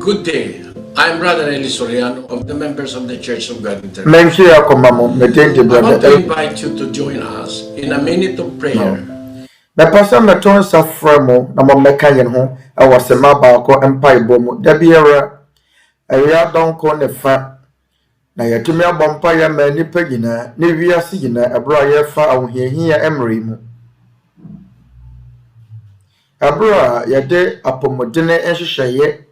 Good day. I'm Brother Eli Soriano of the members of the Church of God International. I want to invite you to join us in a minute of prayer. Me pasa me ton sa fremo na mo meka yen ho e wasema baako empa ibomu da biara awia donko ne fa na yetumi abompa ya ma nipa nyina ne wiase nyina ebro ya fa ahohiahia emre mu ebro ya de apomodene enhyehyeye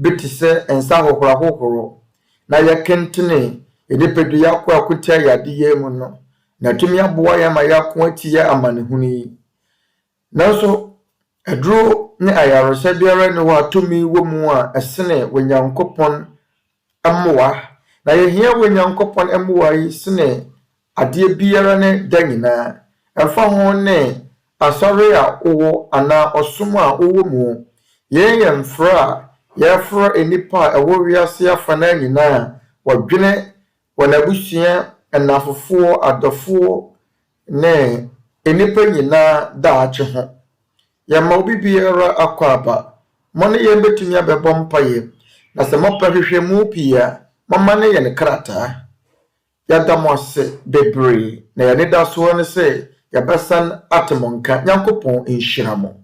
bitise ensa hohoro na yakentene edipedu yakọ akutia yade ye mu no na tumi aboa ya ma yakọ atie amanehuni nanso eduro ne ayaresa biara ne watumi wo mu a esene Onyankopɔn amoa na yehia Onyankopɔn amoa yi sene ade biara ne danyina efa ho ne asɔre a owo ana ɔsom a owo mu yɛn mfra yɛfra enipa ɛwɔ wiase afana nyina wɔdwene wɔnabusua ɛnafofo adɔfo ne enipa nyina daakye ho yɛma obi biara akwaba mo ne yɛn betumi abɛbɔ mpaye na sɛ mɔpa hwehwɛ mu pia mama ne yɛn krataa yɛda mo ase bebree na yɛne da so ne sɛ yɛbɛsan atemonka Nyankopɔn nhyira mo.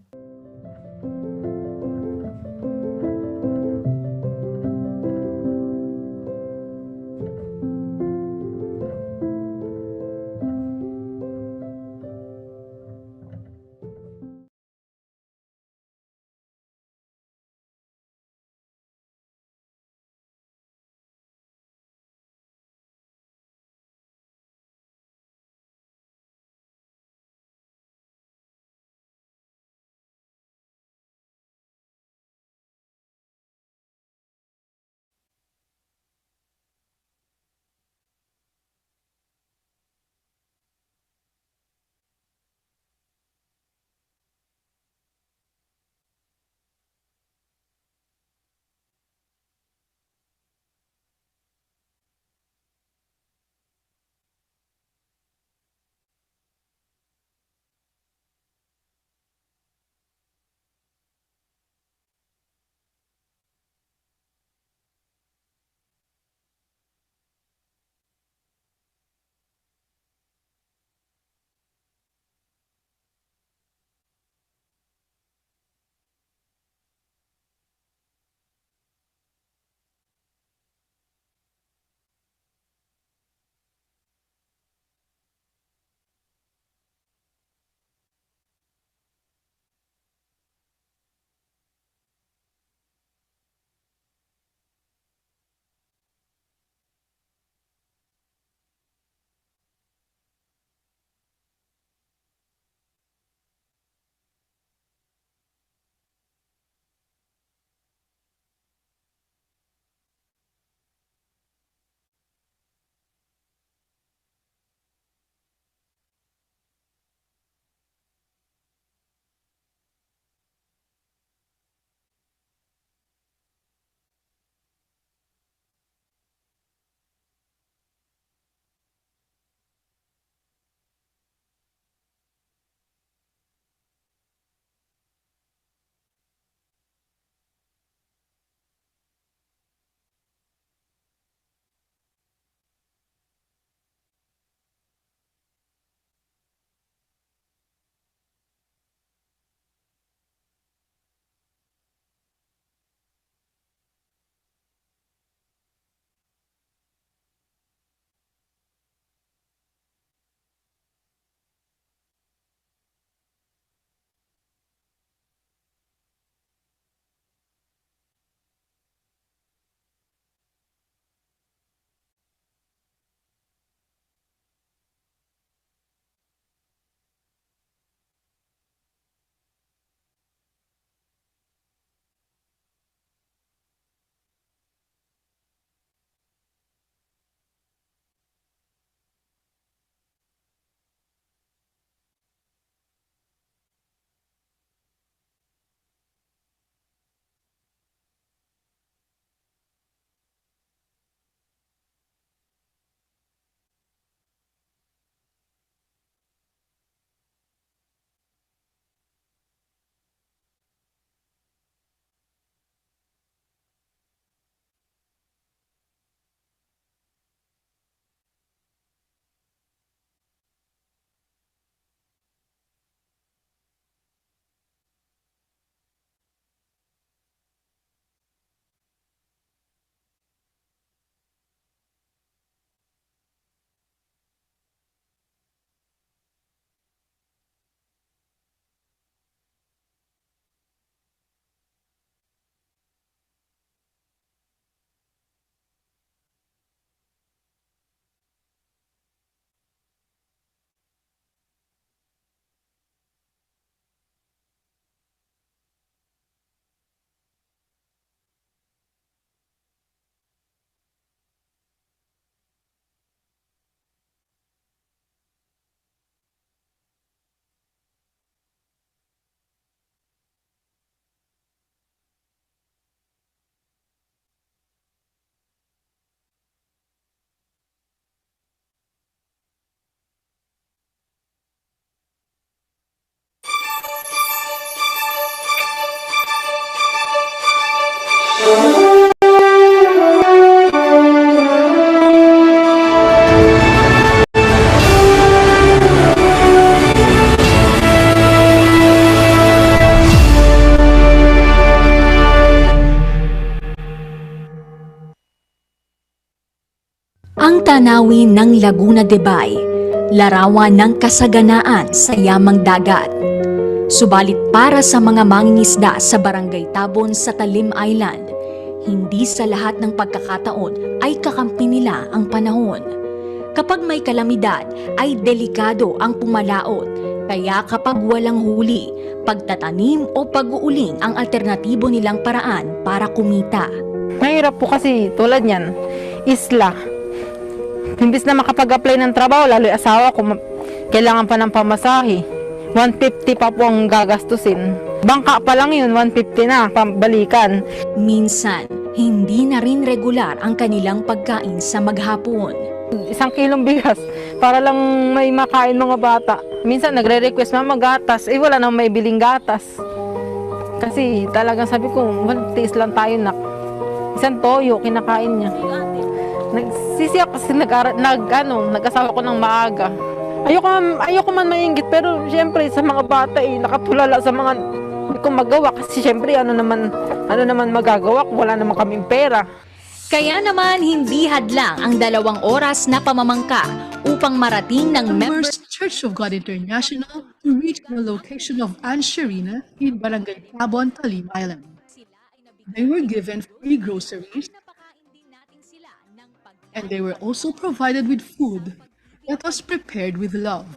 Ang tanawin ng Laguna de Bay, larawan ng kasaganaan sa yamang dagat. Subalit para sa mga mangingisda sa Barangay Tabon sa Talim Island, hindi sa lahat ng pagkakataon ay kakampi nila ang panahon. Kapag may kalamidad ay delikado ang pumalaot, kaya kapag walang huli, pagtatanim o pag-uuling ang alternatibo nilang paraan para kumita. Mahirap po kasi tulad niyan, isla. Imbis na makapag-apply ng trabaho, lalo yung asawa ko, kailangan pa ng pamasahe. 150 pa po ang gagastusin. Bangka pa lang yun, 150 na, pambalikan. Minsan, hindi na rin regular ang kanilang pagkain sa maghapon. 1 kilong bigas, para lang may makain mga bata. Minsan nagre-request mama gatas, wala nang may biling gatas. Kasi talagang sabi ko, tiis lang tayo nak. Isang toyo, kinakain niya. Nagsisiyak kasi nag-asawa ko ng maaga. Ayoko man mainggit, pero siyempre sa mga bata nakatulala sa mga hindi ko magawa kasi siyempre ano naman magagawa kung wala naman kaming pera. Kaya naman hindi hadlang ang 2 oras na pamamangka upang marating ng members Church of God International to reach the location of Anne Sharina in Barangay Tabon, Talim Island. They were given free groceries and they were also provided with food that was prepared with love.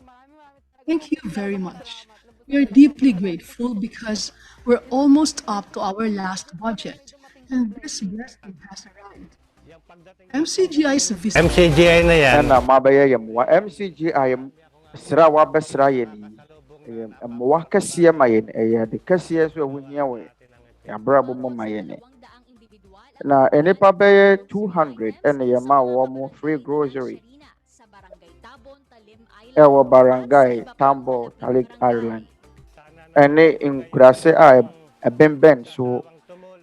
Thank you very much. We are deeply grateful because we're almost up to our last budget and this blessing has arrived. MCGI's visit. MCGI na yan. Ana mabaya yamwa MCGI sra wa besra yeni. Amwa kasiya mayen de kasiya so wunya we. Abrabo mo mayene. Na enipa beye 200 ene yama wo mo free grocery. Ewa barangay Tambo Talik Ireland. Ene inkurase a bemben so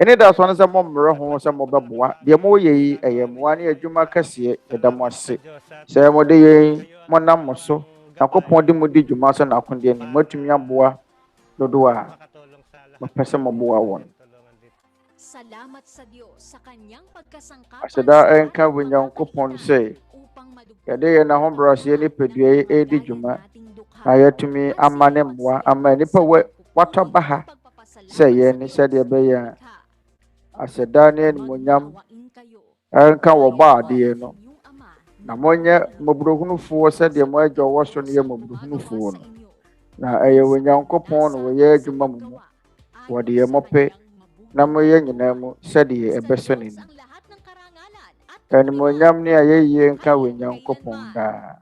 ene da so na mo mro ho se mo beboa de mo ye mo ani adwuma kase da mo ase se mo de ye mo nam mo so Nyankopɔn de mo di dwuma so na akonde ni matumi aboa dodo a mo pese mo boa won. Salamat sa Diyos sa kanyang pagkasangkapan. Aseda enka Nyankopɔn se yade ye na hombra se ni pedue di dwuma na yatumi amane mboa ama nipa wata baha se ye ni se de be ya aseda ne monyam enka wo ba de no na monye mobrohunufuo se de mo agyo wo so ne ye mobrohunufuo no na eye Onyankopɔn no wo ye adwuma mu wo de ye mope na mo ye nyina mu se de ebeso ne ni eni monyam ne ayeye enka Onyankopɔn da.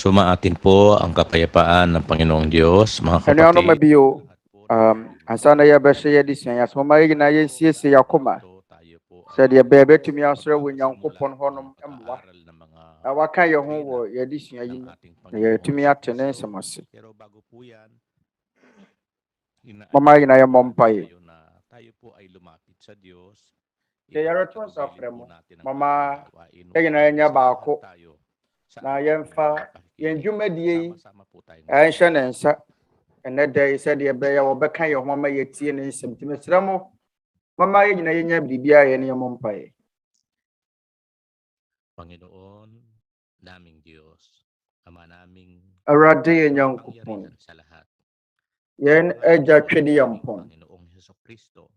Sumaatin po ang kapayapaan ng Panginoong Diyos, mga Ano ano kapatid. mabiyo asana ya beshe ya disyan ya so mayi na yen siesie yakoma said ya bebe tumi asre wo Nyankopɔn honom emwa na waka ye ho wo ya disyan yi na ya tumi atene nsɛmase Pero bago po yan, mama yi na ya mompaye tayo na tayo po ay lumapit sa Diyos. ya reton sa Ipagpatuloy fremo po natin ang mama gawain ya na nya baako tayo. na yemfa yen dwumadie yi Sama-sama po tayo. ɛnhyɛ ne nsa ɛnɛ da yi sɛdeɛ ɛbɛyɛ wɔbɛka yɛ ho ama yɛtie ne nsɛm nti mesrɛ mo mama yɛ nyina yɛnya biribiara yɛ ne yɛmmɔ mpaeɛ. Panginoon, naming Diyos, Ama naming Awurade yɛ Nyankopɔn, pangyarihan sa lahat. yɛn agya twede yɛ mpɔn Panginoong Hesukristo,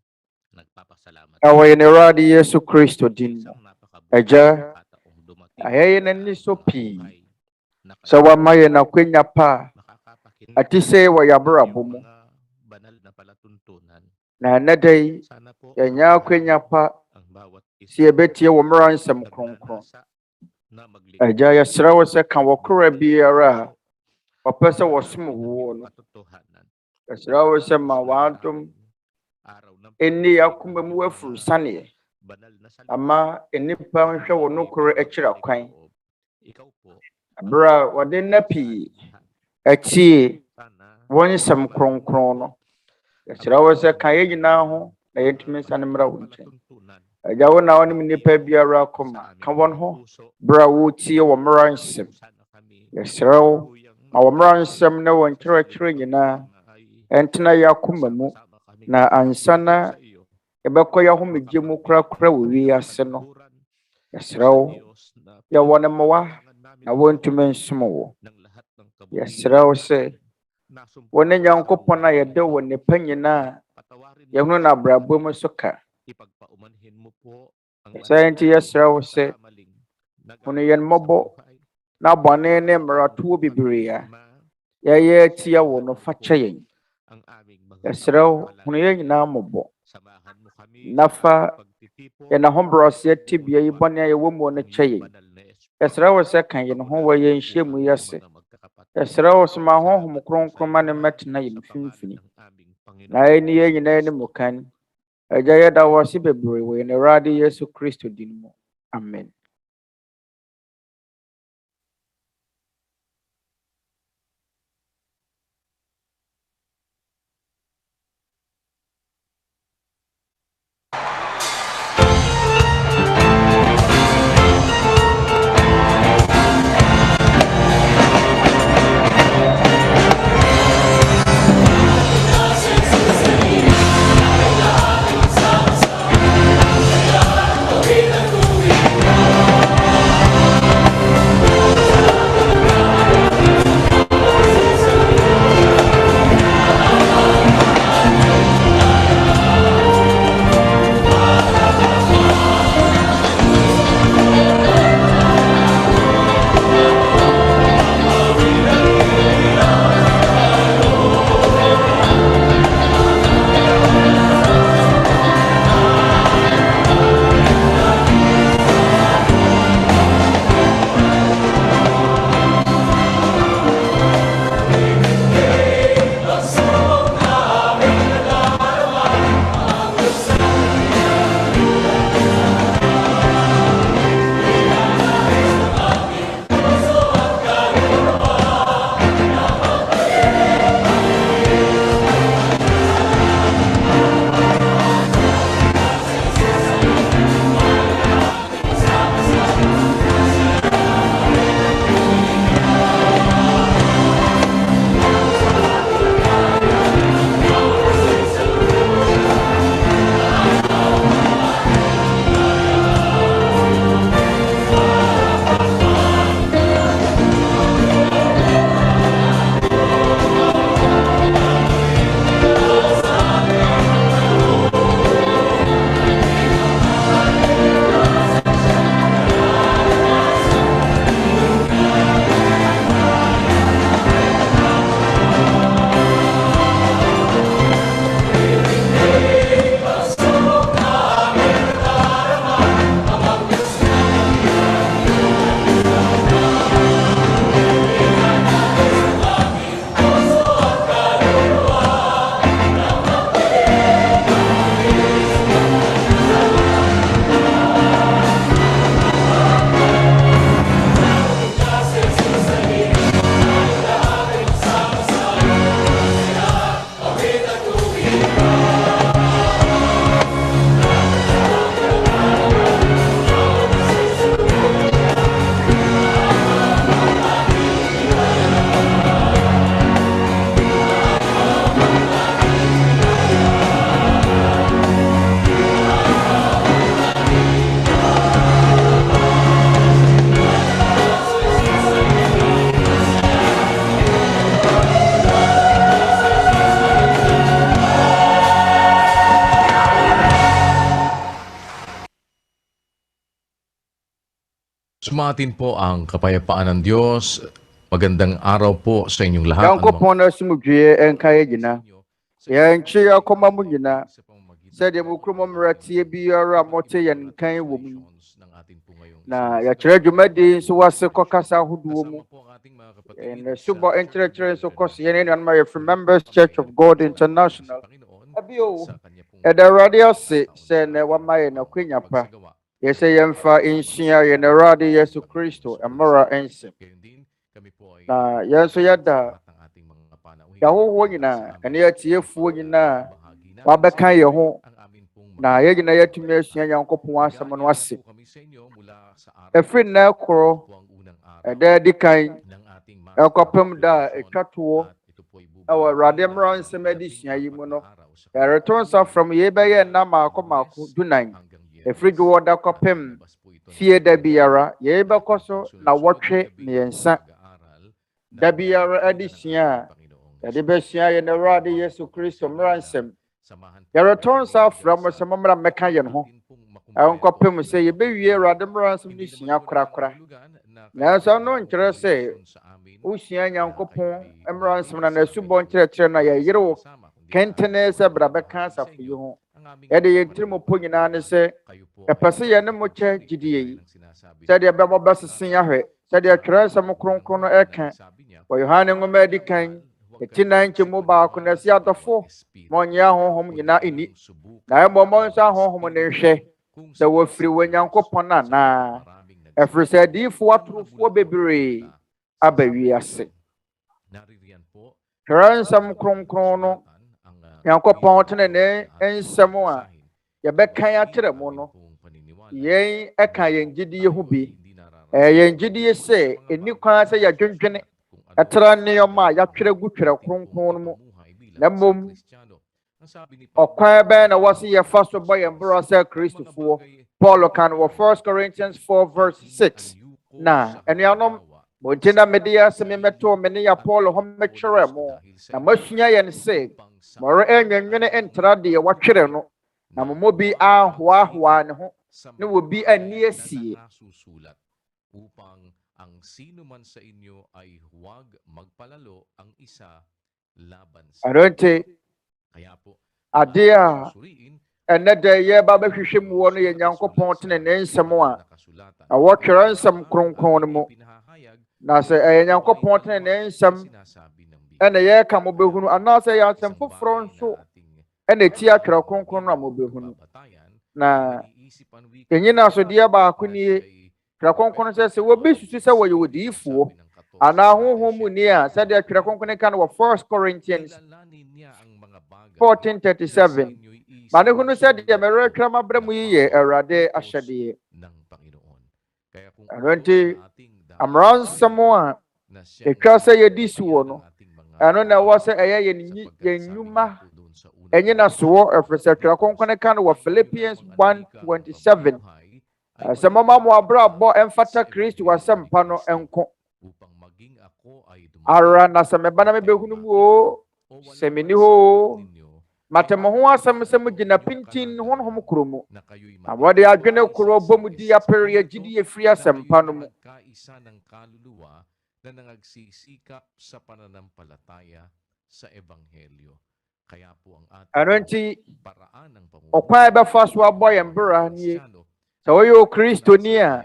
nagpapasalamat ɛwɔ yɛn Awurade Yesu Kristo din mu. Agya, pagkakataong dumating ayɛyɛ n'ani so pii na sɛ wama yɛn akwanya pa makakapakinig ate sɛ wɔ yɛabrabɔ mu mga banal na palatuntunan. na ɛnɛ da yi Sana po yɛnya akwanya pa ang bawat sɛ yɛbɛtie wɔ mmara nsɛm kronkron. na maglingkod Agya, yɛsrɛ wo sɛ ka wɔkora biara a wɔpɛ sɛ wɔsom wo no. katotohanan. Yɛsrɛ wo sɛ ma w'adom Araw ng ɛnni akoma mu wafuru saneɛ banal na salita. ama nnipa nhwɛ wo nokoro akyira kwan. Ikaw po, Berɛ a wɔde nna pii atie sana wɔn nsɛm kronkron no, yɛsrɛ wo sɛ ka yɛn nyinaa ho na yɛntumi nsane mmra wo nkyɛn. palatuntunan Agya, wo na wonim nnipa biara akoma, ka wɔn ho berɛ a wotie wɔ mmara nsɛm. sana kami Yɛsrɛ wo ma wɔ mmara nsɛm ne wɔn nkyerɛkyerɛ nyinaa ɛntena yɛ akoma mu na ansa na yɛbɛkɔ yɛ ahomegye mu korakora wɔ wiase no. Yɛsrɛ wo yɛwɔ ne mmoa na wɔntumi nsom wo. Yɛsrɛ wo sɛ wo ne Nyankopɔn a yɛde wɔ nnipa nyinaa yɛhunu no abrabɔ mu so ka. ipagpaumanhin mo po ang Ɛsɛ nti yɛsrɛ wo sɛ hunu yɛn mmɔbɔ na bɔne ne mmaratoɔ bebree a yɛyɛ atia wo no fa kyɛ yɛn. ang aming mga Yɛsrɛ wo hunu yɛn nyinaa mmɔbɔ samahan mo kami na fa pagtitipo yɛn ahobrɛaseɛ tibea yi bɔne a yɛwɔ mu no kyɛ yɛn. banal na Yɛsrɛ wo sɛ ka yɛn ho wɔ yɛn nhyiamu yi ase. Yɛsrɛ wo sɛ ma honhom kronkron ma ne mmɛtena yɛn mfimfini na ɛne yɛn nyinaa anim kan. Agya, yɛda wo ase bebree wɔ yɛn Awurade Yesu Kristo din mu. Amen. Sumatin po ang kapayapaan ng Diyos. Magandang araw po sa inyong lahat. Nyankopɔn na sumdue enkae nyina. Yɛnkye akoma mu nyina. Sɛdeɛ mo kurom mmaratie biara mote yɛn kan wɔ mu. Na yɛkyerɛ dwumadi nso wase kɔkasa ahodoɔ mu. Na subɔ nkyerɛkyerɛ nso kɔ so yɛne nuanom a yɛfiri Members Church of God International. Abio, ɛda Awurade ase sɛ na wama yɛn akwanya pa. Yɛsɛ yɛmfa nhyia yɛn Awurade Yesu Kristo mmara nsɛm. Na yɛn nso yɛda yɛahohoɔ nyinaa ɛne yɛtiefoɔ nyinaa wabɛka yɛn ho na yɛn nyinaa yɛatumi asua Nyankopɔn asɛm no ase. Ɛfiri nnɛ korɔ ɛda adi kan ɛkɔpem da a ɛtwa toɔ ɛwɔ Awurade Mmara Nsɛm adesua yi mu no, yɛreto nsa from yɛbɛyɛ nna maako dunan. Ɛfiri dwoɔ da kɔpem fie da biara yɛbɛkɔ so na wɔtwe mmiɛnsa. Da biara adesua a yɛde bɛsua yɛn Awurade Yesu Kristo Mmara Nsɛm. Yɛreto nsa afra mo sɛ mommra mmɛka yɛn ho. Ɛnkɔpem sɛ yɛbɛwie Awurade Mmara Nsɛm no sua korakora. Nanso no nkyerɛ sɛ wosua Nyankopɔn Mmara Nsɛm na n'asubɔ nkyerɛkyerɛ na yɛyere wo kɛntene sɛ bra bɛka asafo yi ho. Yɛde yɛn tirim po nyinaa ne sɛ ɛpɛ sɛ yɛne mo kyɛ gyidie yi sɛdeɛ ɛbɛbɔ bɛsesen ahwɛ sɛdeɛ Twerɛ Nsɛm kronkron no ɛka wɔ Yohane nwoma adi kan ɛti nan nkyɛmu baako na ɛsi adɔfo ma ɔnyɛ ahonhom nyinaa nni na mmɔmmɔ nso ahonhom ne nhwɛ sɛ wɔfiri wɔ Nyankopɔn anaa ɛfiri sɛ adiyifoɔ atorofoɔ bebree aba wiase. Twerɛ Nsɛm kronkron no Nyankopɔn tene ne nsɛm a yɛbɛkan akyerɛ mu no yɛn ɛka yɛn gyidie ho bi. Yɛn gyidie sɛ ɛni kwan sɛ yɛdwendwene ɛtra nneɛma a yɛatwerɛ gu Twerɛ kronkron no mu. Na mmom ɔkwan bɛn na wɔse yɛfa so bɔ yɛn bra sɛ Kristofoɔ. Paul kan wɔ 1 Corinthians 4:6. Na anuanom monti na mede asɛm mɛtoo me ne yɛ Paul ho mɛkyerɛ mo na masua yɛn sɛ mɔre ɛnwenwene ntra deɛ wɔtwerɛ no na mo bi ahoahoa ne ho ne wɔ bi ani asie. Ang sino man sa inyo ay huwag magpalalo ang isa laban sa Aronte ade a ɛnɛ da yɛba bɛhwehwɛ mu wɔ no yɛ Nyankopɔn tene ne nsɛm a ɛwɔ Twerɛ Nsɛm kronkron no mu. Na sɛ ɛyɛ Nyankopɔn tene ne nsɛm ɛna yɛka mo bɛhunu anaasɛ yɛ asɛm foforɔ nso ɛna ɛti Twerɛ kronkron no a mo bɛhunu. Na ɛnyina asodeɛ baako nie Twerɛ kronkron sɛ wɔbi susu sɛ wɔyɛ odiyifoɔ anaa honhom mu ni a sɛdeɛ Twerɛ kronkron ka no wɔ 1 Corinthians 14:37. Ma ne hunu sɛdeɛ mɛretwerɛ mabrɛ mu yi yɛ Awurade ahyɛdeɛ. Ɛno nti Mmara Nsɛm a ɛtwa sɛ yɛdi so wɔ no ɛno na ɛwɔ sɛ ɛyɛ yɛn nnwuma ɛnyina soɔ ɛfiri sɛ Twerɛ kronkron ka no wɔ Philippians 1:27. Sɛ mama mo abrabɔ ɛmfata Kristo asɛmpa no ɛnko ara na sɛ meba na mebɛhunu mu o sɛ menni hɔ o mate mo ho asɛm sɛ mogyina pintin honhom koro mu na wɔde adwene korɔ bɔ mu di apere agyidi yɛfiri asɛmpa no mu. Na nangagsisikap sa pananampalataya sa ebanghelyo. Kaya po ang ating paraan ng pamumuhay. Ɔkwan bɛfa so abɔ yɛn bra nie. Sɛ wɔyɛ Kristoni a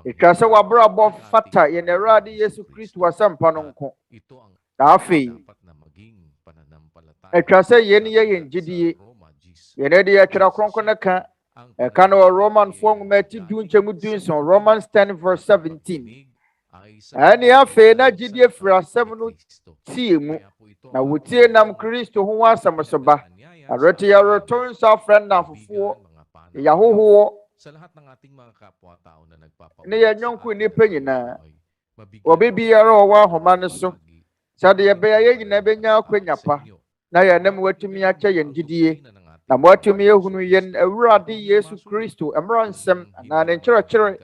ɛtwa sɛ wabrabɔ fata yɛn Awurade Yesu Kristo asɛmpa no nko. Na afei ɛtwa sɛ yɛn yɛ yɛn gyidie. Yɛn de Twerɛ kronkron no ka ɛka no wɔ Romanfoɔ nwoma ti 10:17 Romans 10:17. Ɛne afei na gyidie firi asɛm no tie mu na wotie nam Kristo ho asɛm so ba. Arete yɛreto nsa afrɛ nnamfofoɔ yɛahohoɔ ne yɛn nyɔnko nnipa nyinaa obi biara ɔwɔ ahoma no so sɛdeɛ ɛbɛyɛ yɛn nyinaa bɛnya akwanya pa na yɛn mu watumi akyɛ yɛn gyidie na moatumi ahunu yɛn Awurade Yesu Kristo Mmara Nsɛm anaa ne nkyerɛkyerɛ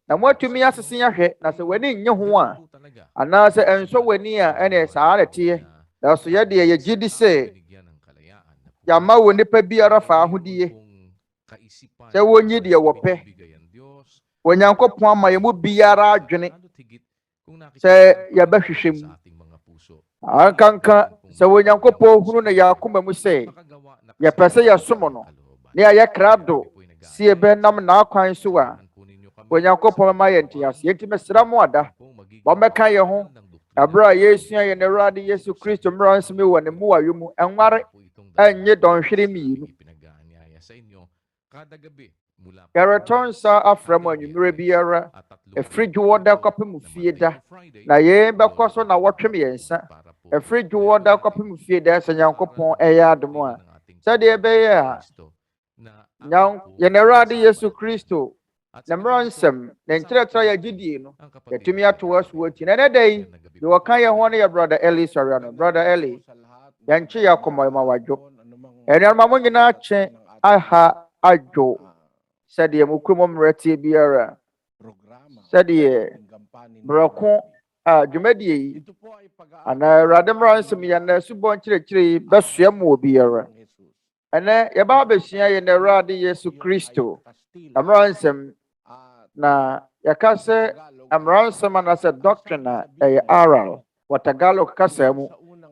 na moatumi asese ahwɛ na sɛ w'ani nye ho a anaasɛ ɛnsɔ w'ani a ɛne saa na teɛ na so yɛdeɛ yɛgye di sɛ yɛama wɔ nnipa biara fa ahodie sɛ wɔnyi deɛ wɔpɛ Onyankopɔn ama yɛn mu biara adwene sɛ yɛbɛhwehwɛ mu. Ankanka sɛ Onyankopɔn hunu na yɛakoma mu sɛ yɛpɛ sɛ yɛsom no na yɛayɛ krado si yɛbɛnam n'akwan so a Onyankopɔn ma yɛn nte ase. Yɛnti mesrɛ mo ada wɔmmɛka yɛn ho ɛberɛ a yɛsua yɛn Awurade Yesu Kristo mmara nsɛm wɔ ne mmuaeɛ mu ɛnware ɛnnye dɔnhwere mmienu. Yɛretɔ nsa afrɛ mo anwummerɛ biara ɛfiri dwowɔ da kɔpem fie da na yɛn bɛkɔ so na wɔtwe mmiɛnsa ɛfiri dwowɔ da kɔpem fie da sɛ Nyankopɔn ɛyɛ adom a sɛdeɛ ɛbɛyɛ a yɛn Awurade Yesu Kristo na mmara nsɛm na nkyerɛkyerɛ yɛgyedie no yɛtumi atoa so ati na ɛnɛ da yi deɛ wɔka yɛn ho no yɛ brother Eli Soriano. Brother Eli yɛnkye yɛ akɔmmɔ ma wadwo ɛnuanom a mo nyinaa kyɛ aha adwo sɛdeɛ mo kurom mmerɛ tie biara sɛdeɛ mmerɛko a dwumadie yi anaa Awurade mmara nsɛm yɛn na asubɔ nkyerɛkyerɛ yi bɛsoa mu wɔ biara ɛnɛ yɛba abɛsua yɛn Awurade Yesu Kristo mmara nsɛm na yɛka sɛ mmara nsɛm anaasɛ doctrine a ɛyɛ oral wɔ Tagalog kasa mu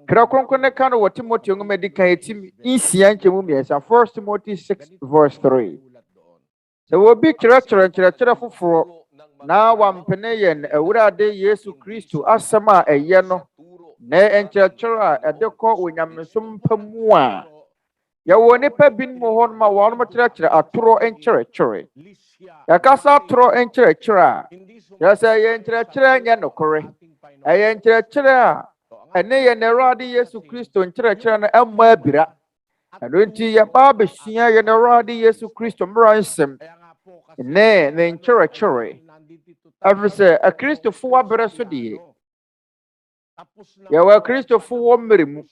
Kra kronkron ne ka no wɔ Timothy nwoma di kan etim nsia nkyɛmu mmiɛnsa 1 Timothy 6 verse 3 sɛ wobi kyerɛkyerɛ foforɔ na wampene yɛn Awurade Yesu Kristo asɛm a ɛyɛ no na nkyerɛkyerɛ a ɛde kɔ onyamesom pa mu a yɛwɔ nipa binom hɔ no ma wɔn kyerɛkyerɛ atoro nkyerɛkyerɛ yɛkasa atoro nkyerɛkyerɛ a yɛsɛ yɛn nkyerɛkyerɛ nyɛ nokore ɛyɛ nkyerɛkyerɛ a ɛne yɛn Awurade Yesu Kristo nkyerɛkyerɛ no ɛmmɔ abira ɛno nti yɛba abɛsua yɛn Awurade Yesu Kristo mmara nsɛm ne nkyerɛkyerɛ ɛfiri sɛ akristofo abere so deɛ yɛwɔ akristofo wɔ mmere mu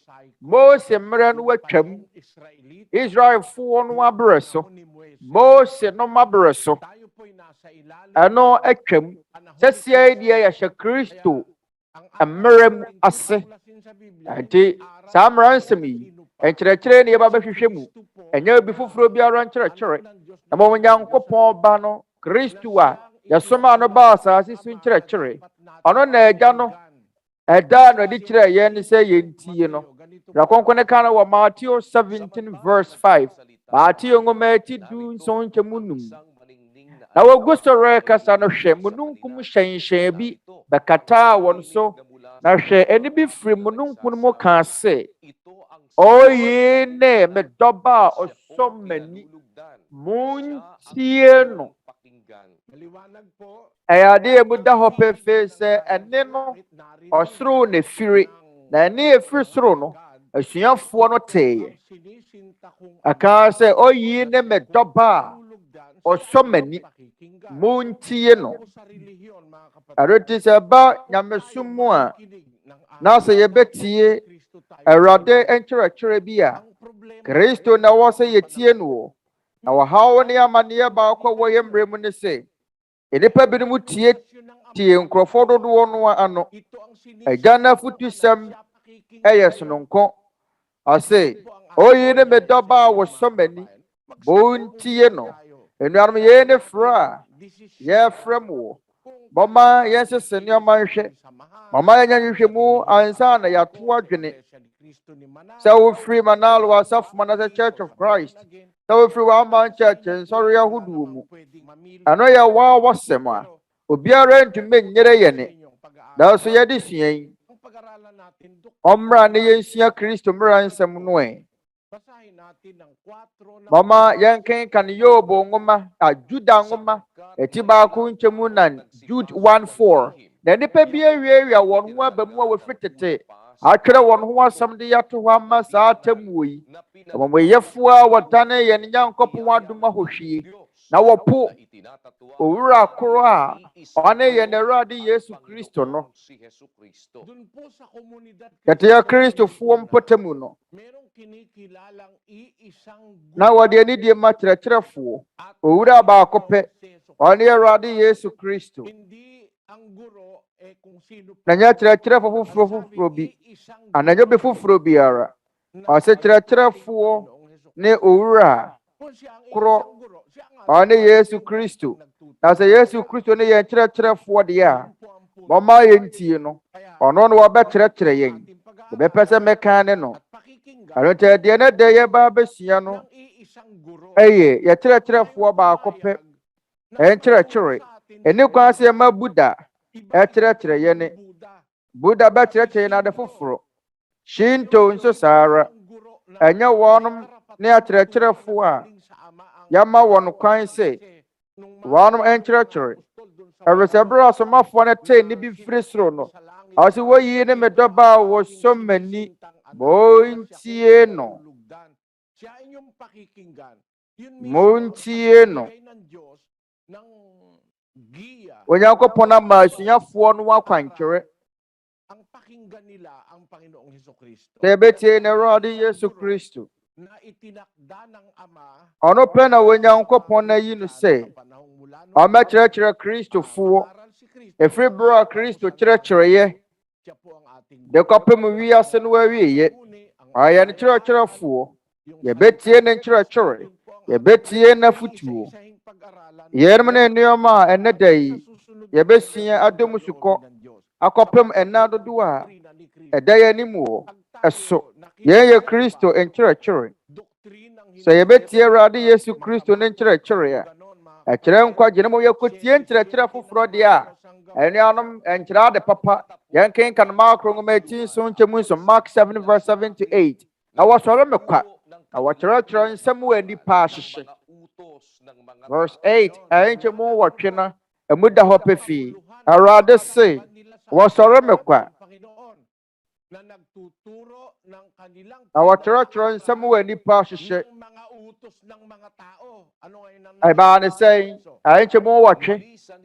Mose mmere no watwam Israelfoɔ no abere so Mose no mabere so ɛno atwam sɛsia deɛ yɛhyɛ Kristo mmere mu ase nti saa mmara nsɛm yi nkyerɛkyerɛ ne yɛba bɛhwehwɛ mu ɛnyɛ obi foforɔ biara nkyerɛkyerɛ na ma Onyankopɔn ba no Kristo a yɛsoma no ba asase so nkyerɛkyerɛ ɔno na agya no ɛda no adi kyerɛ yɛn ne sɛ yɛntie no Rakonko ne ka no wɔ Matthew 17 verse 5 Matthew nwoma ati du nson nkyɛmu num na wɔgu sɔre kasa no hwɛ mununkum hyɛnhyɛn bi bɛkataa wɔn so na hwɛ ɛne bi firi mununkum mu kaa sɛ oyi ne me dɔba a ɔsɔ m'ani muntie no ɛyɛ adeɛ mu da hɔ pɛfɛɛ sɛ ɛne no ɔsoro na firi na ɛne efiri soro no asuafoɔ no teeɛ aka sɛ oyi ne me dɔba a ɔsɔ m'ani muntie no ɛreti sɛ ba nyamesom mu a na sɛ yɛbɛtie Awurade nkyerɛkyerɛ bi a Kristo na wɔ sɛ yɛtie no wɔ na wɔhaw ne amanneɛ baakɔ wɔ yɛ mmerɛ mu ne sɛ nnipa binom tie nkurɔfoɔ dodoɔ no ano agya no afotusɛm ɛyɛ sononko ɔse oyi ne me dɔba a wɔsɔ m'ani montie no enuanom yɛn ne frɛ a yɛfrɛ mo wɔ mɔma yɛnsese nneɛma nhwɛ mɔma yɛnyɛ nhwehwɛ mu ansa na yɛato adwene sɛ wofiri manalo asafo manase Church of Christ sɛ wofiri w'aman church nsɔre ahodoɔ mu ɛno yɛ waa wɔsɛm a obiara ntumi nyere yɛne nanso yɛde sua yi ɔmmra ne yɛnsua Kristo mmara nsɛm no ɛ mama yɛnkenkan Yobo nwoma Juda nwoma eti baako nkyɛmu na Jude 1:4 na nipa bi awiawia wɔn ho aba mu a wɔfiri tete atwerɛ wɔn ho asɛm de yɛato hɔ ama saa atemmuo yi amamɔyɛfoɔ a wɔdane yɛn Nyankopɔn adom ahɔhwie na wɔpo owura koro a ɔne yɛn Awurade Yesu Kristo no yɛte yɛ Kristofoɔ mpɔtamu no na wɔde anidie ma kyerɛkyerɛfoɔ owura baako pɛ ɔne Awurade Yesu Kristo na nyɛ kyerɛkyerɛfoɔ foforɔ bi ananyɛ bi foforɔ biara ɔsɛ kyerɛkyerɛfoɔ ne owura korɔ ɔne Yesu Kristo Na sɛ Yesu Kristo ne yɛn kyerɛkyerɛfoɔ deɛ a, mɔma yɛntie no. Ɔno no wɔbɛkyerɛkyerɛ yɛn. Yɛbɛpɛ sɛ mɛka ne no. Ɛno nti deɛ ne da yɛba abɛsua no ɛyɛ yɛkyerɛkyerɛfoɔ baako pɛ ɛnkyerɛkyerɛ. Ɛne kwan sɛ yɛma Buddha ɛkyerɛkyerɛ yɛne. Buddha bɛkyerɛkyerɛ yɛn ade foforɔ. Shinto nso saa ara. Ɛnyɛ wɔnom ne akyerɛkyerɛfoɔ a yɛma wɔn kwan sɛ wɔnom ɛnkyerɛkyerɛ. Ɛwɛsɛ bere asomafoɔ no tee ne bi firi soro no. Ɔsɛ wɔyi ne me dɔba a wɔsɔ m'ani montie no. Montie no. Onyankopɔn ama asuafoɔ no wakwankyerɛ. Sɛ yɛbɛtie ne Awurade Yesu Kristo. Ɔno pɛ na Onyankopɔn ayi no sɛ ɔmɛkyerɛkyerɛ Kristofoɔ. Ɛfiri bere a Kristo kyerɛkyerɛeɛ de kɔpem wiase no awieeɛ. Ɔyɛ ne kyerɛkyerɛfoɔ. Yɛbɛtie ne nkyerɛkyerɛ. Yɛbɛtie n'afotuo. Yɛnom ne nnoɔma a ɛnɛ da yi yɛbɛsua adom sukɔ akɔpem ɛna dodoɔ a ɛda yɛn anim wɔ ɛso. Yɛn yɛ Kristo nkyerɛkyerɛ. Sɛ yɛbɛtie Awurade Yesu Kristo ne nkyerɛkyerɛ a ɛkyerɛ nkwagye ne mo yɛkɔtie nkyerɛkyerɛ foforɔ deɛ a ɛnuanom ɛnkyerɛ ade papa. Yɛn kenkan Mark nwoma 18:7 Mark 7:7-8. Na wɔsɔre me kwa na wɔkyerɛkyerɛ nsɛm wɔ nnipa ahyehyɛ. Verse 8 ɛnkyɛ mu wɔtwe na ɛmu da hɔ pɛfii. Awurade se wɔsɔre me kwa na wɔkyerɛkyerɛ nsɛm wɔ nnipa ahyehyɛ. Ɛbaa ne sɛn ɛnkyɛ mu wɔtwe.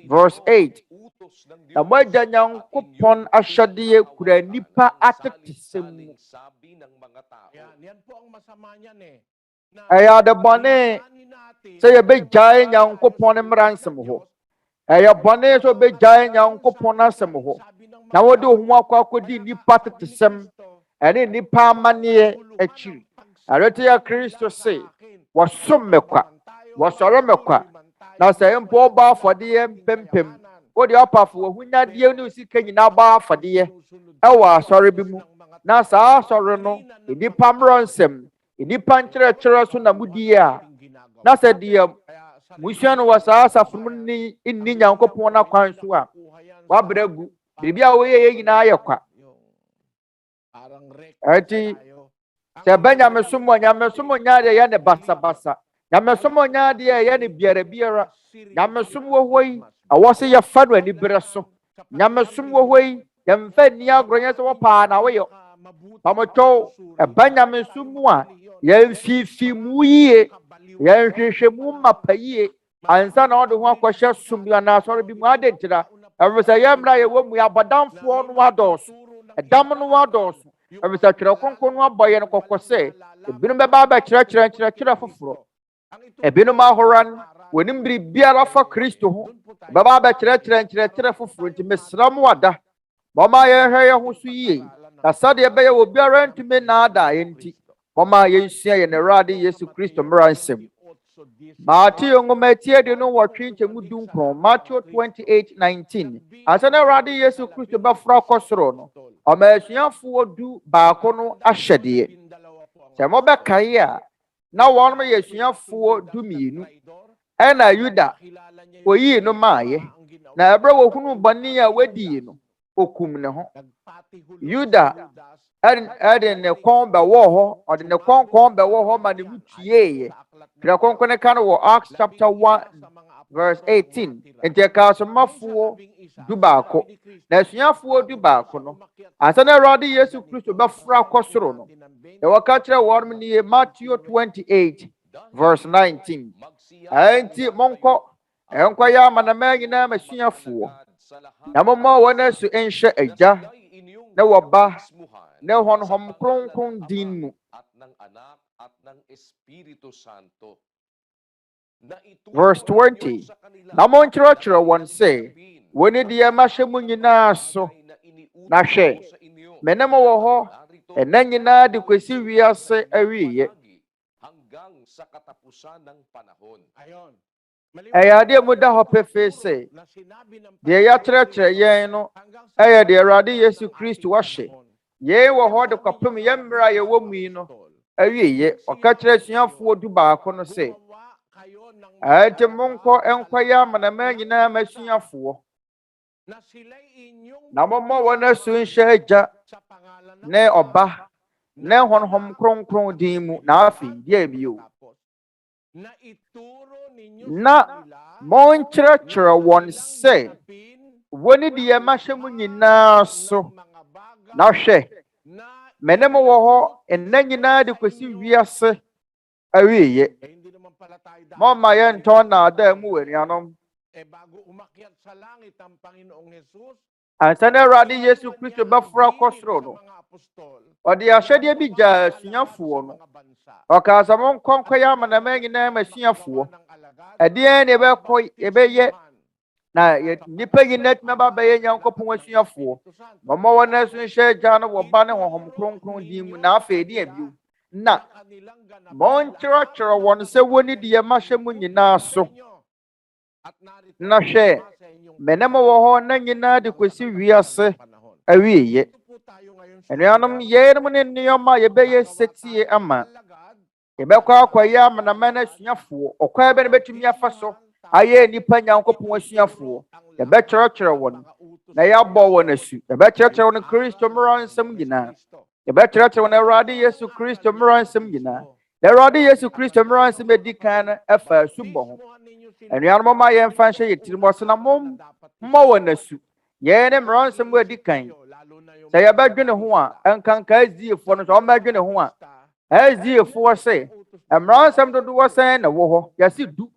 Verse 8 na moagya Nyankopɔn ahyɛdeɛ kura nnipa atetesɛm mu. Ɛyɛ ade bɔne sɛ yɛbɛgyae Nyankopɔn mmara nsɛm hɔ. Ɛyɛ bɔne sɛ yɛbɛgyae Nyankopɔn asɛm hɔ. Na wɔde ho akɔkɔdi nnipa tetesɛm ɛne nnipa amanneɛ akyiri. Ɛrete yɛ Kristo se wɔsom me kwa, wɔsɔre me kwa. Na sɛ mpo ɔbɔ afɔdeɛ mpempem wode ɔpafo wɔhunyadeɛ ne sika nyinaa bɔ afɔdeɛ ɛwɔ asɔre bi mu. Na saa asɔre no nnipa mmara nsɛm nnipa nkyerɛkyerɛ so na mudie a na sɛ deɛ musua no wɔ saa asafo mu nni Nyankopɔn akwan so a wabrɛ gu. Biribi a wɔyɛ yɛ nyinaa yɛ kwa. Ɛnti sɛ ɛbɛ nyamesom wɔ nyamesom nyɛ deɛ yɛ ne basabasa. Nyamesom nyɛ deɛ yɛ ne biara. Nyamesom wɔ hɔ yi ɛwɔ sɛ yɛfa no anibere so. Nyamesom wɔ hɔ yi yɛmfa nni agorɔ nyɛ sɛ wɔpaa na woyɛ. Pamotɔ ɛbɛ nyamesom mu a yɛmfifi mu yie. Yɛnhwehwɛ mu mapa yie. Ansa na ɔde ho akɔhyɛ som bi anaa asɔre bi mu ade ntira. Ɛfisɛ yɛn mmara yɛwɔ mu yɛabɔdamfoɔ no adɔɔso. Ɛdam no adɔɔso. Ɛfisɛ twerɛ kronkron no abɔ yɛn kɔkɔ sɛ ebinom bɛba abɛkyerɛkyerɛ nkyerɛkyerɛ foforɔ. Ebinom ahora no wɔnim biribiara fa Kristo ho. Bɛba abɛkyerɛkyerɛ nkyerɛkyerɛ foforɔ. Nti mesrɛ mo ada mɔma yɛnhwɛ yɛn ho so yie. Na sɛdeɛ ɛbɛyɛ wɔ biara ntumi nnaada yɛn nti mɔma yɛnsua yɛn Awurade Yesu Kristo mmara nsɛm. Matthew nwoma 28:19 Matthew 28:19. Asa na Awurade Yesu Kristo bɛfra kɔ soro no ɔma asuafoɔ du baako no ahyɛdeɛ. Sɛ mɔbɛkae a na wɔnom yɛ asuafoɔ 12 ɛna Yuda oyii no maayɛ. Na ɛberɛ wɔhunu bɔne a wadii no okum ne ho. Yuda ɛde ne kɔn bɛwɔ hɔ. Ɔde ne kɔn bɛwɔ hɔ ma ne mu tueeɛ. Twerɛ kronkron ka no wɔ Acts chapter 1:18. Nti ɛka asomafoɔ 12 na asuafoɔ 12 no ansa na Awurade Yesu Kristo bɛfra kɔ soro no ɛwɔka kyerɛ wɔn nie Matthew 28:19. Ɛnti monkɔ ɛnkɔyɛ amanama nyinaa masuafoɔ na momma wɔn asu nhyɛ Agya na wɔba na Honhom Kronkron din mu. Verse 20. Na monkyerɛkyerɛ wɔn sɛ wɔne deɛ mahyɛ mu nyinaa so. Na hwɛ mene mo wɔ hɔ ɛna nyinaa de kwesi wiase awieɛ. Ayade mu da ho pefe se. De ya kyerɛkyerɛ yɛn no ɛyɛ de Awurade Yesu Kristo wahye. Yɛn wɔ hɔ de kɔpem yɛn mmara yɛ wɔ mu yi no. Awieye ɔka kyerɛ suafoɔ du baako no se. Ate monkɔ ɛnkɔyɛ amanama nyinaa masuafoɔ. Na momma wɔn asu nhyɛ Agya ne Ɔba ne Honhom Kronkron din mu na afei deɛ bio. Na monkyerɛkyerɛ wɔn sɛ wɔne deɛ mahyɛ mu nyinaa so. Na hwɛ mene mo wɔ hɔ nna nyinaa de kɔsi wiase awieye. Momma yɛntɔn nnaadaa mu wɔ anuanom. Ansa na Awurade Yesu Kristo bɛforo akɔ soro no, ɔde ahyɛdeɛ bi gyaa asuafoɔ no. Ɔkaa sɛ monkɔ nkɔyɛ amanama nyinaa masuafoɔ. Ɛdeɛn na yɛbɛyɛ na nnipa nyinaa tumi aba bɛyɛ Nyankopɔn asuafoɔ. Momma wɔn asu nhyɛ Agya no wɔ Ba ne Honhom Kronkron din mu na afei deɛ bio. Na monkyerɛkyerɛ wɔn sɛ wɔne deɛ mahyɛ mu nyinaa so. Na hwɛ mene mo wɔ hɔ na nyinaa de kɔsi wiase awieye. Anuanom yɛnom ne nnoɔma a yɛbɛyɛ setie ama. Yɛbɛkɔ akɔyɛ amanama no asuafoɔ. Ɔkwan bɛ no bɛtumi afa so ayɛ nnipa Nyankopɔn asuafoɔ. Yɛbɛkyerɛkyerɛ wɔn na yɛabɔ wɔn asu. Yɛbɛkyerɛkyerɛ wɔn Kristo mmara nsɛm nyinaa. Yɛbɛkyerɛkyerɛ wɔn Awurade Yesu Kristo mmara nsɛm nyinaa. Na Awurade Yesu Kristo mmara nsɛm edi kan no ɛfa asubɔ ho. Anuanom ma yɛmfa nhyɛ yɛ tirim ɔsɛ na mmɔ wɔn asu. Yɛn ne mmara nsɛm edi kan. Sɛ yɛbɛdwene ho a ɛnkanka Aziefoɔ no sɛ ɔmmɛdwene ho a Aziefoɔ sɛ mmara nsɛm dodoɔ sɛn na wɔ hɔ. Yɛse du.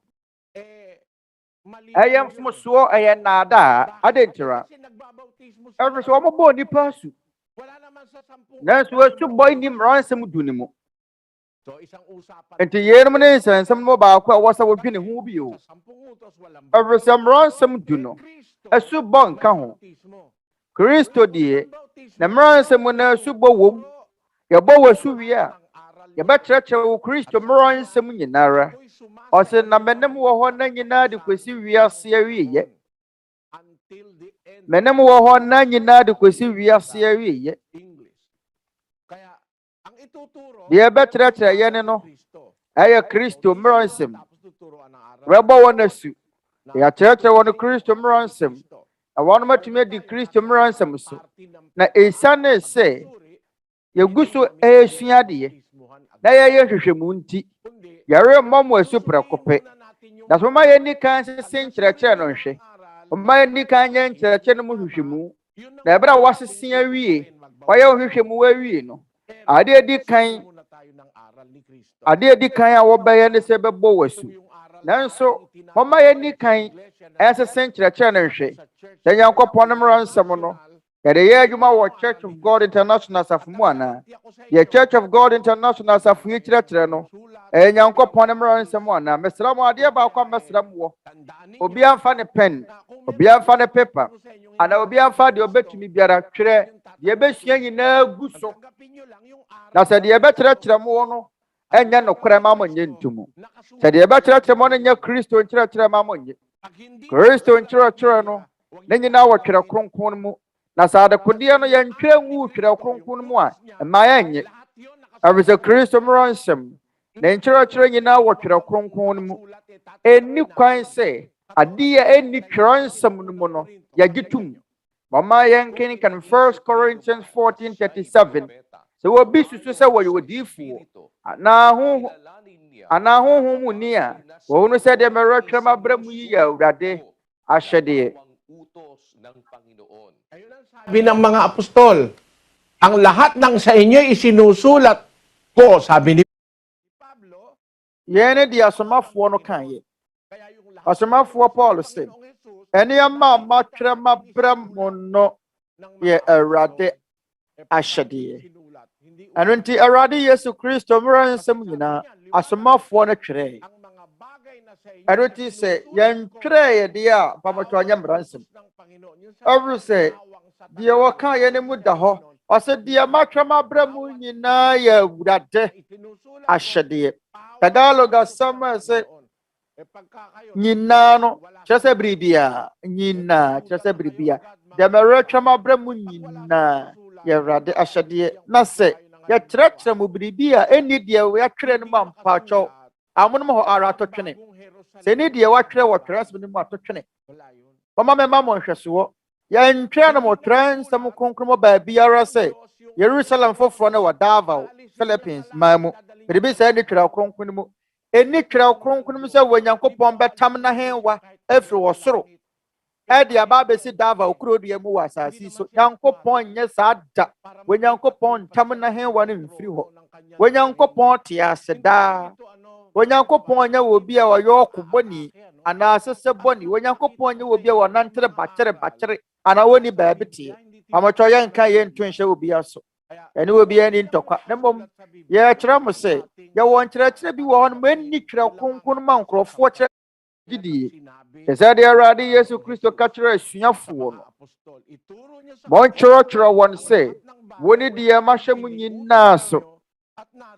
Ɛyɛ mfomsoɔ ɛyɛ nnaadaa adentira. Ɛfiri sɛ wɔmmobɔ nnipa asu. Nanso asu bɔ nni mmara nsɛm du ne mu. Enti yɛnom ne nsɛnsɛm no baako a wɔsɛ wɔdwene ho bio. Ɛfiri sɛ mmara nsɛm du no asu bɔ nka ho. Kristo deɛ na mmara nsɛm no asu bɔ wom. Yɛbɔ wɔ asu wie a yɛbɛkyerɛkyerɛ wo Kristo mmara nsɛm nyinara. Ɔsɛ na mene mo wɔ hɔ na nyinaa de kɔsi wiase awieye. Mene mo wɔ hɔ na nyinaa de kɔsi wiase awieye. Deɛ yɛbɛkyerɛkyerɛ yɛne no ɛyɛ Kristo mmara nsɛm. Yɛbɛbɔ wɔn asu. Yɛakyerɛkyerɛ wɔn Kristo mmara nsɛm. Na wɔn matumi adi Kristo mmara nsɛm so. Na esiane sɛ yɛgu so ɛresua adeɛ na yɛyɛ hwehwɛmu nti yɛremmɔ mo asu prɛko pɛ. Na sɛ moma yɛnni kan sese nkyerɛkyerɛ no nhwɛ. Moma yɛnni kan nyɛ nkyerɛkyerɛ no mu hwehwɛmu. Na ɛberɛ a wɔasese awie wɔyɛ wo hwehwɛmu awie no adeɛ di kan a wɔbɛyɛ ne sɛ bɛbɔ wɔ asu. Nanso moma yɛnni kan ɛsese nkyerɛkyerɛ no nhwɛ. Sɛ Nyankopɔn no mmara nsɛm no yɛde yɛ adwuma wɔ Church of God International asafo mu anaa. Yɛ Church of God International asafo yi kyerɛkyerɛ no ɛyɛ Nyankopɔn no mmara nsɛm anaa. Mesrɛ mo adeɛ baako a mesrɛ mo wɔ. Obiara mfa ne pen, obiara mfa ne paper, ana obiara mfa deɛ obetumi biara twerɛ deɛ ebesua nyinaa gu so. Na sɛ deɛ ɛbɛkyerɛkyerɛ mo no ɛnyɛ nokorɛ ma mo nyɛ ntumu. Sɛ deɛ ɛbɛkyerɛkyerɛ mo no nyɛ Kristo nkyerɛkyerɛ ma mo nyɛ. Kristo nkyerɛkyerɛ no ne nyinaa wɔ twerɛ kronkron mu. Na sɛ adekodeɛ no yɛntwerɛ ngu twerɛ kronkron mu a ɛma yɛnyɛ. Ɛfiri sɛ Kristo mmara nsɛm ne nkyerɛkyerɛ nyinaa wɔ twerɛ kronkron mu. Ɛnni kwan sɛ adeɛ ɛnni twerɛ nsɛm no mu no yɛgye tom. Mama yɛnkenkan 1 Corinthians 14:37. Sɛ wɔbi susu sɛ wɔyɛ odiifoɔ anaa honhom mu ni a wɔhunu sɛ deɛ mɛrɛtwerɛ mabrɛ mu yi yɛ Awurade ahyɛdeɛ. Sabi ng mga apostol, ang lahat ng sa inyo isinusulat ko, sabi ni Pablo. Yɛne de asomafoɔ no kan yɛ. Asomafoɔ Paul sɛ, ɛnneɛma a matwerɛ mabrɛ mo no yɛ Awurade ahyɛdeɛ. Ɛno nti Awurade Yesu Kristo mmara nsɛm nyinaa asomafoɔ no twerɛɛ. Ɛno nti sɛ yɛntwerɛɛ deɛ a pamatɔ anyɛ mmara nsɛm. Ɛwuru sɛ deɛ wɔka yɛne mu da hɔ ɔsɛ deɛ matwerɛ mabrɛ mu nyinaa yɛ Awurade ahyɛdeɛ. Tagalog asɛm sɛ nyinaa no kyerɛ bribia nyinaa kyerɛ bribia demere twama bremu nyinaa yɛ Awurade ahyɛdeɛ na sɛ yɛkyerɛkyerɛ mu bribia ɛni deɛ yɛtwerɛ no mu ampakyɛw amonom hɔ ara atɔtwene sɛ ni deɛ wɔtwerɛ wɔ twerɛsɛm no mu atɔtwene mama mema mo nhwɛsoɔ yɛntwerɛ no mo twerɛ nsɛm kronkron baabiara sɛ Jerusalem foforɔ no wɔ Davao Philippines maa mu biribi sɛ ɛne twerɛ kronkron mu ɛni twerɛ kronkron mu sɛ Onyankopɔn bɛtam na henwa afiri wɔ soro ɛde aba abɛsi Davao kuro deɛ mu wɔ asase so Nyankopɔn nyɛ saa da Onyankopɔn ntam na henwa no mfiri hɔ Onyankopɔn te ase daa Onyankopɔn nyɛ wɔ bi a ɔyɛ ɔkobɔni anaasɛ sɛ bɔni Onyankopɔn nyɛ wɔ bi a wɔnantere bakyere ana wɔni baabi teɛ amatɔ yɛn ka yɛn nto nhyɛ obi aso ɛne obi ani ntɔkwa na mmom yɛkyerɛ mo sɛ yɛwɔ nkyerɛkyerɛ bi wɔ hɔ no ɛnni twerɛ kronkron ma nkurɔfoɔ kyerɛ didie ɛsɛ deɛ Awurade Yesu Kristo ka kyerɛ asuafoɔ no mɔnkyerɛkyerɛ wɔn sɛ wɔne deɛ mahyɛ mu nyinaa so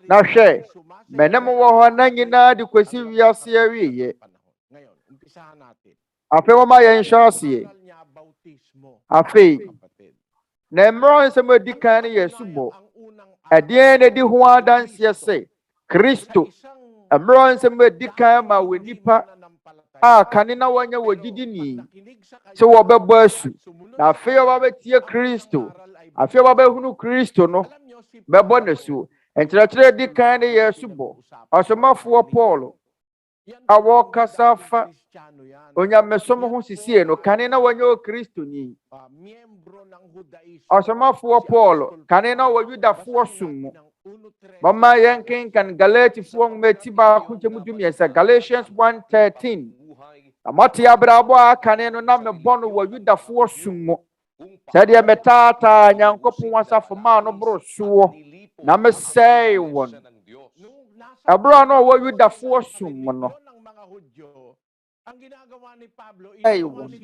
na hwɛ mene mo wɔ hɔ na nyinaa de kwasi wiase awieyɛ afei wɔma yɛn hyɛ aseɛ afei na mmara nsɛm adi kan no yɛ subɔ ɛdeɛn na di ho adanseɛ sɛ Kristo mmara nsɛm adi kan ma wɔ nipa a kane na wɔnyɛ wɔ gyidini sɛ wɔbɛbɔ asu na afei wɔbɛtie Kristo afei wɔbɛhunu Kristo no bɛbɔ n'asuo nkyerɛkyerɛ di kan no yɛ subɔ ɔsomafoɔ Paul a wɔkasa fa onyamesom ho sisie no kane na wɔnyɛ wɔ Kristo ni ɔsomafoɔ Paul kane na wɔ Yudafoɔ som mu mama yɛn kenkan Galatifoɔ nwoma baako nkyɛmu dumiɛnsa Galatians 1:13 amate abrabɔ a kane no na mebɔ no wɔ Yudafoɔ som mu sɛdeɛ metaataa Nyankopɔn asafo maa no boro soɔ na mesɛe wɔn ɛberɛ no wɔ Yudafoɔ som mu no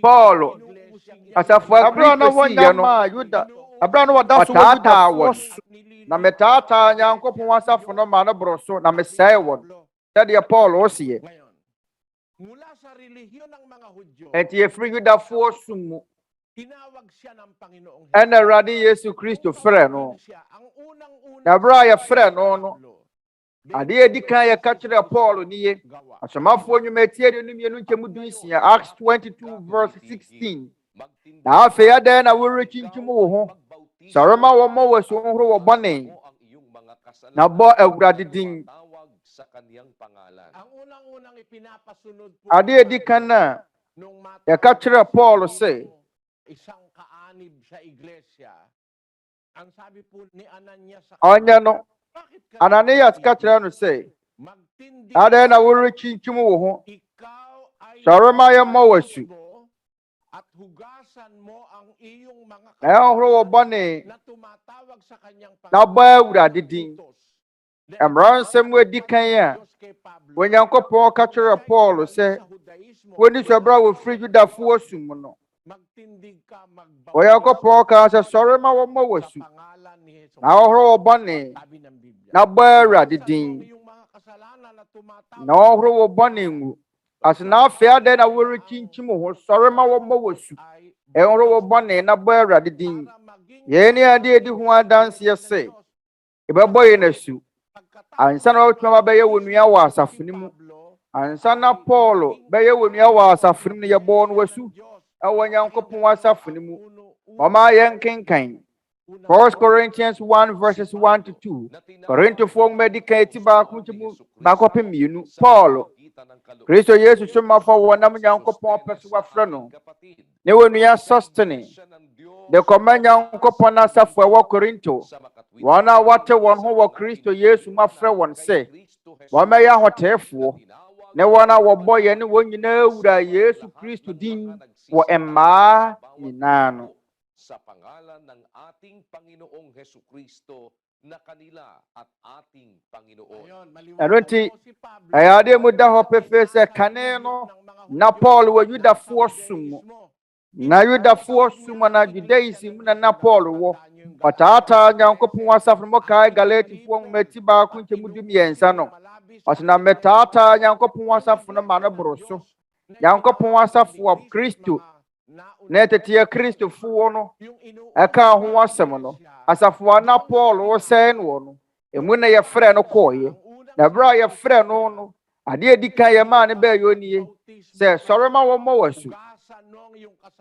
Paul asafo ɛberɛ no wɔnya maa Yuda ɛberɛ no wɔda so wɔ Yudafoɔ som na metaataa Nyankopɔn asafo no maa no boro so na mesɛe wɔn sɛdeɛ Paul ɔseɛ ɛnti yɛfiri Yudafoɔ som mu ɛna Awurade Yesu Kristo frɛ no na berɛ a yɛfrɛ no no adeɛ edi kan yɛka kyerɛ Paul ni ye asomafoɔ nnwuma tiɛde no mmienu nkyɛmu dunsia Acts 22:16 na afei adɛn na wɔrekyinkyim wo ho sɔre ma wɔmmɔ wɔ so nhoro wɔ bɔne na bɔ Awurade din adeɛ edi kan na yɛka kyerɛ Paul sɛ ɔnyɛ no Ananias ka kyerɛ no sɛ adɛn na wɔrekyinkyim wo ho sɔre ma yɛmmɔ wɔ asu na yɛnhoro wɔ bɔne na bɔ Awurade din mmara nsɛm adi kan a Onyankopɔn ka kyerɛ Paul sɛ wɔni sɛ berɛ a wɔfiri Yudafoɔ som mu no Onyankopɔn ka sɛ sɔre ma wɔmmɔ wɔ asu na ɔhoro wɔ bɔne na bɔ Awurade din na ɔhoro wɔ bɔne ngu ase na afei adɛn na wɔrekyinkyim ho sɔre ma wɔmmɔ wɔ asu ɛhoro wɔ bɔne na bɔ Awurade din yɛn ne adeɛ edi ho adanseɛ sɛ ɛbɛbɔ yɛn asu ansa na wɔtuma bɛyɛ wɔ nua wɔ asafo no mu ansa na Paul bɛyɛ wɔ nua wɔ asafo no mu yɛbɔ no asu ɛwɔ Nyankopɔn asafo no mu ɔma yɛn kenkan 1 Corinthians 1:1-2 Korintofoɔ nwoma di kan ti baako nkyɛmu baako pɛ mmienu Paul Kristo Yesu somafoɔ wɔ nam Nyankopɔn pɛ so wafrɛ no ne wɔ nua Sostene de kɔma Nyankopɔn asafo ɛwɔ Korinto wɔn a wɔte wɔn ho wɔ Kristo Yesu mu afrɛ wɔn sɛ wɔmɛyɛ ahoteefoɔ ne wɔn a wɔbɔ yɛn ne wɔn nyinaa wura Yesu Kristo din wɔ mmaa nyinaa no sa pangalan ng ating Panginoong Hesukristo na kanila at ating Panginoon. Ɛno nti ɛyɛ adeɛ mu da hɔ pefee sɛ kane no na Paul wɔ Yudafoɔ som mu na Yudafoɔ som na Judaism mu na Paul wɔ ɔtaataa Nyankopɔn asafo no kae Galatifoɔ nwoma ti baako nkyɛmu du-mmiɛnsa no. Ɔsɛ na metaataa Nyankopɔn asafo no ma no boro so. Nyankopɔn asafo a Kristo na tete Kristofoɔ no ɛka ho asɛm no. Asafo a na Paul wɔsɛe no no. Emu na yɛfrɛ no kɔɔyɛ. Na bere a yɛfrɛ no no, adeɛ di kan yɛ maa ne bɛɛ yɛ onie. Sɛ sɔre ma wɔmmɔ w'asu.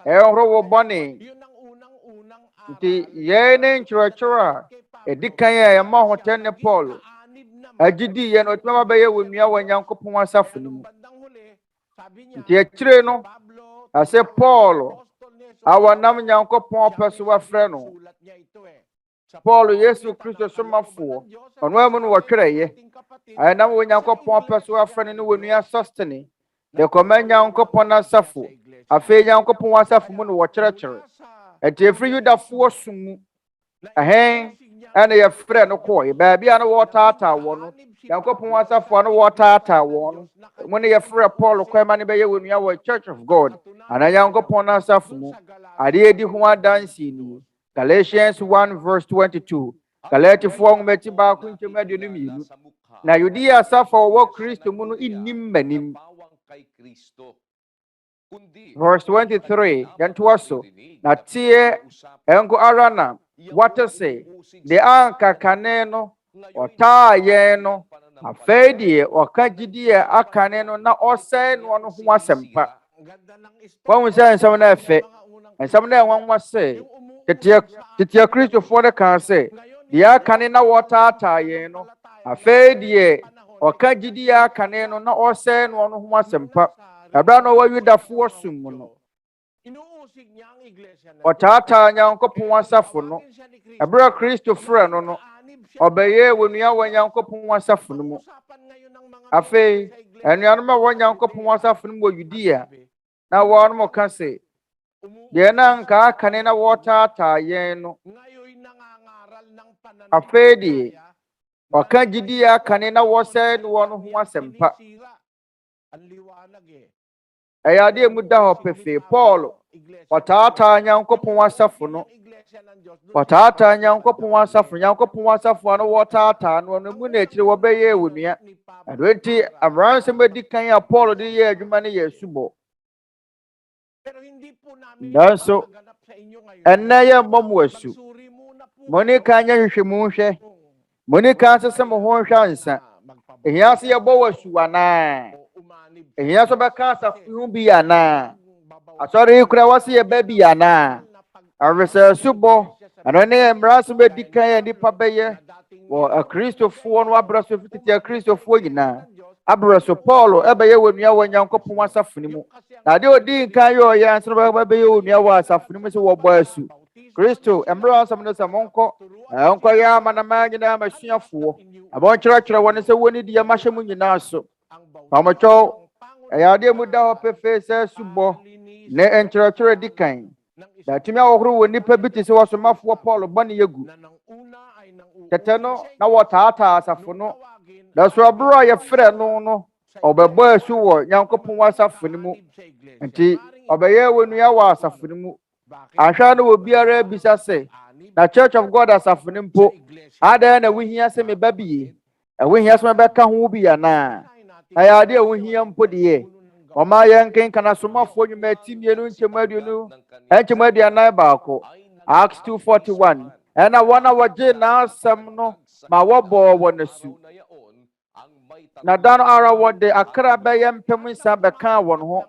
Ɛhoro wɔ bɔne. Nti yɛne nkyerɛkyerɛ a ɛdi kan a yɛma hotɛ ne Paul agyidi yɛ no ɔtuma bɛyɛ wɔ nua wɔ Nyankopɔn asafo no mu. Nti akyire no ase Paul a wɔnam Nyankopɔn pɛ so wɔfrɛ no Paul Yesu Kristo somafoɔ ɔno amu no wɔtwerɛyɛ ayɛnam wɔ Nyankopɔn pɛ so wɔfrɛ no ne wɔ nua Sostene de kɔma Nyankopɔn asafo afei Nyankopɔn asafo mu no wɔkyerɛkyerɛ. Ɛti efiri Yudafoɔ som mu ɛhɛn ɛna yɛfrɛ no kɔɔ baabi a no wɔtaataa wɔ no Nyankopɔn asafo a no wɔtaataa wɔ no mu ne yɛfrɛ Paul kwama ne bɛyɛ wɔ nua wɔ Church of God ana Nyankopɔn asafo mu adeɛ di ho adansi ni Galatians 1:22 Galatifoɔ nwoma ti baako nkyɛmu aduonu mmienu na Yudea asafo a wɔwɔ Kristo mu no nnim manim. Verse 23 yɛntoa so na teɛ ɛnko ara na wɔte se de anka kane no ɔtaa yɛn no afei deɛ ɔka gyidi a akane no na ɔsɛe no no ho asɛmpa. Wɔn sɛ nsɛm na ɛfɛ nsɛm na ɛnwanwa sɛ tete Kristofoɔ no kaa sɛ deɛ akane na wɔtaataa yɛn no afei deɛ ɔka gyidi a akane no na ɔsɛe no no ho asɛmpa. Abra no wa Yudafoɔ som mu no ɔtaataa Nyankopɔn asafo no abra Kristo frɛ no no ɔbɛyɛ wɔ nua wɔ Nyankopɔn asafo no mu. Afei anuanom a wɔ Nyankopɔn asafo no mu wɔ Yudea na wɔn ka sɛ deɛ na nka akane na wɔtaataa yɛn no afei deɛ ɔka gyidi akane na wɔsɛe no no ho asɛmpa. Ɛyɛ adeɛ mu da hɔ pefee Paul ɔtaataa Nyankopɔn asafo no ɔtaataa Nyankopɔn asafo no wɔtaataa no no mu na akyire wɔbɛyɛ wɔ nua. Ɛno nti Mmarasɛm adi kan a Paul de yɛ adwuma no yɛ asubɔ. Nanso ɛnnɛ yɛ mmɔ mo asu. Mone ka nyɛ hwehwɛmu hwɛ. Mone ka sesɛ mo ho hwɛ ansa. Ehia se yɛbɔ wɔ asu anaa. Ehia so bɛka asafo bi anaa. Asɔre kura wɔse yɛ ba bi anaa. Awesɛ asubɔ ɛno ne Mmarasɛm adi kan a nnipa bɛyɛ wɔ Kristofoɔ no abrɛ so fitete Kristofoɔ nyinaa. Abrɛ so Paul ɛbɛyɛ wɔ nua wɔ Nyankopɔn asafo no mu. Na ade odi nkan yɛ ɔyɛ ansa no bɛyɛ wɔ nua wɔ asafo no mu sɛ wɔbɔ asu. Kristo Mmarasɛm no sɛ monkɔ yɛ amanaman nyinaa masuafoɔ abɔnkyerɛkyerɛ wɔn sɛ wɔn di mahyɛ mu nyinaa so. Pamɔtwɛw ɛyɛ adeɛ mu da hɔ pefee sɛ asubɔ ne nkyerɛkyerɛ di kan. Na tumi ahohoro wɔ nipa bi te sɛ wɔsomafoɔ Paul bɔne yɛgu. Tete no na wɔtaataa asafo no na so abere a yɛfrɛ no no ɔbɛbɔ asu wɔ Nyankopɔn asafo no mu. Nti ɔbɛyɛ wɔ nua wɔ asafo no mu. Ahwɛ no wɔ biara bisa sɛ na Church of God asafo no mpo adan na wohia sɛ me ba bi wohia sɛ mɛbɛka ho bi anaa. Ɛyɛ ade a wohia mpo deɛ ɔma yɛn kenkan asomafoɔ nnwuma ti mmienu nkyɛmu aduanan baako Acts 2:41 ɛna wɔn a wɔgye n'asɛm no ma wɔbɔɔ wɔn asu. Na da no ara wɔde akra bɛyɛ mpem nsa bɛkaa wɔn ho.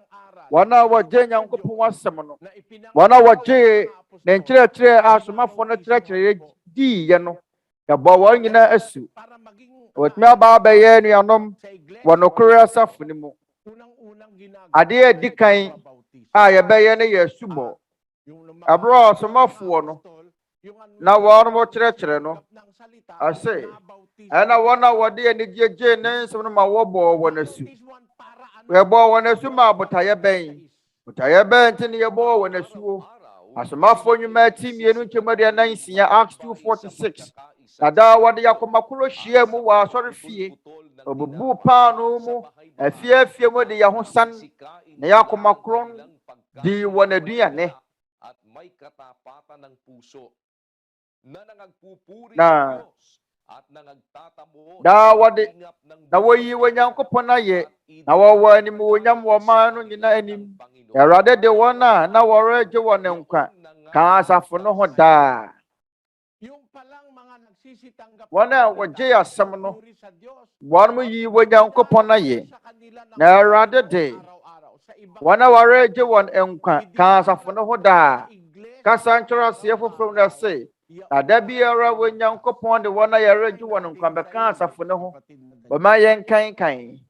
Wɔn a wɔgye Nyankopɔn asɛm no wɔn a wɔgye ne nkyerɛkyerɛ asomafoɔ no kyerɛkyerɛ diiɛ no yɛbɔ wɔn nyinaa asu. Wɔtumi aba abɛyɛ anuanom wɔ nokorɛ asafo no mu. Adeɛ adi kan a yɛbɛyɛ no yɛ asubɔ. Abere asomafoɔ no na wɔn kyerɛkyerɛ no ase ɛna wɔn a wɔde anigye gye ne nsɛm no ma wɔbɔ wɔn asu. Yɛbɔ wɔn asu ma botaeɛ bɛn nti ne yɛbɔ wɔn asu. Asomafoɔ nnwuma ti mmienu nkyɛmu aduanan nsia Acts 2:46 na daa wɔde yɛakomakoro hyia mu wɔ asɔre fie ɔbubu paano mu afie mu de yɛho san na yɛakomakoro di wɔn aduane. na da wade na woyi Onyankopɔn ayɛ na wɔwɔ anim wonyam wɔ man no nyinaa anim Awurade de wɔn a na wɔregye wɔn nkwa ka asafo no ho daa wɔn a wɔgye asɛm no wɔn yi Onyankopɔn ayɛ na Awurade de wɔn a wɔregye wɔn nkwa ka asafo no ho daa kasa nkyerɛ aseɛ foforɔ na se na da biara Onyankopɔn de wɔn a yɛregye wɔn nkwa bɛka asafo no ho wɔma yɛnkan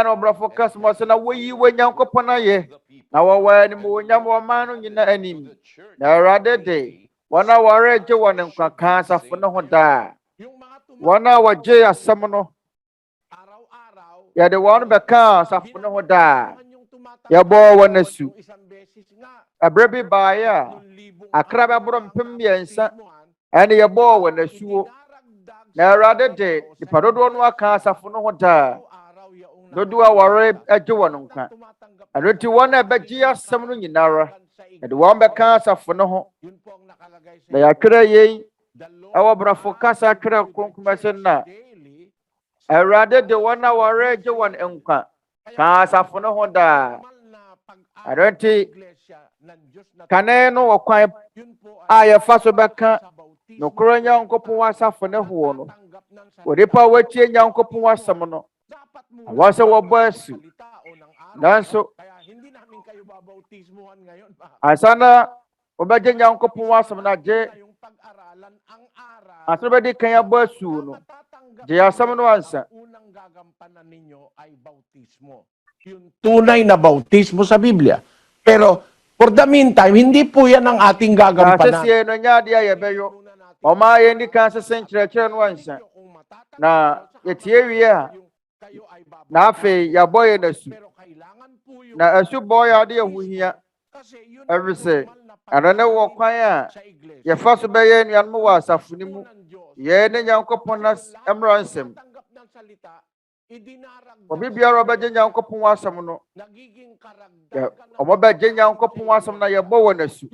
no brafo kasmo se na woyi Onyankopɔn ayɛ na wɔwɔ anim wonyam wɔ man no nyinaa anim na Awurade de wɔn a wɔregye wɔn nkwa ka asafo no ho daa wɔn a wɔgye asɛm no yɛde wɔn bɛka asafo no ho daa yɛbɔ wɔn asu ɛberɛ bi baeɛ a akra bɛboro mpem mmiɛnsa ɛne yɛbɔ wɔn asuo na Awurade de nipa dodoɔ no aka asafo no ho daa dodoɔ a wɔregye wɔn nkwa ɛno nti wɔn a ɛbɛgye asɛm no nyinara yɛde wɔn bɛka asafo no ho na yɛatwerɛ yɛn ɛwɔ brafo kasa twerɛ kronkron sɛ na Awurade de wɔn a wɔregye wɔn nkwa ka asafo no ho daa ɛno nti kane no wɔ kwan a yɛfa so bɛka nokorɛ Nyankopɔn asafo no ho no onipa wɔtie Nyankopɔn asɛm no awɔ sɛ wɔbɔ asu nanso ansa na wɔbɛgye Nyankopɔn asɛm no agye asɛ bɛdi kan abɔ asu no gye asɛm no ansa tunay na bautismo sa Biblia. Pero for the meantime, hindi po yan ang ating gagampanan. Kasi no nya dia yɛbɛyɔ ɔma yɛndi kan sɛ nkyerɛkyerɛ no ansa na yɛtie wie a na afei yɛabɔ yɛn asu na asu bɔ yɛ ade yɛ ho hia ɛfiri sɛ ɛno ne wɔ kwan a yɛfa so bɛyɛ nnuanom wɔ asafo no mu yɛn ne Nyankopɔn mmara nsɛm obi biara ɔbɛgye Nyankopɔn asɛm no ɔmo bɛgye Nyankopɔn asɛm na yɛbɔ wɔn asu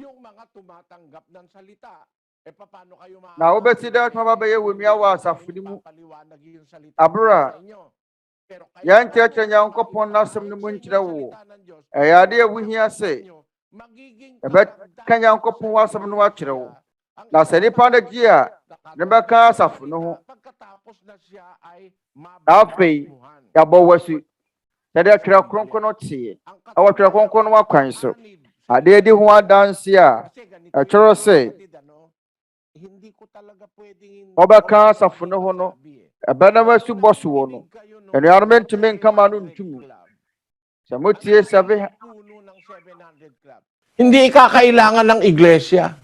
na wobɛsi dɛ ɔtoma bɛyɛ wɔ nua wɔ asafo no mu abera yɛn kyerɛkyerɛ Nyankopɔn n'asɛm no mu nkyerɛ wo ɛyɛ ade a wohia sɛ ɛbɛka Nyankopɔn asɛm no akyerɛ wo na sɛ nipa no gye a ne bɛka asafo no ho afei yɛabɔ wɔ asu sɛdeɛ twerɛ kronkron no teɛ ɛwɔ twerɛ kronkron no akwan so adeɛ di ho adanse a ɛkyerɛ sɛ ɔbɛka asafo no ho no ɛbɛnam asu bɔ so wɔ no anuanom ntumi nkama no ntumu sɛ motie 7 Hindi kakailangan ng iglesia.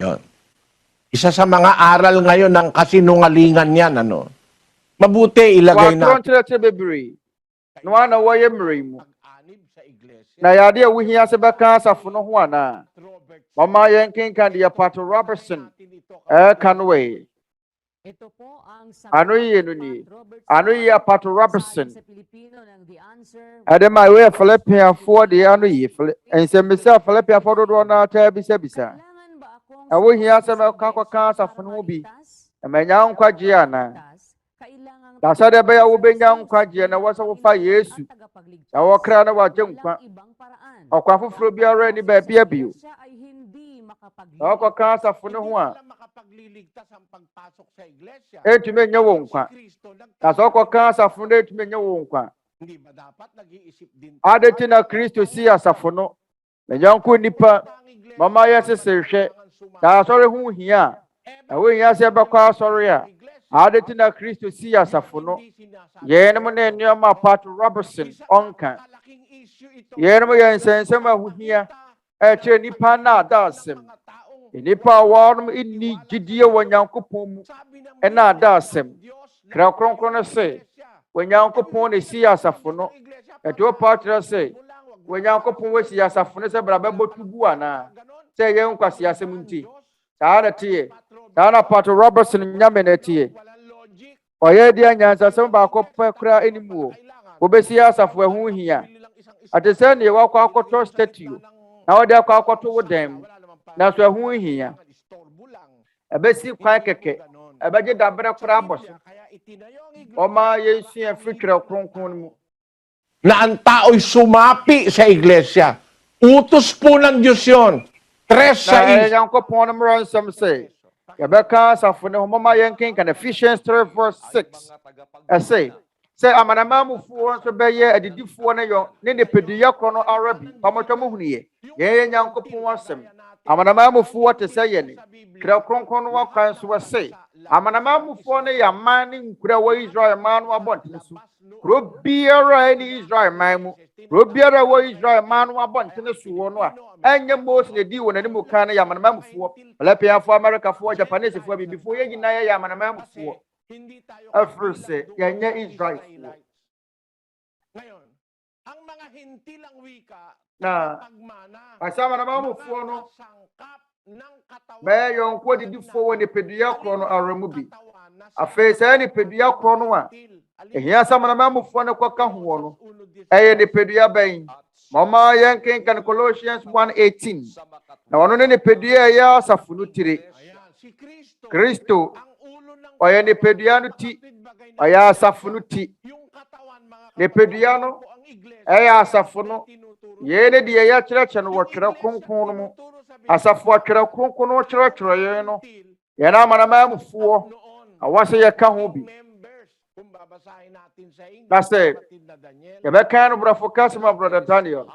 Yun. Isa sa mga aral ngayon ng kasinungalingan yan, ano? Mabuti ilagay na. No ana wɔyɛ mmere mu na yɛade a wohia sɛ bɛka asafo no ho anaa mama yɛn kenka deɛ Pato Robertson ɛka no wei ano yie no nie ano yie Pato Robertson ɛde ma wɔyɛ Filipiafoɔ deɛ ano yie nsɛmmisa Filipiafoɔ dodoɔ no ataa bisabisa ɛwohia sɛ mɛka asafo no ho bi ɛmanya nkwagye anaa na sɛ de bɛyɛ wobɛnya nkwagye na wɔsɛ wofa Yesu na wɔkra na wɔagye nkwa ɔkwa foforɔ biara ni baabi abio na wɔkɔka asafo no ho a ɛntumi nyɛ wo nkwa na sɛ wɔkɔka asafo no ɛntumi nyɛ wo nkwa ade ti na Kristo si asafo no na nyanko nipa mama yɛ sese hwɛ na asɔre ho hia na wohia sɛ bɛkɔ asɔre a ade ti na Kristo si asafo no yɛn mo ne nneɛma Pato Robertson ɔnka yɛn mo yɛ nsɛnsɛm ahohia ɛkyerɛ nipa na ada asɛm nipa a wɔn inni gyidie wɔ Nyankopɔn mu ɛna ada asɛm kra kronkron no sɛ wɔ Nyankopɔn ne si asafo no ɛto paatrɛ sɛ wɔ Nyankopɔn wɔ si asafo no sɛ bra bɛbɔ tubu ana sɛ yɛn nkwasi asɛm nti saa na teɛ saa na Pato Robertson nyame na teɛ ɔyɛ di anyansasɛm baako pɛ kora anim wo wobɛsi asafo ɛho hia ate sɛ ne wakɔ akɔtɔ statue na wɔde akɔ akɔtɔ wo dan mu na so ɛho hia ebesi kwan keke ebeje dabre kora aboso oma yensua fitwere kronkron mu na ang tao'y sumapi sa iglesia. Utos po ng Diyos yun. 3:6. Nyankopɔn Mmara Nsɛm sɛ yɛbɛka asafo ne ho mama yɛnken kan Ephesians 3:6 ɛsɛ sɛ amanamamufoɔ nso bɛyɛ adidifoɔ ne yɔ ne nipadua korɔ no ara bi pamɔtɔ mu huniye yɛyɛ Nyankopɔn asɛm amanamamufoɔ te sɛ yɛne kra kronkron no wakwan so wɔsɛ amanamamufoɔ ne yaman ne nkura wɔ Israel man no abɔntene so kuro biara ne Israel man mu kuro biara wɔ Israel man no abɔntene so wɔ no a ɛnyɛ Mose ne di wɔ n'anim kan ne amanamamufoɔ Philipiafoɔ Americafoɔ Japanesefoɔ bibifoɔ yɛ nyinaa yɛ amanamamufoɔ afiri sɛ yɛnyɛ Israelfoɔ. Na asama na mamufoɔ no bɛyɛ yɔnko didifoɔ wɔ nipadua korɔ no aramu bi afei sɛ nipadua korɔ no a ehia asama na mamufoɔ no kɔka ho no ɛyɛ nipadua bɛn mama yɛnkenkan Colossians 1:18 na ɔno ne nipadua ɛyɛ asafo no tire Kristo ɔyɛ nipadua no ti ɔyɛ asafo no ti nipadua no ɛyɛ asafo no yɛne deɛ yɛkyerɛkyerɛ no wɔ twerɛ kronkron no mu asafo atwerɛ kronkron no kyerɛkyerɛ yɛn no yɛn amanamamufoɔ awɔ sɛ yɛka ho bi na sɛ yɛbɛka no brɔfo kasima brother Daniel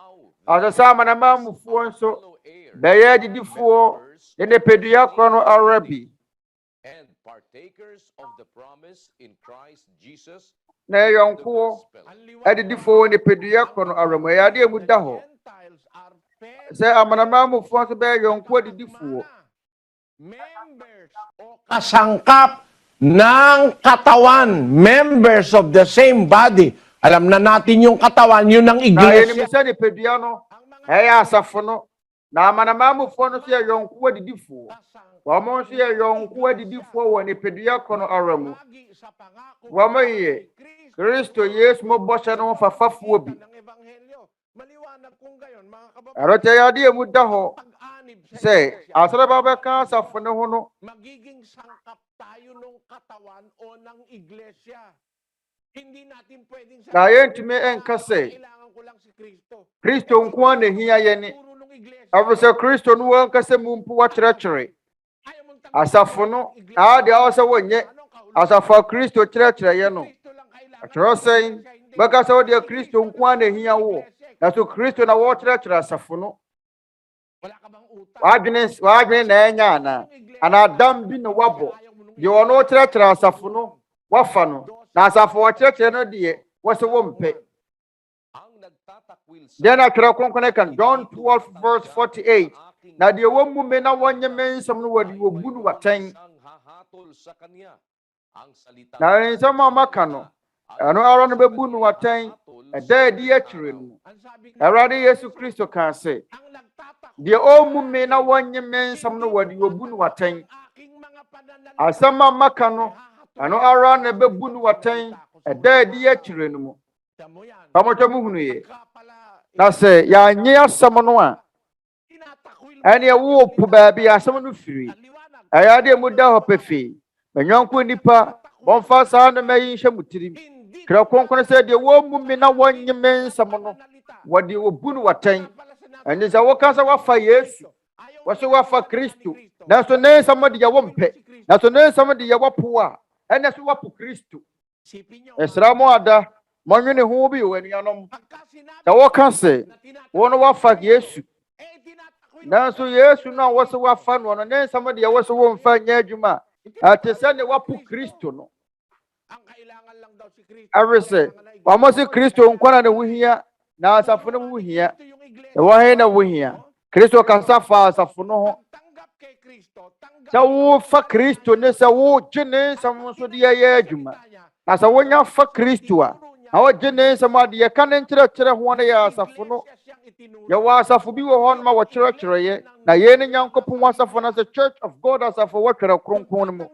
asɛ sɛ amanamamufoɔ nso bɛyɛ didifoɔ ne nipadua korɔ no ara bi na yɔnko adidifoɔ nipadua korɔ no ara mu ɛyɛ adeɛ mu da hɔ sɛ amanamamufoɔ nso bɛyɛ yɔnko adidifoɔ Kasangkap ng katawan, members of the same body. Alam na natin yung katawan, yun ang na iglesia. yɛnim sɛ nipadua no ɛyɛ asafo no na amanamamufoɔ no nso yɛ yɔnko adidifoɔ wɔn nso yɛ yɔnko adidifoɔ wɔ nipadua korɔ no ara mu wɔn yɛ Kristo Yesu mo bɔhyɛ no fafafoɔ bi ɛrɔtɛ yɛ adeɛ mu da hɔ sɛ asɔrɔba bɛka asafo ne ho no Magiging sangkap tayo nung katawan o ng iglesia. Hindi natin pwedeng na yɛntumi ɛnka sɛ kailangan ko lang si Kristo. Kristo nko a na hia yɛne ɛfiri sɛ Kristo no wankasa mu mpo wakyerɛkyerɛ asafo no deɛ awɔ sɛ wɔnyɛ asafo a Kristo kyerɛkyerɛ yɛ no ɛkyerɛ sɛn bɛka sɛ wodeɛ Kristo nko a na hia wo na so Kristo na wɔkyerɛkyerɛ asafo no wadwene na ɛnya ana dam bi na wabɔ deɛ ɔno kyerɛkyerɛ asafo no wafa no na asafo wɔkyerɛkyerɛ no deɛ wɔsɛ wɔmpɛ deɛ na twerɛ kronkron kan John 12:48 na deɛ wɔmmu me na wɔnyɛ me nsɛm no wɔde wɔbu no watɛn na nsɛm a maka no ɛno ara no bɛbu no watɛn ɛda adi akyire no Awurade Yesu Kristo kaa sɛ deɛ ɔmmu me na wɔnyɛ me nsɛm no wɔde wɔbu no watɛn asɛm a maka no ɛno ara na bɛbu no watɛn ɛda adi akyire no mu pamɔtwa mu hunu yɛ na sɛ yɛanye asɛm no a ɛne ɛwo po baabi asɛm no firi ɛyɛ adeɛ mu da hɔ pɛfee manyɔnko nnipa bɔmfa saa no mayi nhyɛ mu tirim kra kronkron sɛ deɛ wɔmmu me na wɔnye me nsɛm no wɔde wɔbu no watɛn ɛne sɛ woka sɛ wafa Yesu wɔsɛ wafa Kristo nanso ne nsɛm de yɛ wɔmpɛ nanso ne nsɛm de yɛ wɔpo a ɛne so wapo Kristo ɛsra mo ada mɔnwene ho bi wɔ anuanom sɛ woka sɛ wo no wafa Yesu nanso Yesu no a wɔsɛ wafa no no ne nsɛm de yɛ wɔsɛ wɔmfa nyɛ adwuma ate sɛ ne wapo Kristo no ɛre sɛ wɔmɔ sɛ Kristo nkwana na wohia na asafo no wohia ɛwɔ he na wohia Kristo kasa fa asafo no ho sɛ wofa Kristo ne sɛ wogye ne nsɛm nso de yɛyɛ adwuma na sɛ wonya fa Kristo a na wogye ne nsɛm a de yɛka ne nkyerɛkyerɛ ho no yɛ asafo no yɛwɔ asafo bi wɔ hɔ no ma wɔkyerɛkyerɛeɛ na yɛn ne Nyankopɔn asafo no sɛ Church of God asafo wɔtwerɛ kronkron no mu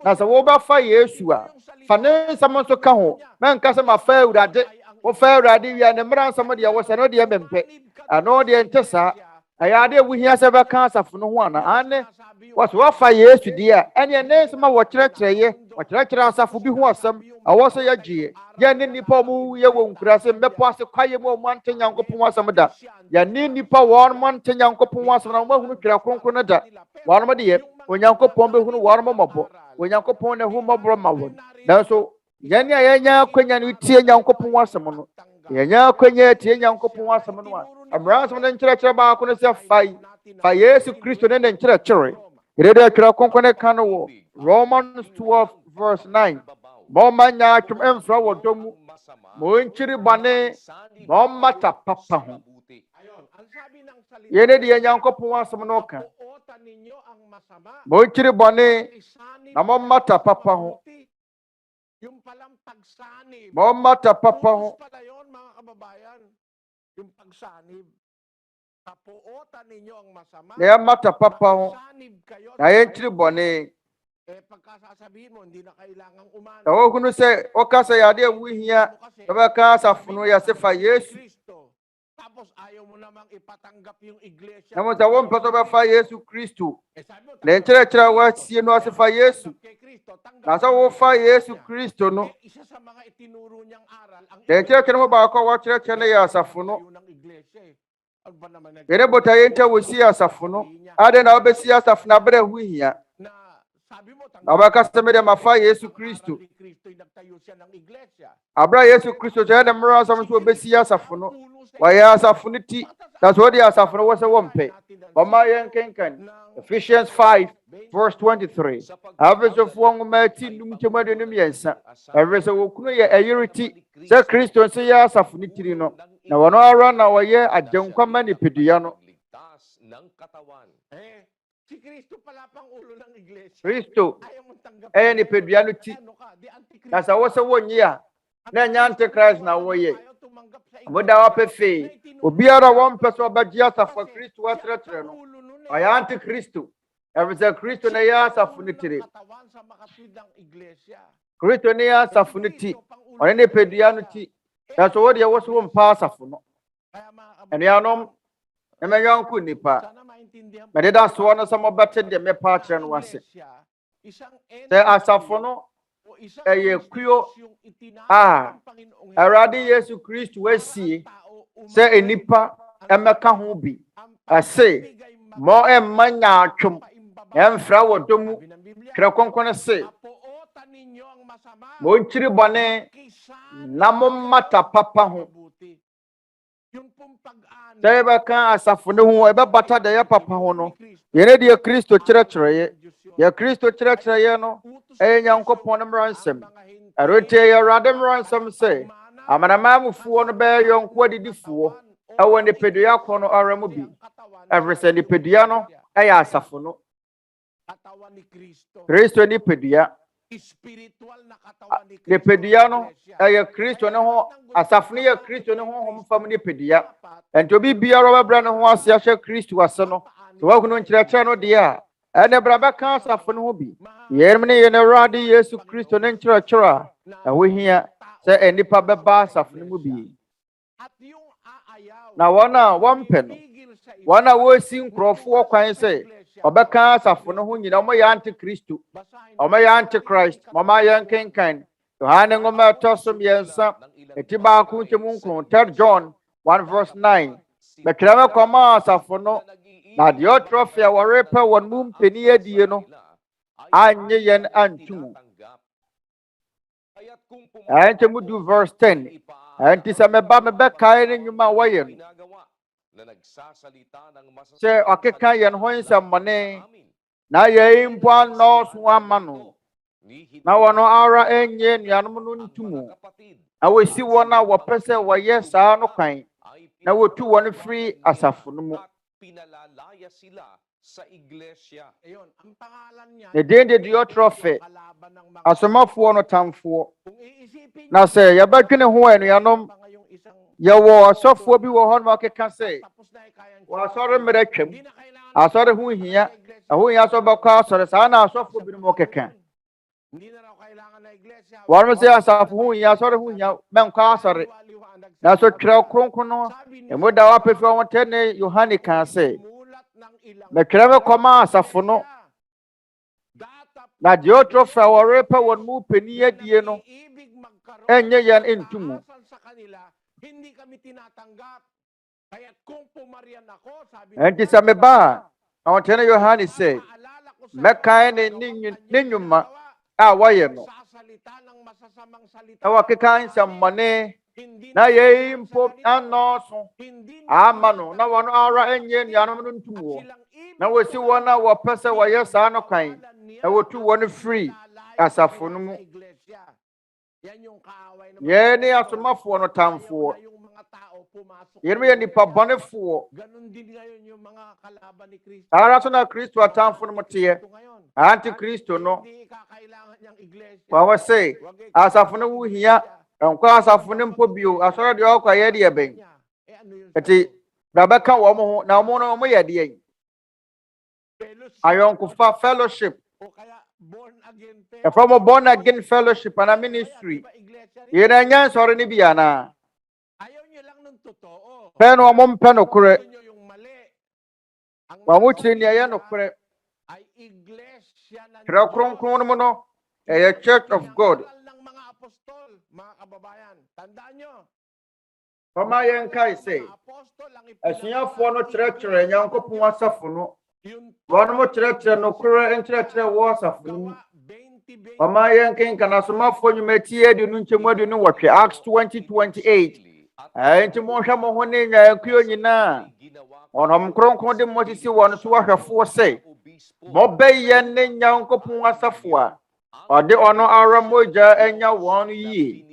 na sɛ wobɛfa Yesu a fa ne nsɛm nso ka ho mɛnka sɛ mafa Awurade wofa Awurade wie ne mmara nsɛm deɛ wɔ sɛ no deɛ mempɛ ɛno deɛ nte saa ayade wu hia se be kan asafo no ho ana ane wo fa Yesu dia ene ne nsema wo kyerɛkyerɛ asafo bi ho asɛm awo so yagye yɛne nipa mu ye wo nkurase mepo ase kwaye mu mo ante Nyankopɔn asɛm da yɛne nipa wɔn mo ante Nyankopɔn asɛm na mo hunu twera kronkron da wɔn mo de ye Onyankopɔn behunu wɔn mo mɔbɔ Onyankopɔn ne hu mɔbɔ ma wɔn nanso yɛne yɛnya kwanya no tie Nyankopɔn asɛm no yɛnya kwanya tie Nyankopɔn asɛm no a Mmarasɛm no nkyerɛkyerɛ baako no sɛ fa Yesu Kristo ne nkyerɛkyerɛ yɛde twera kronkron ka no wɔ Romans 12 verse 9 Mama nya atwom emfra wɔ dɔ mu mo nkyiri bane mo mata papa ho yene de Nyankopɔn asɛm no ka mo nkyiri bane na mo mata papa ho mo mata papa ho na mata papa ho na nkyiri bane Tawo kunu se okasa yade wu hia ba ka asafo no ya se fa Yesu tapos ayaw mo namang ipatanggap yung iglesia namo tawo mpato ba fa Yesu Kristo na nkyerɛkyerɛ wa sie no ase fa Yesu na sa wo fa Yesu Kristo no isa sa mga itinuro niyang aral ang nkyerɛkyerɛ mo ba ko wa kyerɛkyerɛ na ya asafo no yere botaye nta wo si asafo no ade na obesi asafo na bere hu hia Abakasa me de mafa Yesu Kristo. Abra Yesu Kristo je de mmara nsɛm so obesi asafo no. Wa ya asafo no ti. That's what the asafo no was a wompe. Bama yen kenkan. Ephesians 5 verse 23. Avese fo ngoma ti num temade num yensa. Avese wo kunu ye ayiriti. Se Kristo nse ya asafo no tiri no. Na wono ara na wo ye agyenkwa mani pedua no. Si Kristo pala pang ulo ng iglesia. Kristo ni pedua no ti. Nasa wo se wonyi a na nya Antichrist na wo ye. Moda wa pefe. Obiara won peso obagye asafo Kristo watrɛtrɛ no. Aya Antichrist. Every Kristo na ya asafo no tire. Kristo ne ya asafo no ti. Ɔne ne pedua no ti. Nasa wo de wo so mpa asafo no. Enuanom emeyanku nipa. But that's one of some better than me partner and was it. There are some no a queue. Awurade Yesu Kristo we see say nnipa emeka ho bi. I say more manya atwom emfra wo domu kra konkon say mo nkyiri bone na mo mata papa ho. Tebe kan asafo ne ho ebe bata da ya papa ho no yene de Kristo kyerɛkyerɛ ye Kristo kyerɛkyerɛ ye no Nyankopɔn mmara nsɛm arote ye Awurade mmara nsɛm sɛ amanamamfo no be yonko adidifo ɛwɔ ne pedua kɔ no ara mu bi eversɛ ne pedua no ɛyɛ asafo no Kristo ni pedua spiritual na katawan ni Kristo. Ne pedua no ɛyɛ Kristo ne ho asafo ne yɛ Kristo ne ho homfam ne pedua. Ento bi biara wɔbra ne ho ase ahyɛ Kristo ase no. So wa hunu nkyerɛkyerɛ no de a ɛne bra bɛka asafo ne ho bi. Yɛm ne yɛ ne Awurade Yesu Kristo ne nkyerɛkyerɛ a ɛho hia sɛ enipa bɛba asafo ne mu bi. Na wɔn a wɔmpɛ no wɔn a wɔsi nkurɔfo kwan sɛ ɔbɛka asafo no ho nyina ɔmo yɛ antikristo ɔmo yɛ antichrist mama yɛ nkenkan Yohane ngoma ɛtɔ mmiɛnsa eti baako nkyɛmu nkron 3 John 1 verse 9 bɛtwerɛ me kɔma asafo no na deɛ ɔtrɔfe a wɔrepɛ wɔn mu mpani adie no anye yɛn antum ɛnkyɛmu 2 verse 10 ɛnti sɛ meba mebɛkae ne nnwuma a wɔyɛ no sɛ ɔkeka yɛn ho nsɛmmɔne na yɛn mpo anɔɔso ama no na wɔn ara enye nuanom no ntumu na wɔsi wɔn a wɔpɛ sɛ wɔyɛ saa no kwan na wɔtu wɔn firi asafo no mu ne den de Diotrephe asomafoɔ no tamfoɔ na sɛ yɛbɛdwene ho anuanom yɛwɔ asɔfoɔ bi wɔ hɔ no ɔkeka sɛ wɔasɔre mmerɛ twam asɔre ho hia ɛho hia sɛ ɔbɛkɔ asɔre saa na asɔfoɔ bi no ɔkeka wɔn sɛ asafo ho hia asɔre ho hia mɛnkɔ asɔre Na so twerɛ kronkron no emu da wa pefe wɔn tene Yohane kan sɛ metwerɛ me kɔma asafo no na deɛ ɔtwerɛ wɔrepɛ wɔn mu panyin adie no ɛnyɛ yɛn ntumu. Enti sɛ meba a wɔn tene Yohane sɛ mɛkae ne nnwuma a wɔyɛ no na wɔkeka nsɛmmɔne na yɛyi mpo anɔɔso ama no na wɔn ara ɛnyɛ nnuanom no ntum wɔ na wɔsi wɔn a wɔpɛ sɛ wɔyɛ saa no kwan na wɔtu wɔn firi asafo no mu. Yɛne asomafoɔ no tamfoɔ yɛne yɛ nnipa bɔnefoɔ ara so na Kristo atamfo no mo teɛ antikristo no wɔwɔ sɛ asafo no wo hia nkɔ asafo no mpo bio asɔre deɛ ɔkɔ yɛ deɛ bɛn eti brabɛka wɔn ho na wɔn no wɔn yɛ deɛ ayɔnkofa fellowship from a born again fellowship and a ministry yɛn anya nsɔre ne bi ana pɛ no wɔn mpɛ no korɛ wɔn kyerɛ nea ɛyɛ no korɛ twerɛ kronkron no mu no ɛyɛ Church of God. Pama yɛn kae sɛ asuafoɔ no kyerɛkyerɛ Nyankopɔn asafo no wɔn mo kyerɛkyerɛ no korɛ nkyerɛkyerɛ wɔ asafo no mu. Pama yɛn kenkan asomafoɔ nnwumatie aduonu nkyɛmu aduonu wɔtwe Acts 20:28. Enti monhwɛ mo ho ne nyankuo nyinaa ɔnom kronkron de mo sisi wɔn so wɔhwɛfoɔ sɛ mɔbɛyɛ ne Nyankopɔn asafo a ɔde ɔno ara mogya anya wɔn yie.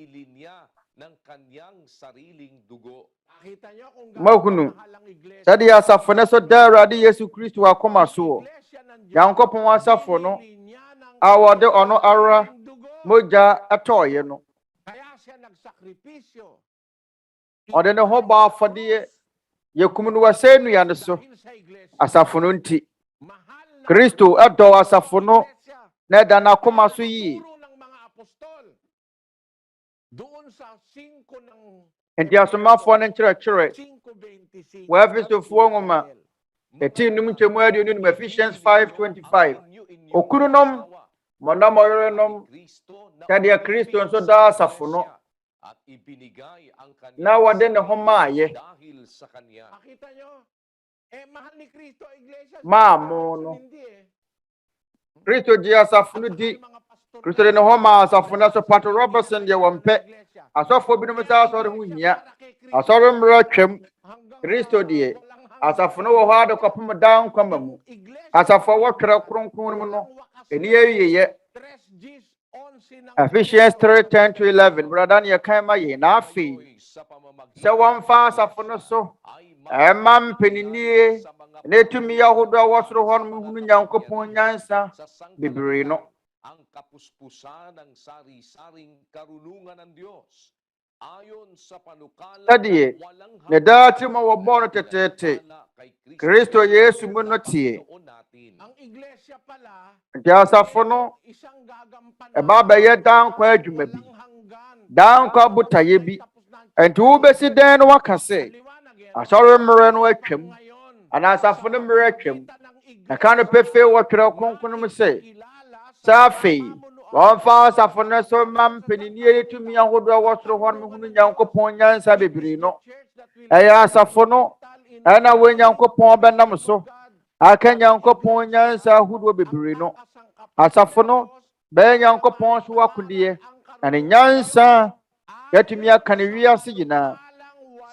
Mahunu sɛdeɛ asafo no so da Awurade Yesu Kristo akoma soɔ Nyankopɔn asafo no a wɔde ɔno ara mogya ɛtɔɔyɛ no ɔde ne ho bɔ afɔdeɛ yɛkum no wɔsɛ nnua no so asafo no nti Kristo ɛdɔ asafo no na ɛda n'akoma so yie. Enti asomafoɔ no nkyerɛkyerɛ wɔ Efesofoɔ nwoma ɛtinum nkyɛmu aduonu nnum Ephesians 5:25 okununom mɔnam ɔyerenom sɛdeɛ Kristo nso daa asafo no na wɔde ne ho maayɛ maa mo no Kristo gye asafo no di Kristo de ne ho maa asafo no so Pato Robertson deɛ wɔn pɛ asɔfoɔ binom sɛ asɔre ho hia asɔre mmerɛ twam Kristo deɛ asafo no wɔ hɔ ade kɔpem daa nkwama mu asafo wɔtwerɛ kronkron mu no ɛni yɛyɛ Ephesians 3:10-11 brada ne yɛkan ma yɛ na afei sɛ wɔmfa asafo no so ɛma mpaninie ne tumi ahodoɔ a wɔ soro hɔ no mu hunu Nyankopɔn nyansa bebree no. Sɛdeɛ ne daati ma wɔbɔ no teteete Kristo Yesu mu no tie nti asafo no ɛba bɛyɛ dankwa adwuma bi dankwa botaeɛ bi nti wobɛsi dan no waka sɛ asɔre mmerɛ no atwam anaa asafo no mmerɛ atwam ɛka no pefee wɔtwerɛ kronkron mu sɛ afei wɔmfa asafo no so ma mpaninnie ne tumi ahodoɔ wɔ soro hɔ no hunu Nyankopɔn nyansa bebree no ɛyɛ asafo no ɛna wɔ Nyankopɔn bɛnam so aka Nyankopɔn nyansa ahodoɔ bebree no asafo no bɛyɛ Nyankopɔn so wakodeɛ na ne nyansa yɛtumi aka ne wiase nyinaa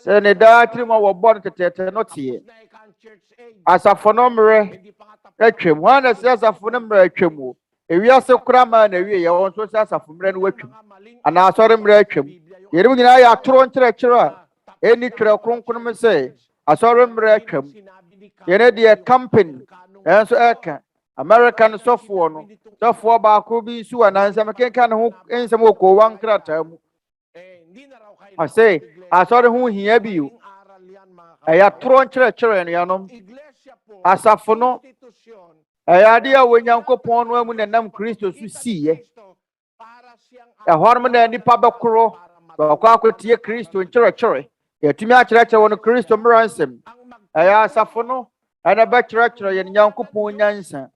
sɛ ne daatiri ma wɔbɔ no tɛtɛɛtɛ no teɛ asafo no mmerɛ atwam hɔ na sɛ asafo no mmerɛ atwam o ewiase kora ma na wie yɛ wɔn so sɛ asafo mmerɛ no watwam anaa asɔre mmerɛ atwam yɛn nyinaa yɛ atoro nkyerɛkyerɛ a ɛni twerɛ kronkron mu sɛ asɔre mmerɛ atwam yɛn deɛ campaign ɛnso ɛka American sɔfoɔ no sɔfoɔ baako bi nso wɔ nansɛm kenka ne ho nsɛm wɔ kowa nkrataa mu ɔsɛ asɔre ho hia bi o ɛyɛ atoro nkyerɛkyerɛ nuanom asafo no ɛyɛ ade a wɔ Nyankopɔn no amu na nam Kristo so siiɛ ɛhɔ nom na nnipa bɛkorɔ Bakɔ akotie Kristo nkyerɛkyerɛ. Yɛtumi akyerɛkyerɛ wɔn Kristo mmara nsɛm. Ɛyɛ asafo no ɛna bɛkyerɛkyerɛ yɛn Nyankopɔn nyansa.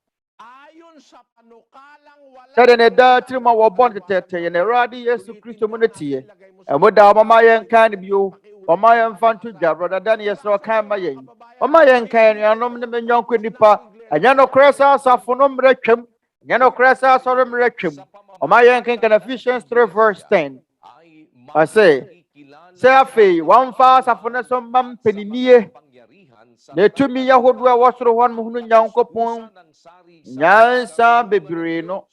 Sɛdeɛ ne daa tirim a wɔbɔ no tɛtɛtɛ yɛn Awurade Yesu Kristo mu no teɛ. Ɛmo da ɔmama yɛn kan no bio. Ɔma yɛn mfa nto dwa brɔda da ne yɛsrɛ ɔkan ma yɛn. Ɔma yɛn kan anuanom ne menyɔnko nnipa. Ɛnyɛ nokorɛ sɛ asafo no mmerɛ twam. Ɛnyɛ nokorɛ sɛ asɔre mmerɛ twam. Ɔma yɛn kenkan Ephesians 3 verse 10. Ɔse sɛ afei wɔmfa asafo no so mma mpanimie. Na etumi yahodo a wɔsoro hɔ no hunu Nyankopɔn nyansa bebree no.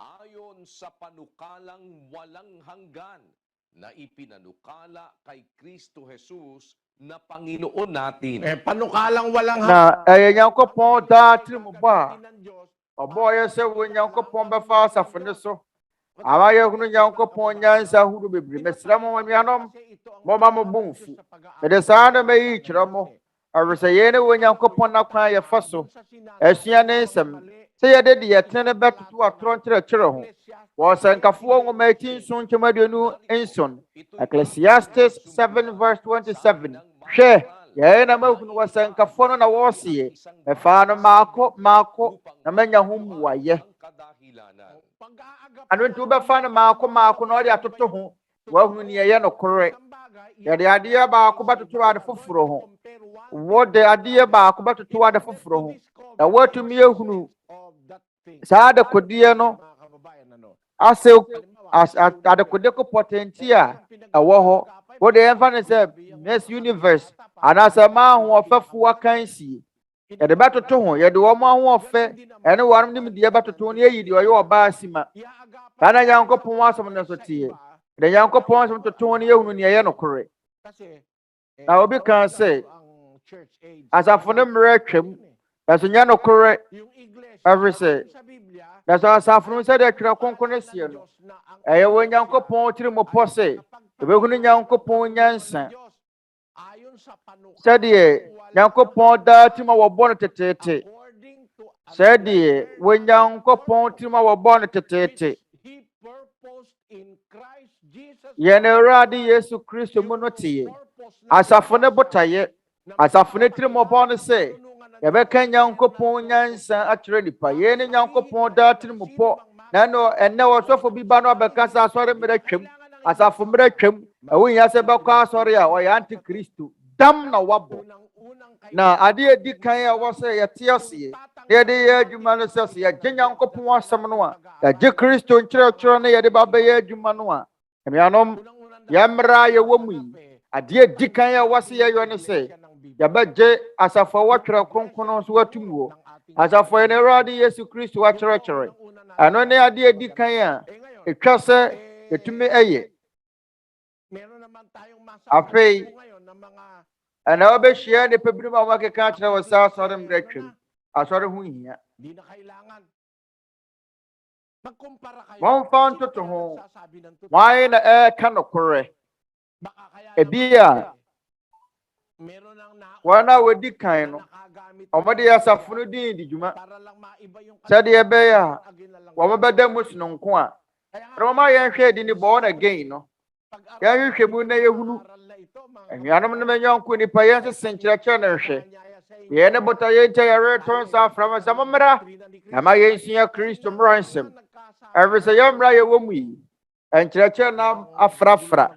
Ayon sa panukalang walang hanggan na ipinanukala kay Kristo Jesus na Panginoon natin. Panukalang walang Na Nyankopɔn daatiri mu ba. Ɔbɔ yɛ sɛ wo Nyankopɔn bɛfa asafo no so. Ama yɛ hunu Nyankopɔn nyansa ahuru bebree. Mesrɛ mo anuanom mɔma mo bo mfu. Mede saa na mayi kyerɛ mo. Ɔresɛ yɛn ne wo Nyankopɔn nakwan yɛfa so. Asua ne nsɛm. Sɛ yɛde de yɛtene ne bɛtoto atorɔ nkyerɛkyerɛ ho. Wɔsɛnkafoɔ nwoma 18:27. Ecclesiastes 7 verse 27. Hwɛ, yɛn na mahunu wɔsɛnkafoɔ no na wɔreseɛ. Ɛfaa no maako na manya ho mmuayɛ. Ano nti wobɛfa no maako na ɔde atoto ho. Wahunu ne ɛyɛ nokorɛ. Yɛde adeɛ baako bɛtoto ade foforɔ ho. Wɔde adeɛ baako bɛtoto ade foforɔ ho. Na watumi ahunu saa adekodeɛ no ase adekode ko potenti a ɛwɔ hɔ. Wɔde yɛmfa no sɛ Miss Universe anaasɛ ma ahoɔfɛfo akansie. Yɛde bɛtoto ho. Yɛde wɔn ahoɔfɛ ɛne wɔn nim deɛ bɛtoto ne yɛyi deɛ ɔyɛ ɔbaa sima. Kana Nyankopɔn asɛm no so teɛ. De Nyankopɔn asɛm toto ho ne yɛhunu ne ɛyɛ nokorɛ. Na obi kan sɛ asafo no mmerɛ twam. Ɛso nyɛ nokorɛ. Ɛfiri sɛ ɛso asafo no sɛdeɛ twerɛ kronkron no sie no. Ɛyɛ wɔ Nyankopɔn tiri mu pɔ sɛ ɛbɛhunu Nyankopɔn nyansa. Sɛdeɛ Nyankopɔn daa tirim a wɔbɔ no teteete. Sɛdeɛ wɔ Nyankopɔn tirim a wɔbɔ no teteete. Yɛn Awurade Yesu Kristo mu no teɛ. Asafo no botaeɛ. Asafo no tirim ɔbɔ no sɛ yɛbɛka Nyankopɔn nyansa akyerɛ nipa. Yɛn ne Nyankopɔn daa tirim pɔ. Na ɛnɛ ɔsɔfo bi ba no abɛkasa asɔre mmerɛ twam. Asafo mmerɛ twam. Ɛwo nyɛ sɛ bɛkɔ asɔre a ɔyɛ antikristo. Dam na wabɔ. Na adeɛ di kan a ɛwɔ sɛ yɛte aseɛ. Yɛde yɛ adwuma no sɛ yɛgye Nyankopɔn asɛm no a yɛgye Kristo nkyerɛkyerɛ no yɛde ba bɛyɛ adwuma no a anuanom yɛmmra yɛwɔ mu yi. Adeɛ di kan a ɛwɔ sɛ yɛyɛ no sɛ yɛbɛgye asafo a wɔtwerɛ kronkron so watum wɔ. Asafo yɛn Awurade Yesu Kristo akyerɛkyerɛ. Ɛno ne adeɛ di kan a ɛtwa sɛ yɛtumi ɛyɛ. Afei ɛna wɔbɛhyia nnipa binom a wɔakeka akyerɛ wɔ sɛ asɔre mmerɛ twam. Asɔre ho hia. Wɔmfa ntoto ho. Wɔn na ɛreka nokorɛ. Ebi a wɔn a wɔdi kan no wɔde asafo no din di dwuma. Sɛdeɛ ɛbɛyɛ a wɔbɛda mu sononko a wɔma yɛnhwɛ di ne born again no. Yɛnhwehwɛ mu na yɛhunu. Anuanom no menyɔnko nipa yɛn sese nkyerɛkyerɛ no nhwɛ. Yɛn ne bota yɛn nkyɛ yɛretɔn sa aframa sɛ mommra ama yɛnsua Kristo mmara nsɛm. Ɛfiri sɛ yɛmmra yɛwɔ mu yi nkyerɛkyerɛ no afrafra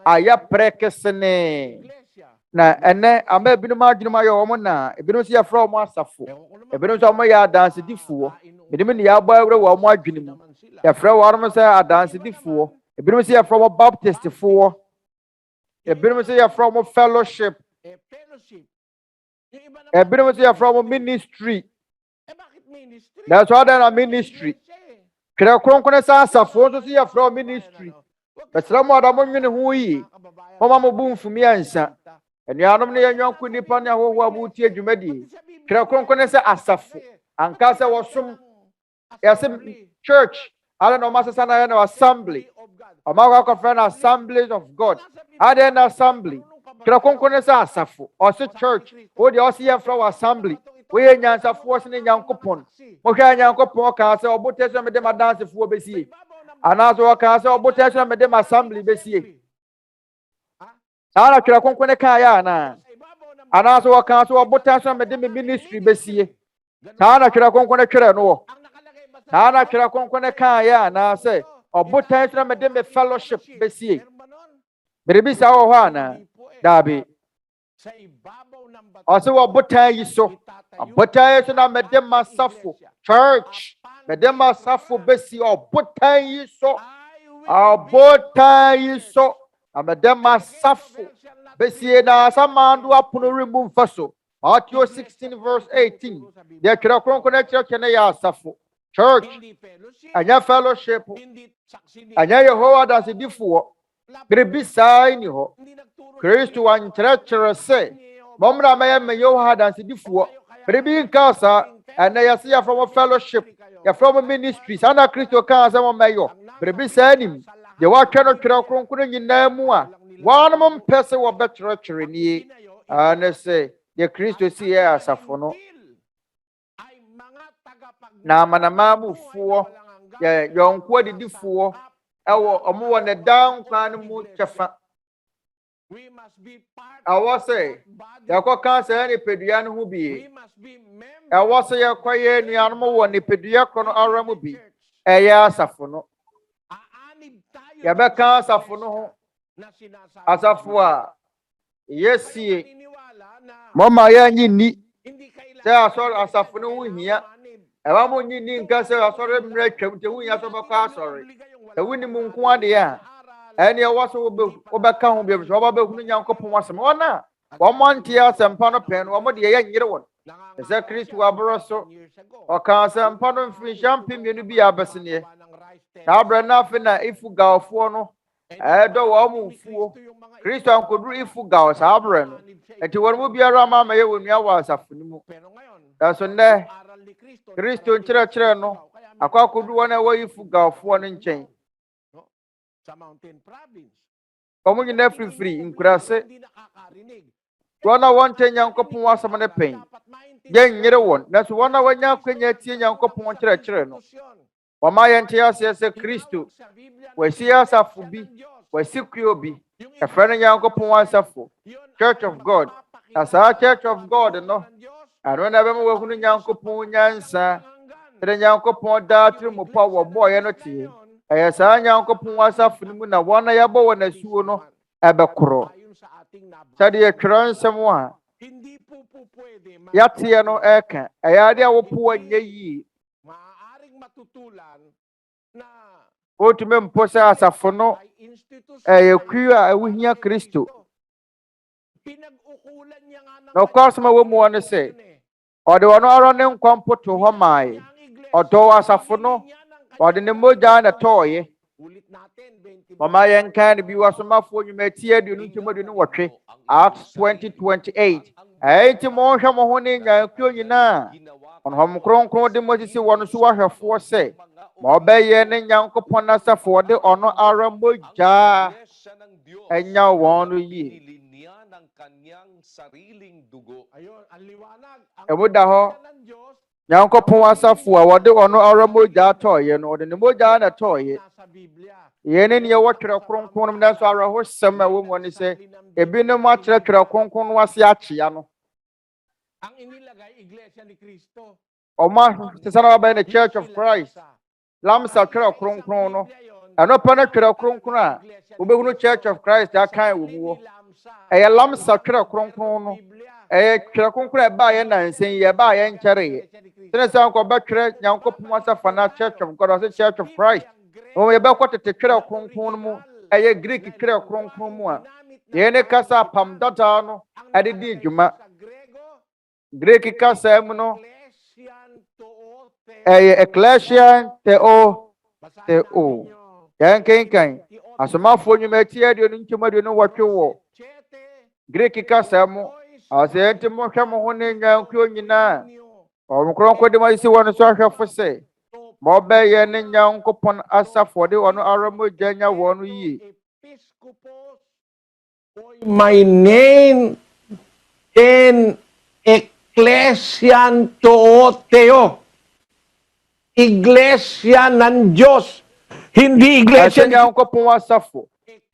a yɛprɛ kesene. Na ɛnɛ ama ebinom adwenem ayɛ wɔn na ebinom nso yɛfrɛ wɔn asafo. Ebinom nso wɔyɛ adansedifoɔ. Ebinom ne yɛabɔ awura wɔn adwene mu. Yɛfrɛ wɔn sɛ adansedifoɔ. Ebinom nso yɛfrɛ wɔn baptistfoɔ. Ebinom nso yɛfrɛ wɔn fellowship. Ebinom nso yɛfrɛ wɔn ministry. That's why they are ministry. Twerɛ kronkron sɛ asafo nso yɛfrɛ wɔn ministry. Bɛsrɛ mo ada mo nwene ho yi. Mɔma mo bu mfumi ansa. Anuanom ne yɛnyɔnko nipa ne ahoho a motie dwumadie. Twerɛ kronkron sɛ asafo. Anka sɛ wɔsom. Yɛsɛ church. Ala na ɔma sesa na yɛ na assembly. Ɔma akɔfrɛ na assemblies of God. Ada na assembly. Twerɛ kronkron sɛ asafo. Ɔse church. Wo deɛ ɔse yɛfrɛ wɔ assembly. Woyɛ nyansafoɔ sene Nyankopɔn. Mohwɛ Nyankopɔn kaa sɛ ɔbote sɛ mede ma dansefoɔ besie. Anaasɛ ɔkaa sɛ ɔbote sɛ mede ma assembly besie. Tana twere konkone kan ya na. Ana so kan so obotan so mede me ministry besie. Tana twere konkone twere no. Tana twere konkone kan ya na say obotan so mede me fellowship besie. Berebi sa wo ho ana. Dabi. Ose obotan yi so. Obotan so na mede masafo church. Mede masafo besi obotan yi so. Obotan yi so. Mede masafo besi na samando apuno remove faso. Matthew 16 verse 18. They twere konkone church na ya asafo. Church. Anya fellowship. Anya Yehowa dasidifo. Berebi sa ni ho. Kristo wan kyerɛkyerɛ sɛ mɔmra mɛyɛ me Yehowa dasidifo. Berebi nkasa ana yɛse yɛ from fellowship, yɛ from ministries. Ana Kristo kan sɛ mɔmɛyɔ. Berebi sa nim. De watwa no twere kronkron nyinaa mu a wɔnom mpɛ sɛ wɔbɛkyerɛkyerɛ nie. Ana sɛ de Kristo si yɛ asafo no. Na amanamamufoɔ yɛ yɔnko adidifoɔ ɛwɔ ɔmo wɔ ne dan kwan no mu kyɛfa. Ɛwɔ sɛ yɛkɔka sɛ nipadua no ho bi. Ɛwɔ sɛ yɛkɔyɛ nuanom wɔ nipadua kɔ no ara mu bi. Ɛyɛ asafo no. Yɛbɛka asafo no ho. Asafo a yɛsie mɔma yɛnyi ni sɛ asɔre asafo no ho hia. Ɛwa mo nyi ni nka sɛ asɔre mmerɛ twam te ho hia sɛ bɛkɔ asɔre. Ɛwo ni mu nko ade a ɛne ɛwɔ so wobɛka ho bia so wobɛhunu Nyankopɔn asɛm. Wɔna wɔmɔnte asɛmpa no pɛn no wɔmo de yɛ nyere wɔn. Ɛsɛ Kristo aboro so ɔka asɛmpa no mfirinhyia mpemienu bi abɛseneɛ. Na abrɛ na afe na ifu gawfoɔ no ɛdɔ wɔn mo mfuo. Kristo ankoduru ifu gaw saa abrɛ no. Enti wɔn mu biara ama ma yɛ wɔ nua wɔ asafo no mu. Ɛso nnɛ Kristo nkyerɛkyerɛ no akɔ akoduru wɔn a wɔyɛ ifu gawfoɔ no nkyɛn. Ɔmo nyinaa firifiri nkurase. Wɔn a wɔnte Nyankopɔn asɛm no pɛn. Yɛnnyere wɔn. Nanso wɔn a wɔanya akwanya tie Nyankopɔn nkyerɛkyerɛ no. Wɔma yɛnte aseɛ sɛ Kristo wasi asafo bi, wasi kuo bi. Ɛfrɛ no Nyankopɔn asafo. Church of God. Na saa Church of God no. Ano na bɛma wɔhunu Nyankopɔn nyansa. Sɛde Nyankopɔn daa tiri mu pa wɔ bɔɔyɛ no tie. Ɛyɛ saa Nyankopɔn asafo no mu na wɔn a yɛbɔ wɔn asuo no ɛbɛkorɔ. Sɛde yɛtwerɛ nsɛm a yɛateɛ no ɛka. Ɛyɛ ade a wɔpo nyɛ yie. Otumi mpo sɛ asafo no ɛyɛ kuo a ɛwohia Kristo. Na ɔkɔsoma wɔ mu wɔn sɛ ɔde wɔn ara ne nkwa mpo to hɔ maae. Ɔdɔ asafo no ɔde ne mogya na tɔɔyɛ. Mama yɛnka no bi wɔ somafoɔ nnwuma tie aduonu nkyɛmu aduonu wɔtwe Acts 20:28. Ɛnti mo hwɛ mo ho ne nyankuo nyinaa. Ɔnhom kronkron de mo sisi wɔn so wahwɛfoɔ sɛ ma ɔbɛyɛ ne Nyankopɔn asafo ɔde ɔno ara mogya ɛnya wɔn no yie. Ɛmu da hɔ Nyankopɔn asafo a wɔde ɔno ara mogya tɔɔyɛ no ɔde ne mogya na tɔɔyɛ. Yɛne ne yɛwɔ twerɛ kronkron no nanso awerɛhosɛm a ɛwɔ mu ne sɛ ebinom akyerɛtwerɛ kronkron no ase akyea no. Ɔma sesa na wɔbɛyɛ ne Church of Christ. Lamsa twerɛ kronkron no. Anɔpa no twerɛ kronkron a wobɛhunu Church of Christ akan wɔ mu hɔ. Ɛyɛ lamsa twerɛ kronkron no. Ɛyɛ twerɛ kronkron a ɛbaa yɛ nansen yɛ ɛbaa yɛ nkyɛreyɛ. Sɛne sɛ nkɔbɛtwerɛ Nyankopɔn asafo na Church of God ɔsɛ Church of Christ. Wɔn yɛbɛkɔ tete twerɛ kronkron no mu ɛyɛ Greek twerɛ kronkron mu a yɛne kasa apam dada no ɛde di dwuma. Greek kasa mu no ɛyɛ Ecclesian Theo. Yɛn kenkan asomafoɔ nnwuma tie aduonu nkyɛmu aduonu wɔtwe wɔ Greek kasa mu. Asɛ nti mo hwɛ mo ho ne nyankuo nyinaa. Ɔmo kronkron de mo asi wɔn so ahwɛfo sɛ ma ɔbɛyɛ ne Nyankopɔn asafo de ɔno ara mogya nya wɔn yie. My name in Ecclesian Theo. Iglesia ng Diyos. Hindi iglesia ng Nyankopɔn asafo.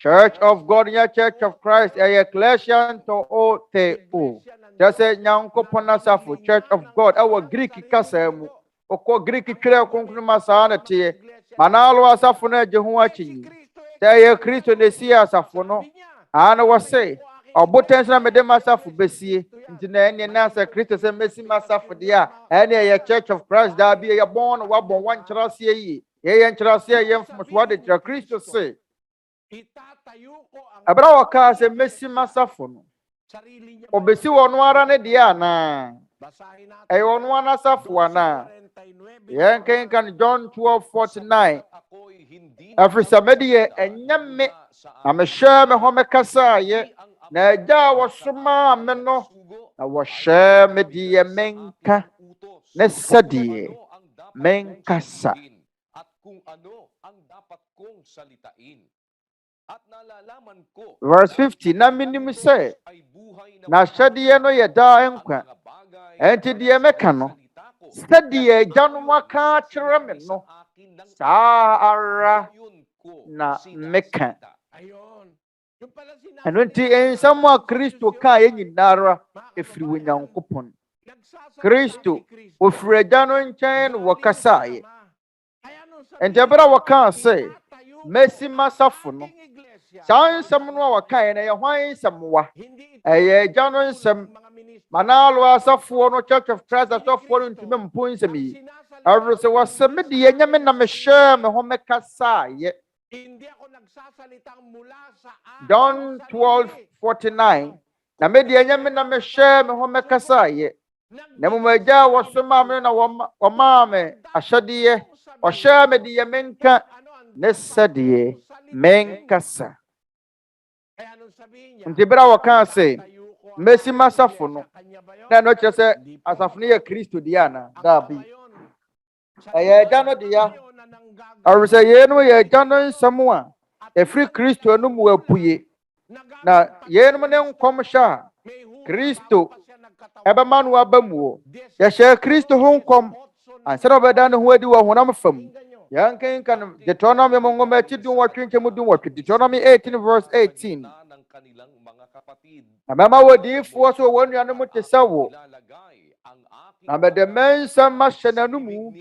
Church of God, yeah, Church of Christ, ecclesia to o te o. Just say Nyankopɔn asafo, Church of God, our Greek kasa mu. Oko Greek twere konkro masa na te. Manalo asafo na je ho achi. Say Kristo ne si asafo no. Ana wo say, oboten na mede masafo besie. Nti na ene na sa Kristo se mesi masafo de a, ene ye Church of Christ da bi ye born wa bon wan kyerase yi. Ye kyerase ye mfomso wa de Kristo se. Abra waka se mesi masafo no. Obesi wonu ara ne de ana. Wonu ana safo ana. Yen kan John 12:49. Afri samedi ye enyame na me hwe me ho me kasa ye na agya wo soma me no na wo hwe me de ye menka ne sadie menkasa. At kung ano ang dapat kong salitain. At nalalaman ko Verse 50, na minim say, na hyɛdeɛ no yɛ daa nkwa, enti deɛ meka no, sɛdeɛ agya no aka akyerɛ me no, saa ara na meka. Ɛno nti nsɛm a Kristo kaa yɛ nyinara ɛfiri wɔ Nyankopɔn. Kristo ofiri agya no nkyɛn no wɔkasaeɛ. Enti ɛbɛrɛ wɔkaa sɛ, mesi masafo no, saa nsɛm no a wɔkaeɛ na ɛyɛ hwan nsɛm wa? Ɛyɛ agya no nsɛm. Manalo asafoɔ no, Church of Christ asafoɔ no ntumi mpo nsɛm yi. Ɛwere sɛ wɔsɛ me de yɛnyɛ me na mehyɛ me ho mɛkasaeɛ. John 12:49. Na me de yɛnyɛ me na mehyɛ me ho mɛkasaeɛ. Na mmom agya wɔsoma me na wɔmaa me ahyɛdeɛ. Ɔhyɛ me de yɛ menka ne sɛdeɛ menkasa. Nti bra wɔka sɛ mesi masafo no na no kyerɛ sɛ asafo no yɛ Kristo de ana dabi. Ɛyɛ agya no de ya. Ɔre sɛ yei no yɛ agya no nsɛm a ɛfiri Kristo no mu apue. Na yei no ne nkɔm hyɛ a Kristo ɛbɛma no aba mu o. Yɛhyɛ Kristo ho nkɔm ansa na ɔbɛda ne ho adi wɔ honam fam. Yankan Deuteronomy mongoma chidun wa twinche mudun wa Deuteronomy 18:18. Amama wodiifo so wonu anu mu tesawo. Na mede mensa mahye no mu.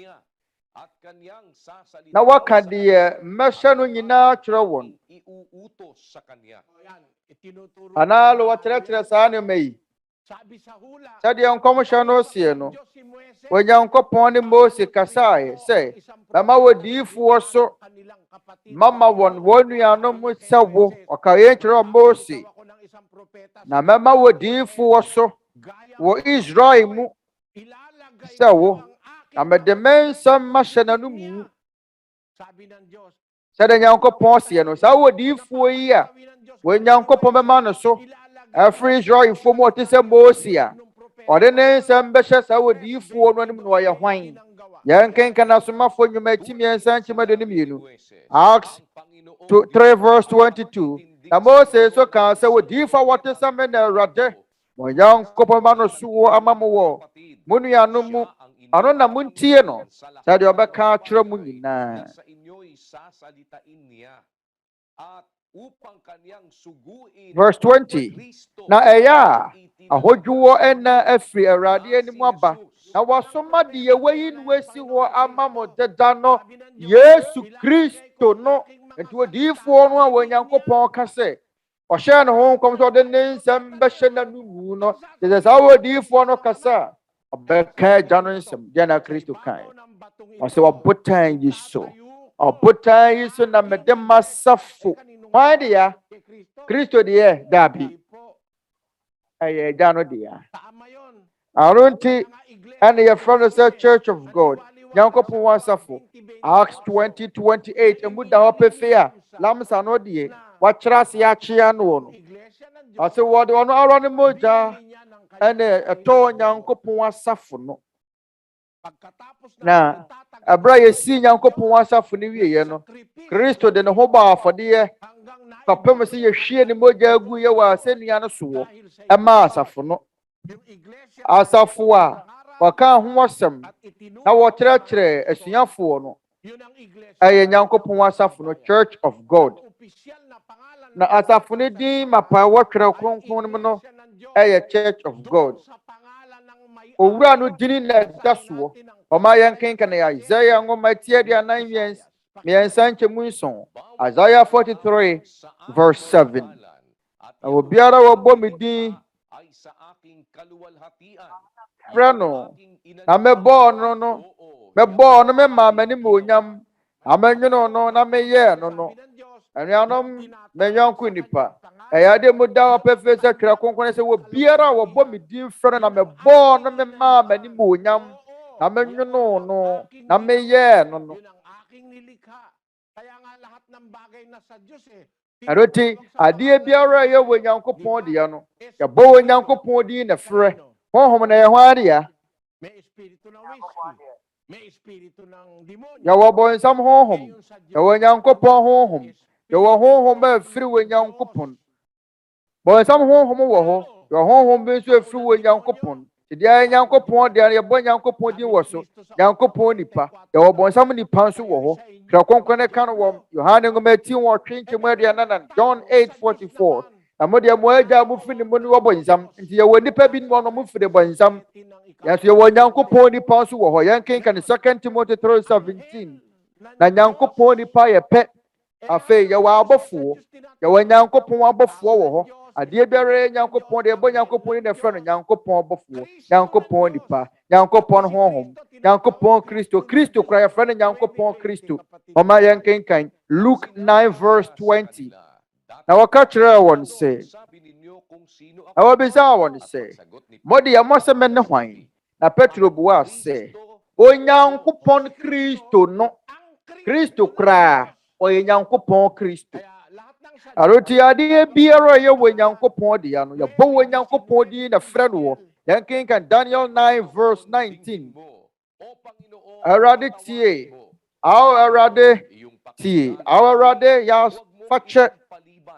Na waka de mahye no nyinaa kyerɛ won. Analo wakyerɛkyerɛ saa ne mai. Sɛdeɛ nkɔm hyɛ no sie no. Onyankopɔn ne Mose kasae sɛ mama wodiifoɔ so mama wonu anu mu sawo. Ɔka yɛn kyerɛ Mose. Na mama wodiifoɔ so wɔ Israel mu sawo. Na mede mensa mahye no mu. Sɛdeɛ Nyankopɔn sie no saa wodiifoɔ yi a Onyankopɔn bɛma no so afiri Israel fo mu ɔte sɛ Mose a ɔde ne nsɛm bɛhyɛ saa wodiifoɔ no anim na ɔyɛ hwan. Yɛn kenka na asomafo nnwuma timi nsa nkyema de ne mmienu. Acts 3:22. Na Mose so ka sɛ wodiifo a wɔte sɛ me na Awurade Onyankopɔn ma no so wɔ ama mo wɔ mo nuanom mu. Ano na muntie no sɛdeɛ ɔbɛka akyerɛ mo nyinaa. Verse 20. Na ɛyɛ a ahodwoɔ ɛna afiri Awurade anim aba. Na wasoma de yɛwɔyi no wasi hɔ ama mo deda no Yesu Kristo no. Nti wodiifoɔ no a Onyankopɔn ka sɛ ɔhyɛ ne ho nkɔm sɛ ɔde ne nsɛm bɛhyɛ n'anomu no. Sɛ saa wodiifoɔ no kasa ɔbɛka agya no nsɛm deɛ na Kristo kae. Ɔsɛ ɔbotan yi so. Ɔbotan yi so na mede masafo. Hwan de ya? Kristo de yɛ dabi. Ɛyɛ agya no de ya. Ano nti ɛne yɛfrɛ no sɛ Church of God. Nyankopɔn wasafo. Acts 20:28. Emu da hɔ pɛfɛ a lamsa no deɛ wakyerɛ ase akyea no wɔ no. Ɔsɛ wɔde ɔno ara ne mogya ɛne ɛtɔ Nyankopɔn asafo no. Na abra yɛsi Nyankopɔn asafo no wieɛ no Kristo de ne ho bɔ afɔdeɛ papa mu sɛ yɛhwie ne mogya agu yɛ wɔ asɛnnua no so wɔ ɛma asafo no. Asafo a wɔka ho asɛm na wɔkyerɛkyerɛ asuafoɔ no ɛyɛ Nyankopɔn asafo no Church of God. na asafo ne din mapa wɔtwerɛ kronkron mu no ɛyɛ Church of God. Owura no dini na da soɔ. Ɔma yɛn kenka na Isaiah nwoma tiɛdia 9 mmiɛnsa nkyɛmu nson. Isaiah 43 verse 7. Na obiara wɔbɔ me din frɛ no na mɛbɔɔ no no mɛmaa m'anim onyam na mɛnwono no na mɛyɛɛ no no. Anuanom mɛnyɔnko nnipa ɛyɛ ade mu da ɔpɛfɛ sɛ twerɛ kronkron sɛ obiara a wɔbɔ me din frɛ no na mɛbɔɔ no mɛmaa m'anim onyam na mɛnwono no na mɛyɛɛ no no. Ɛroti adeɛ biara yɛ wɔ Nyankopɔn deɛ no yɛbɔ wɔ Nyankopɔn din na frɛ. Honhom na yɛ ho adeɛ. Yɛwɔ bɔnsam honhom, yɛwɔ Nyankopɔn honhom, yɛwɔ honhom a ɛfiri wɔ Nyankopɔn. Bɔnsam honhom wɔ hɔ, yɛwɔ honhom bi nso ɛfiri wɔ Nyankopɔn. Deɛ Nyankopɔn deɛ yɛbɔ Nyankopɔn din wɔ so, Nyankopɔn nipa. Yɛwɔ bɔnsam nipa nso wɔ hɔ. Twerɛ kronkron ne ka no wɔ Yohane nwoma 10:24, John 8:44. Na mo deɛ mo agya mo firi ne mu no wɔ bɔnsam. Nti yɛwɔ nipa bi no mo firi bɔnsam. Yɛso yɛwɔ Nyankopɔn nipa nso wɔ hɔ. Yɛn kenka ne 2 Timothy 3:17. Na Nyankopɔn nipa yɛ pɛ. Afei yɛwɔ abɔfoɔ. Yɛwɔ Nyankopɔn abɔfoɔ wɔ hɔ. Adeɛ biara yɛ Nyankopɔn deɛ ɛbɔ Nyankopɔn na ɛfrɛ no Nyankopɔn abɔfoɔ. Nyankopɔn nipa. Nyankopɔn honhom. Nyankopɔn Kristo. Kristo kora yɛfrɛ no Nyankopɔn Kristo. Ɔma yɛn kenkan Luke 9:20. Na wɔka kyerɛɛ wɔn sɛ, na wɔbisaa wɔn sɛ, mode yɛ mmɔsɛm ne hwan? Na Petro buaa sɛ, Onyankopɔn Kristo no. Kristo koraa ɔyɛ Nyankopɔn Kristo. Aroti adeɛ biara yɛ wɔ Nyankopɔn deɛ no yɛbɔ wɔ Nyankopɔn din na frɛ no wɔ. Yɛn kenkan Daniel 9:19. Awurade tie. Awurade tie. Awurade yɛ fakyɛ.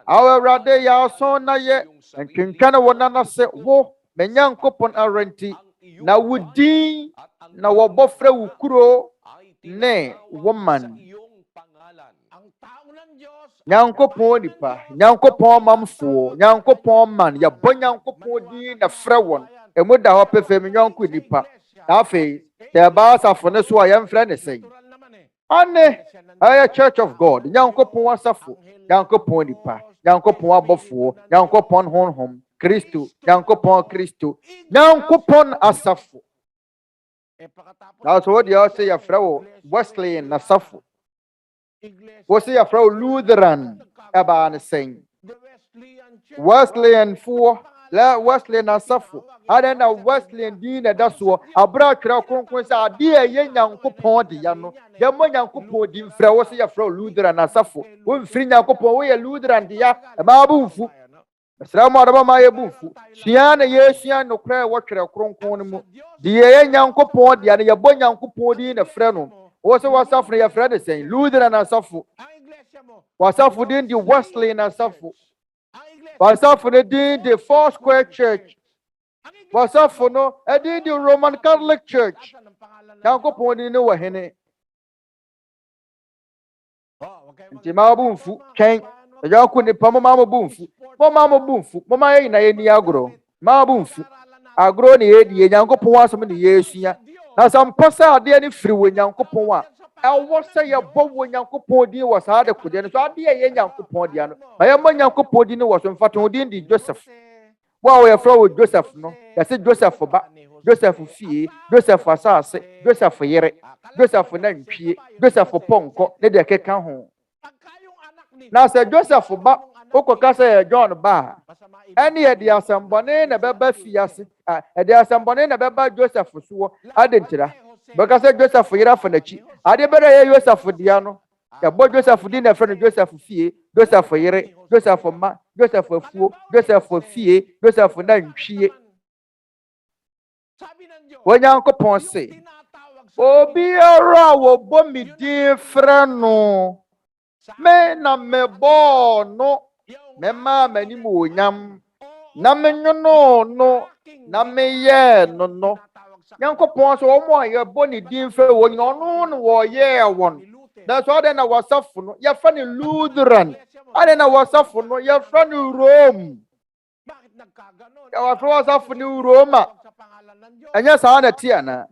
Awurade yɛ ason na yɛ ntwentwane wɔ nana sɛ wo me Nyankopɔn arenti na wo din na wɔbɔ frɛ wo kuro ne wo man. Nyankopɔn nipa, Nyankopɔn mamfoɔ, Nyankopɔn man, yɛbɔ Nyankopɔn din na frɛ wɔn. Emu da hɔ pɛfɛ me Nyanko nipa. Na afei, sɛ ɛbaa asafo ne so a yɛmfrɛ ne sɛn. Ane, ɛyɛ Church of God, Nyankopɔn asafo, Nyankopɔn nipa, Nyankopɔn abɔfoɔ, Nyankopɔn honhom, Kristo, Nyankopɔn Kristo, Nyankopɔn asafo. Na so what deɛ ɔsɛ yɛfrɛ wɔ Wesleyan asafo. Wɔsɛ yɛfrɛ wɔ Lutheran ɛbaa ne sɛn. Wesleyan foɔ, Wesleyan asafo. Ada na Wesleyan din na da soɔ. Abra twerɛ kronkron sɛ adeɛ ɛyɛ Nyankopɔn deɛ no. Yɛmmɔ Nyankopɔn din frɛ wɔsɛ yɛfrɛ wɔ Lutheran asafo. Wɔmfiri Nyankopɔn wɔyɛ Lutheran deɛ ɛbaa bumfu. Mesrɛ mo adaba ma yɛ bumfu. Sua na yɛsua no kora wɔtwerɛ kronkron no mu. Deɛ ɛyɛ Nyankopɔn deɛ no yɛbɔ Nyankopɔn din na frɛ no. Wɔsɛ wasafo no yɛfrɛ de sɛn Lutheran asafo. Wasafo din de Wesleyan asafo. Wasafo no din de Four Square Church. Wasafo no din de Roman Catholic Church. Nyankopɔn din no wɔ hene. Nti ma bumfu twɛn. Ɛyɛ ko nipa mo ma mo bumfu. Mo ma mo bumfu. Mo ma yɛ na yɛ ni agoro. Ma bumfu. Agoro ne yɛ die Nyankopɔn asɛm ne yɛsua. Na sampa sɛ adeɛ ne firi wɔ Nyankopɔn a ɛwɔ sɛ yɛbɔ wɔ Nyankopɔn din wɔ saa de kodeɛ no so adeɛ yɛ Nyankopɔn deɛ no ma yɛmmɔ Nyankopɔn din wɔ so mfata ho din de Joseph wo a wɔyɛfrɛ wɔ Joseph no yɛsɛ Joseph ba Joseph fie Joseph asase Joseph yere Joseph nantwie Joseph pɔnkɔ ne deɛ keka ho na sɛ Joseph ba wokɔka sɛ yɛ John ba ɛne yɛde asɛmbɔne na bɛba fiase ɛde asɛmbɔne na bɛba Joseph soɔ adentira bɛka sɛ Joseph yere afa n'akyi ade bɛrɛ yɛ Joseph deɛ no yɛbɔ Joseph din na ɛfrɛ no Joseph fie Joseph yere Joseph ma Joseph afuo Joseph fie Joseph nantwie Onyankopɔn se obiara a wɔbɔ me din frɛ no me na mebɔ no mema m'anim onyam na menwono no na meyɛ no no Nyankopɔn so wɔn a yɛbɔ ne din frɛ wɔn nyina ɔno no wɔyɛɛ wɔn na so ade na wasafo no yɛfa ne Lutheran ade na wasafo no yɛfrɛ no Rome. Yɛwafrɛ wasafo no Roma. Ɛnyɛ saa na ti ana.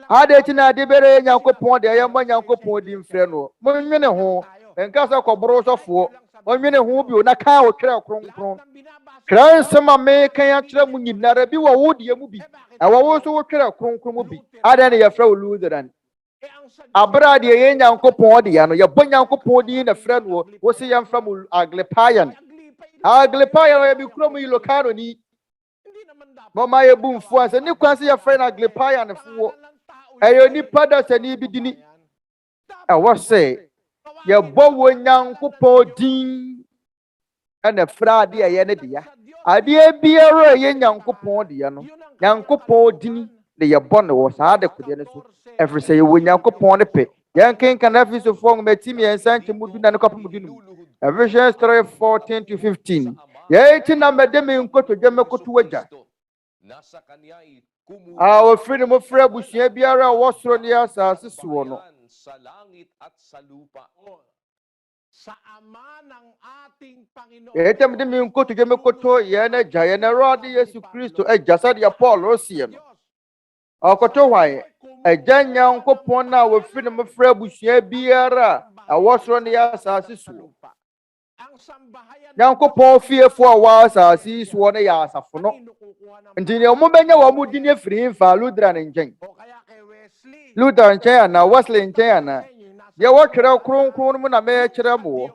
Ade ti na de bere Nyankopɔn de yɛmmɔ Nyankopɔn di mfrɛ no. Monwene ho. Enka sɛ kɔboro sɔfo. Monwene ho bi na ka wo twerɛ kronkron. Twerɛ nsɛm a meka ya kyerɛ mu nyinara bi wɔ wo de mu bi. Ɛwɔ wo so wo twerɛ kronkron mu bi. Ade na yɛfrɛ wo Lutheran. Abra de yɛ Nyankopɔn de ya no yɛbɔ Nyankopɔn di na frɛ no wo se yɛmfrɛ mu Aglipayan. Aglipayan yɛ bi kuro mu Ilocano ni. Mama ye boom fo anse ni kwan se ye friend Aglipayan ne fo ayo nipa da sani bi dini e wo se ye bo wo Nyankopɔn din na fra ade ye ne dia ade biara ye Nyankopɔn dia no Nyankopɔn din de ye bo ne wo saa de kode ne so every say ye wo Nyankopɔn ne pe ye ken kan afiso fo metimi ye nsanche mudu na ne kopam dinu Ephesians 3:14-15 ye ti na medeme nkoto dweme koto waja ofiri mo frɛ busua biara a wɔsoro ne asase soɔ no etem de mi nkoto dweme koto ye na gya ye na Awurade Yesu Kristo agya sɛdeɛ Paul rosie no ɔkoto hwan agya Nyankopɔn na ofiri mo frɛ busua biara a wɔsoro ne asase soɔ Nyankopɔn fiefo a wɔ asase soɔ ne yɛ asafo no nti ne mo benya wɔ mo din afiri mfa Lutheran nkyɛn Lutheran nkyɛn ana Wesley nkyɛn ana deɛ wɔtwerɛ kronkron mu na mɛkyerɛ mo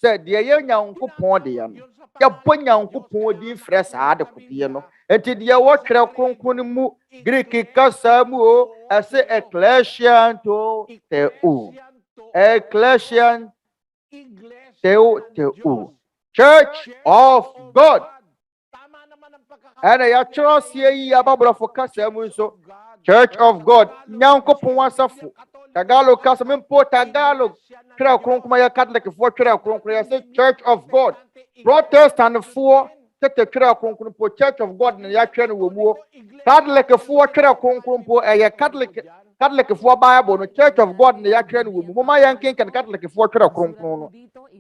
sɛ deɛ yɛ Nyankopɔn de ya no yɛbɔ Nyankopɔn din frɛ saa de kodeɛ no nti deɛ wɔtwerɛ kronkron mu Greek kasa mu o ɛsɛ ecclesian to theo ecclesian theo Church of God. And ya trust ye ababra for kasa mu so Church of God. Nyankopɔn wasafo. Tagalog kasa mempo Tagalog. Kra kronkoma ya Catholic for kra kronkoma ya say Church of God. Protestant for Tete kra kronkoma po Church of God na ya twa no wo. Catholic for kra kronkoma po ya Catholic for Bible no Church of God na ya twa no wo. Mama yankin kan Catholic for kra kronkoma no.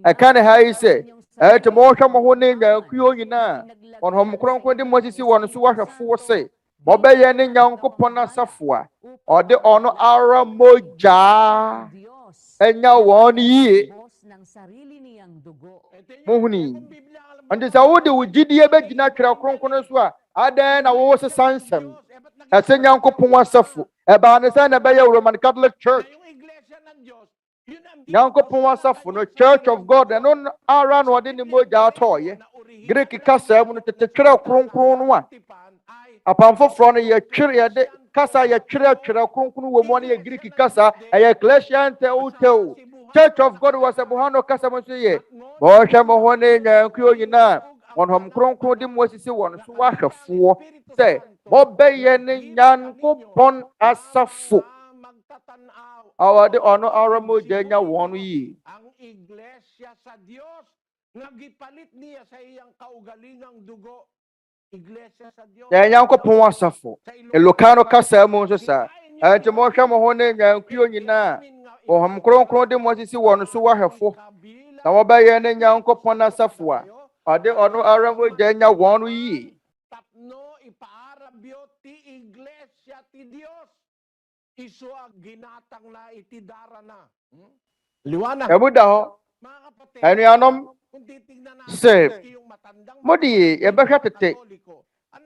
I can hear you say to more some who name Kuyina on home cronkon de Moses one so what a force say. Mobile and Nyankopɔn asafo or the honor ara moja enya one ye Mohuni and this award with GDA begina kra kronkon so adan na wo se sansam ese Nyankopɔn asafo e ba ne say na be Roman Catholic Church Nyankopɔn asafo no Church of God and on around what in the moja atoye Greek kasa mu no tete twerɛ kronkron no a apamfo fro no ye twerɛ de kasa ye twerɛ kronkron wo mu no ye Greek kasa ecclesian theo Church of God was a bohano kasa mo so ye bo hwɛ mo ho ne nyankuo nyina onhom kronkron de mo sisi won so wahwɛfo sɛ mo bɛyɛ ne Nyankopɔn asafo awade ono aramo jenya wonu yi ang iglesia sa Dios nga gipalit niya sa iyang kaugalingang dugo iglesia sa Dios ya Nyankopɔn asafo elokano kasa mu so sa ante mo hwɛ mo ho ne nyankuo nyina ohom kronkron de mo sisi won so wahwɛfo na wo bɛyɛ ne Nyankopɔn asafo a ade ono aramo jenya wonu yi tapno ipaarabyo ti iglesia ti Dios iso ginatang na itidara na. Liwanag. Ebuda ho. Anuanom se modi yebehwa tete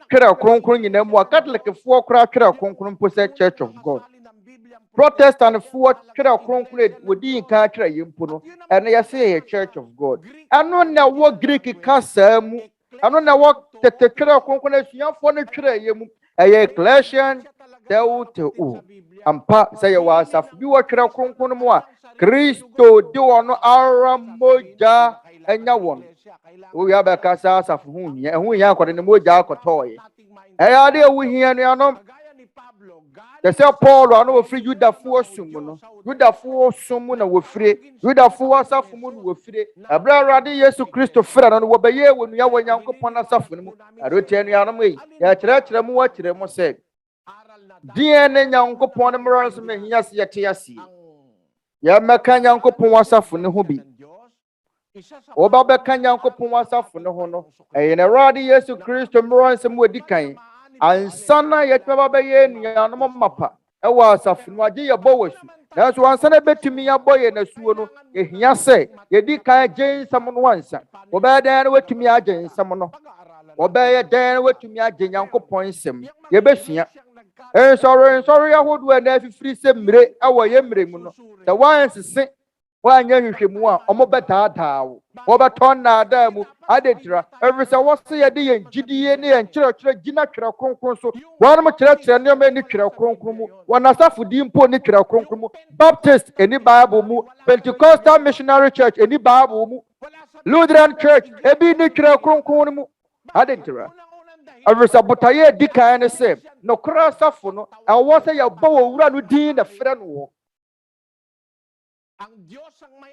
kra kronkron nyina mu Catholic fo kra kra kronkron po se Church of God. Protestant fo kra kronkron wodi nka kra yempo no ene ya se Church of God. Ano na wo Greek kasa mu ano na wo tete kra kronkron asuafo no kra yemu eye ecclesian theo ampa say wa asafo bi wo twerɛ kronkron mu a Kristo de ono ara moja enya won wo ya ba kasa asafo hu hia akɔde ne moja akɔtɔe ɛya de wu hia no anom the say Paul ano wo free Judafo sum no Judafo sum na wo free Judafo asafo mu no wo free abra Awurade Yesu Kristo frɛ no wo bɛyɛ wo nua wo Nyankopɔn asafo no mu arotie no anom yi ya kyerɛkyerɛ mu wa kyerɛ mu sɛ DNA Nyankopɔn ne Mmara Nsɛm hia se yɛte ase ya meka Nyankopɔn asafo ne ho bi Oba bɛka Nyankopɔn asafo no ho no, ɛyɛ na Awurade Yesu Kristo mmara nsɛm wadi kan. Ansa na yɛtuma bɛyɛ nuanom mapa ɛwɔ asafo no agye yɛbɔ wasu. Nanso ansa na betumi abɔ yɛ nasuo no, ehia sɛ yɛdi kan gye nsɛm no ansa. Wɔbɛyɛ dɛn na watumi agye nsɛm no. Wɔbɛyɛ dɛn na watumi agye Nyankopɔn nsɛm. Yɛbɛsua. Nsɔre ahodoɔ na afifiri sɛ mmire ɛwɔ yɛ mmire mu no. Sɛ wansese wanyɛ hwehwɛmu a ɔmo bɛdaadaa wo. Wɔbɛtɔn naadaa mu adetira. Ɛfiri sɛ wɔse yɛde yɛn gyidie ne yɛn kyerɛkyerɛ gyina twerɛ kronkron so. Wɔnom kyerɛkyerɛ nneɛma ni twerɛ kronkron mu. Wɔn asafo di mpo ni twerɛ kronkron mu. Baptist eni Bible mu. Pentecostal Missionary Church eni Bible mu. Lutheran Church ebi ni twerɛ kronkron mu adetira. Ɛfiri sɛ botaeɛ di kan ne sɛ nokora asafo no ɛwɔ sɛ yɛbɔ wɔ wura no din na frɛ no wɔ.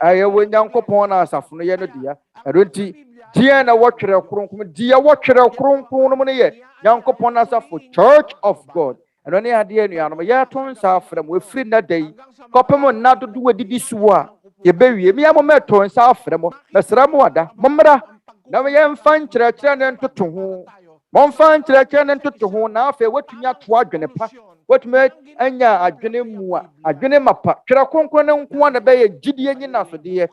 Ayawo Nyankopɔn na asafo no yɛ no dia. Ɛronti dia na wɔtwerɛ kronkron, dia wɔtwerɛ kronkron no yɛ Nyankopɔn na asafo Church of God. Ɛno ne adeɛ nuanom yɛato nsa afrɛ mo efiri na da yi. Kɔpem na dodo wadidi so a yɛbɛwie. Me amoma ɛto nsa afrɛ mo. Mesrɛ mo ada. Mommra na yɛmfa nkyerɛkyerɛ ne ntoto ho. Momfa nkyerɛkyerɛ ne ntoto ho na afei watumi ato adwene pa. Watumi anya adwene mu a adwene mapa. Twerɛ kronkron ne nko na bɛyɛ gyidie nyina so deɛ.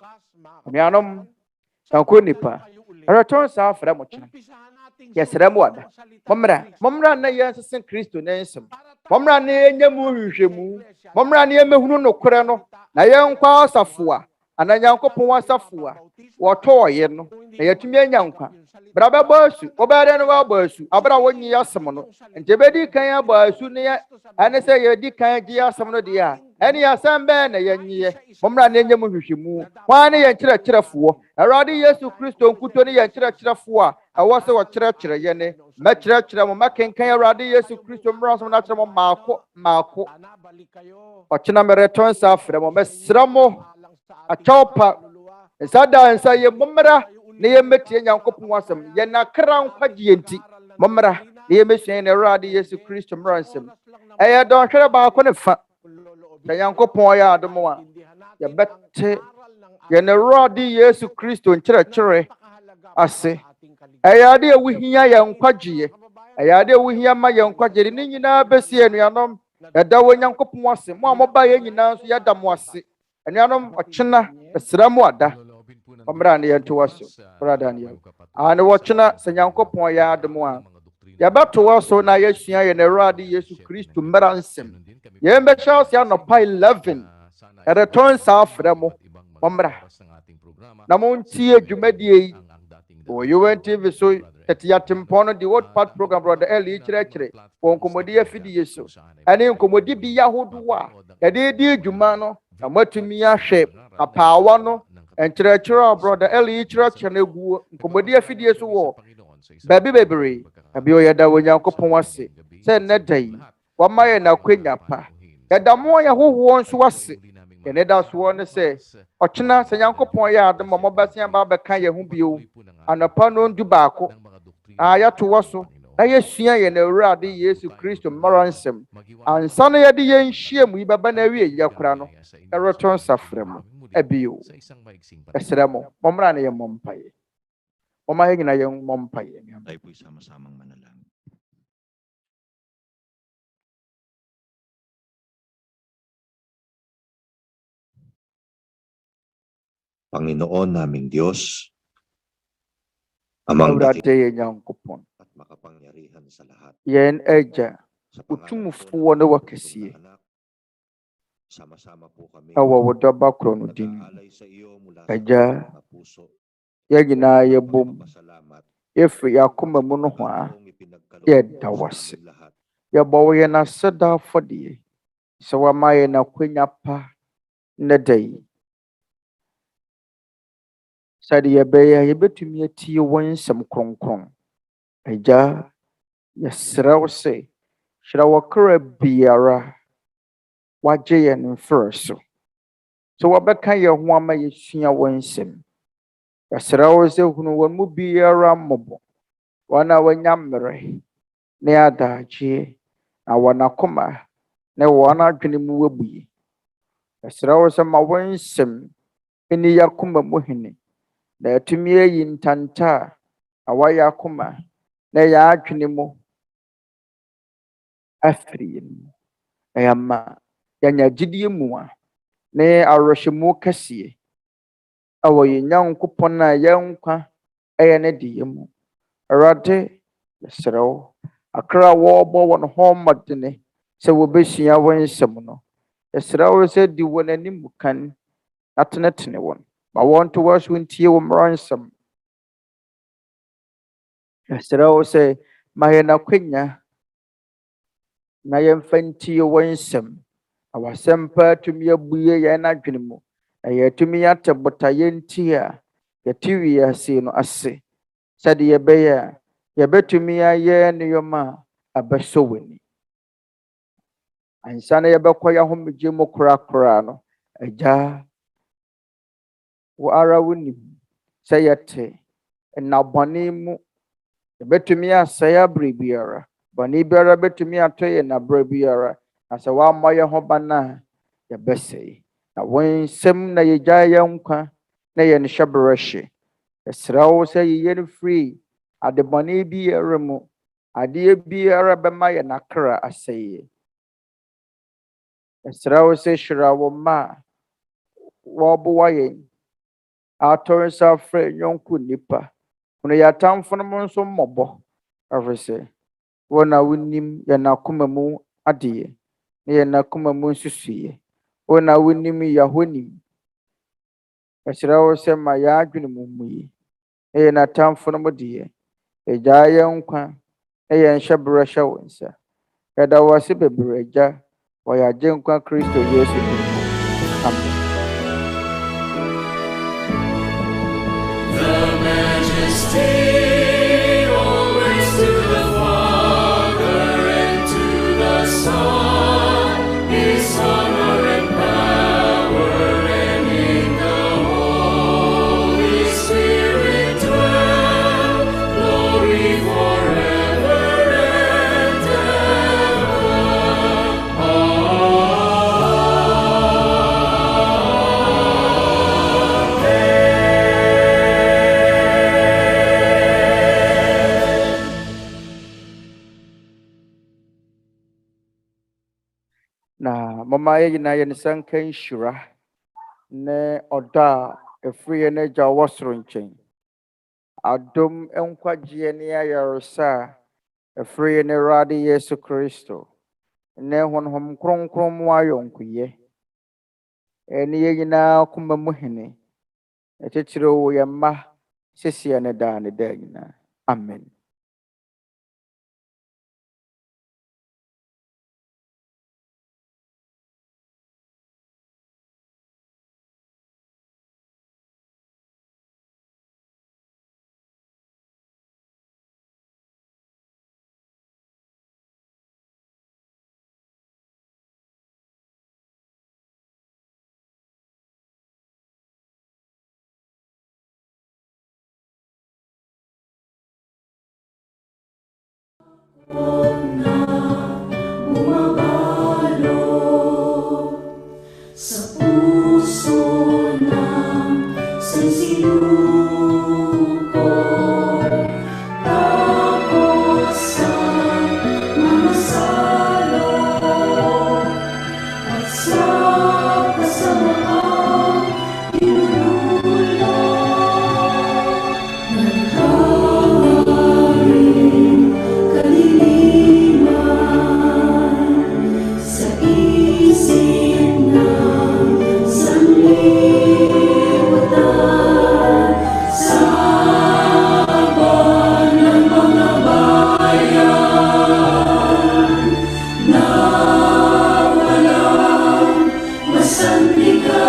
Nuanom sanko nipa. Ɛreto nsa afrɛ mo kyena. Yɛsrɛ mo ada. Mommra na yɛnsese Kristo ne nsɛm. Mommra na yɛnyɛ mu hwehwɛmu. Mommra na yɛmɛhunu nokorɛ no. Na yɛnkwa asafo a ana Nyankopɔn asafo a wɔtɔɔyɛ no. Na yɛtumi anya nkwa. Bra bɛbɔ asu. Wɔbɛyɛ no wɔabɔ asu. Abra wɔnyi asɛm no. Nti bɛdi kan abɔ asu ne yɛ ane sɛ yɛdi kan gye asɛm no deɛ a. Ɛne asɛm bɛɛ na yɛnyiɛ. Mommra na yɛnyɛ mu hwehwɛmu. Wɔn ne yɛn kyerɛkyerɛfoɔ. Awurade Yesu Kristo nkuto ne yɛn kyerɛkyerɛfoɔ a ɛwɔ sɛ wɔkyerɛkyerɛ yɛne. Mɛkyerɛkyerɛ mo mɛkenkan Awurade Yesu Kristo mmara nsɛm no akyerɛ mo maako. Ɔkyena mɛrɛtɔ nsa afrɛ mo. Mɛsrɛ mo akyɛw pa. Nsa da nsa yɛ mommra na yɛmmɛtie Nyankopɔn asɛm. Yɛnakra nkwagye nti. Mommra na yɛmmɛsua na Awurade Yesu Kristo mmara nsɛm. Ɛyɛ dɔnhwere baako ne fa. Na Nyankopɔn yɛ adom a yɛbɛte yɛne Awurade Yesu Kristo nkyerɛkyerɛ ase. Ɛyɛ ade a wohia yɛn nkwagyeɛ. Ɛyɛ ade a wohia ma yɛn nkwagyeɛ. Ne nyinaa bɛsi anuanom. Yɛda wɔ Nyankopɔn ase. Mo a moba yɛn nyinaa nso yɛda mo ase. Anuanom ɔkyena ɛsrɛ mo ada. Ɔmmra ne yɛnto wɔ so. Brada ne yɛn. Ane wɔkyena sɛ Nyankopɔn yɛ adom a yɛbɛto wɔ so na yɛsua yɛn Awurade Yesu Kristo mmara nsɛm. Yɛn bɛhyɛ ase Anɔpa 11. Ɛreto nsa afrɛ mo. Mommra. Na montie dwumadie yi. Wɔ UNTV so Tete Atempɔn no the World Part Program Brother Eli kyerɛkyerɛ. Wɔ nkɔmmɔdi afidie so. Ɛne nkɔmmɔdi bi ahodoɔ a yɛde di dwuma no na moatumi ahwɛ apaawa no. Nkyerɛkyerɛ a Brother Eli kyerɛkyerɛ no egu nkɔmmɔdi afidie so wɔ baabi bebree. Abi yɛda wɔ Nyankopɔn ase. Sɛ nnɛ da yi wɔma yɛ n'akwanya pa. Yɛda mo yɛ hohoɔ nso ase. Yɛne da soɔ ne sɛ ɔkyena sɛ Nyankopɔn yɛ adom a mɔbɛsen aba bɛka yɛn ho bio. Anɔpa no ndu baako. Yɛto wɔ so na yɛsua yɛn Awurade Yesu Kristo mmara nsɛm. Ansa na yɛde yɛn hyia mu yi bɛba na awie yɛkora no. Ɛreto nsa frɛ mo. Abio. Ɛsrɛ mo. Mommra na yɛmmɔ mpaeɛ. Momma yɛn nyinaa yɛmmɔ mpaeɛ. Tayo po'y sama-samang manalangin. Panginoon naming Diyos, amang Awurade yɛ Nyankopɔn. at makapangyarihan sa lahat. Yɛn agya. Sa pangalan Otumfoɔ ne wakɛseɛ. sama-sama po kami. Ɛwɔ wo dɔba korɔ no din. Nag-aalay sa iyo mula Agya. sa mga puso. Yɛn nyinaa yɛbom. Pasalamat. Yɛfiri yɛakoma mu no ho a Ang ipinagkaloob yɛda mo wo sa ase. aming lahat. Yɛbɔ wo yɛn aseda afɔdeɛ. Sɛ woama yɛn akwanya pa nnɛ da yi. Sɛde yɛbɛyɛ a yɛbɛtumi atie wo nsɛm kronkron. Agya, yɛsrɛ wo sɛ hyira wɔ kra biara wagye yɛn mfrɛ so. Sɛ wɔbɛka yɛn ho ama yɛsua wo nsɛm. Yɛsrɛ wo sɛ hunu wɔn mu biara mmɔbɔ. Wɔn a wɔanya mmerɛ ne adagyeɛ na wɔn akoma ne wɔn adwene mu wabue. Yɛsrɛ wo sɛ ma wo nsɛm ɛni yɛakoma mu hene na atumi ayi ntanta a wayɛ akoma na ɛyɛ adwene mu afiri mu ɛyɛ ma yɛanya gyidie mu a ne awerɛhyɛmu kɛseɛ ɛwɔ yɛn Nyankopɔn a yɛn nkwa ɛyɛ ne deɛ mu. Awurade yɛsrɛ wo akra a wɔrebɔ wɔn ho mmɔdene sɛ wɔbɛsua wo nsɛm no, yɛsrɛ wo sɛ di wɔn anim kan na tenetene wɔn ma wɔnto wɔ so ntie wo mmara nsɛm. Yɛsrɛ wo sɛ ma yɛn akwanya na yɛmfa ntie wo nsɛm na w'asɛm pa atumi abue yɛn adwene mu na yɛatumi ate botaeɛ nti a yɛte wiase no ase sɛdeɛ yɛbɛyɛ a yɛbɛtumi ayɛ nneɛma a abɛsɔ w'ani ansa na yɛbɛkɔ yɛn ahomegye mu korakora no. Agya, wo ara wonim sɛ yɛte nnabɔne mu yɛbɛtumi asɛe aberɛ biara, bɔne biara bɛtumi atɔ yɛn aberɛ biara, na sɛ woammɔ yɛn ho ban a yɛbɛsɛe. Na wo nsɛm na yɛgyae yɛn nkwa na yɛn hyɛberɛ hye. Yɛsrɛ wo sɛ yɛyɛ no firi adebɔne biara mu, adeɛ biara bɛma yɛn akra asɛe. Yɛsrɛ wo sɛ hyira wo mma a wɔreboa yɛn atɔ nsa afrɛ yɔnko nnipa. Hunu yɛn atamfo no nso mmɔbɔ, ɛfiri sɛ wo na wonim yɛn akoma mu adeɛ ne yɛn akoma mu nsusuiɛ. Wo na wonim yɛahɔnim. Yɛsrɛ wo sɛ ma yɛn adwene mu mmue na yɛn atamfo no deɛ yɛgyae yɛn nkwa na yɛn hyɛberɛ hyɛ wo nsa. Yɛda wo ase bebree Agya wɔ yɛn Agyenkwa Kristo Yesu din mu. Amen. Mama yɛ nyinaa yɛn nsa nka nhyira ne ɔdɔ a ɛfiri yɛn Agya a ɔwɔ soro nkyɛn. Adom nkwagyeɛ ne ayaresa a ɛfiri yɛn Awurade Yesu Kristo ne Honhom Kronkron mu ayɔnkoyɛ ɛne yɛn nyinaa koma mu hene ɛkyekyere wɔ yɛn mma sesie ne daa nyinaa. Amen. Santika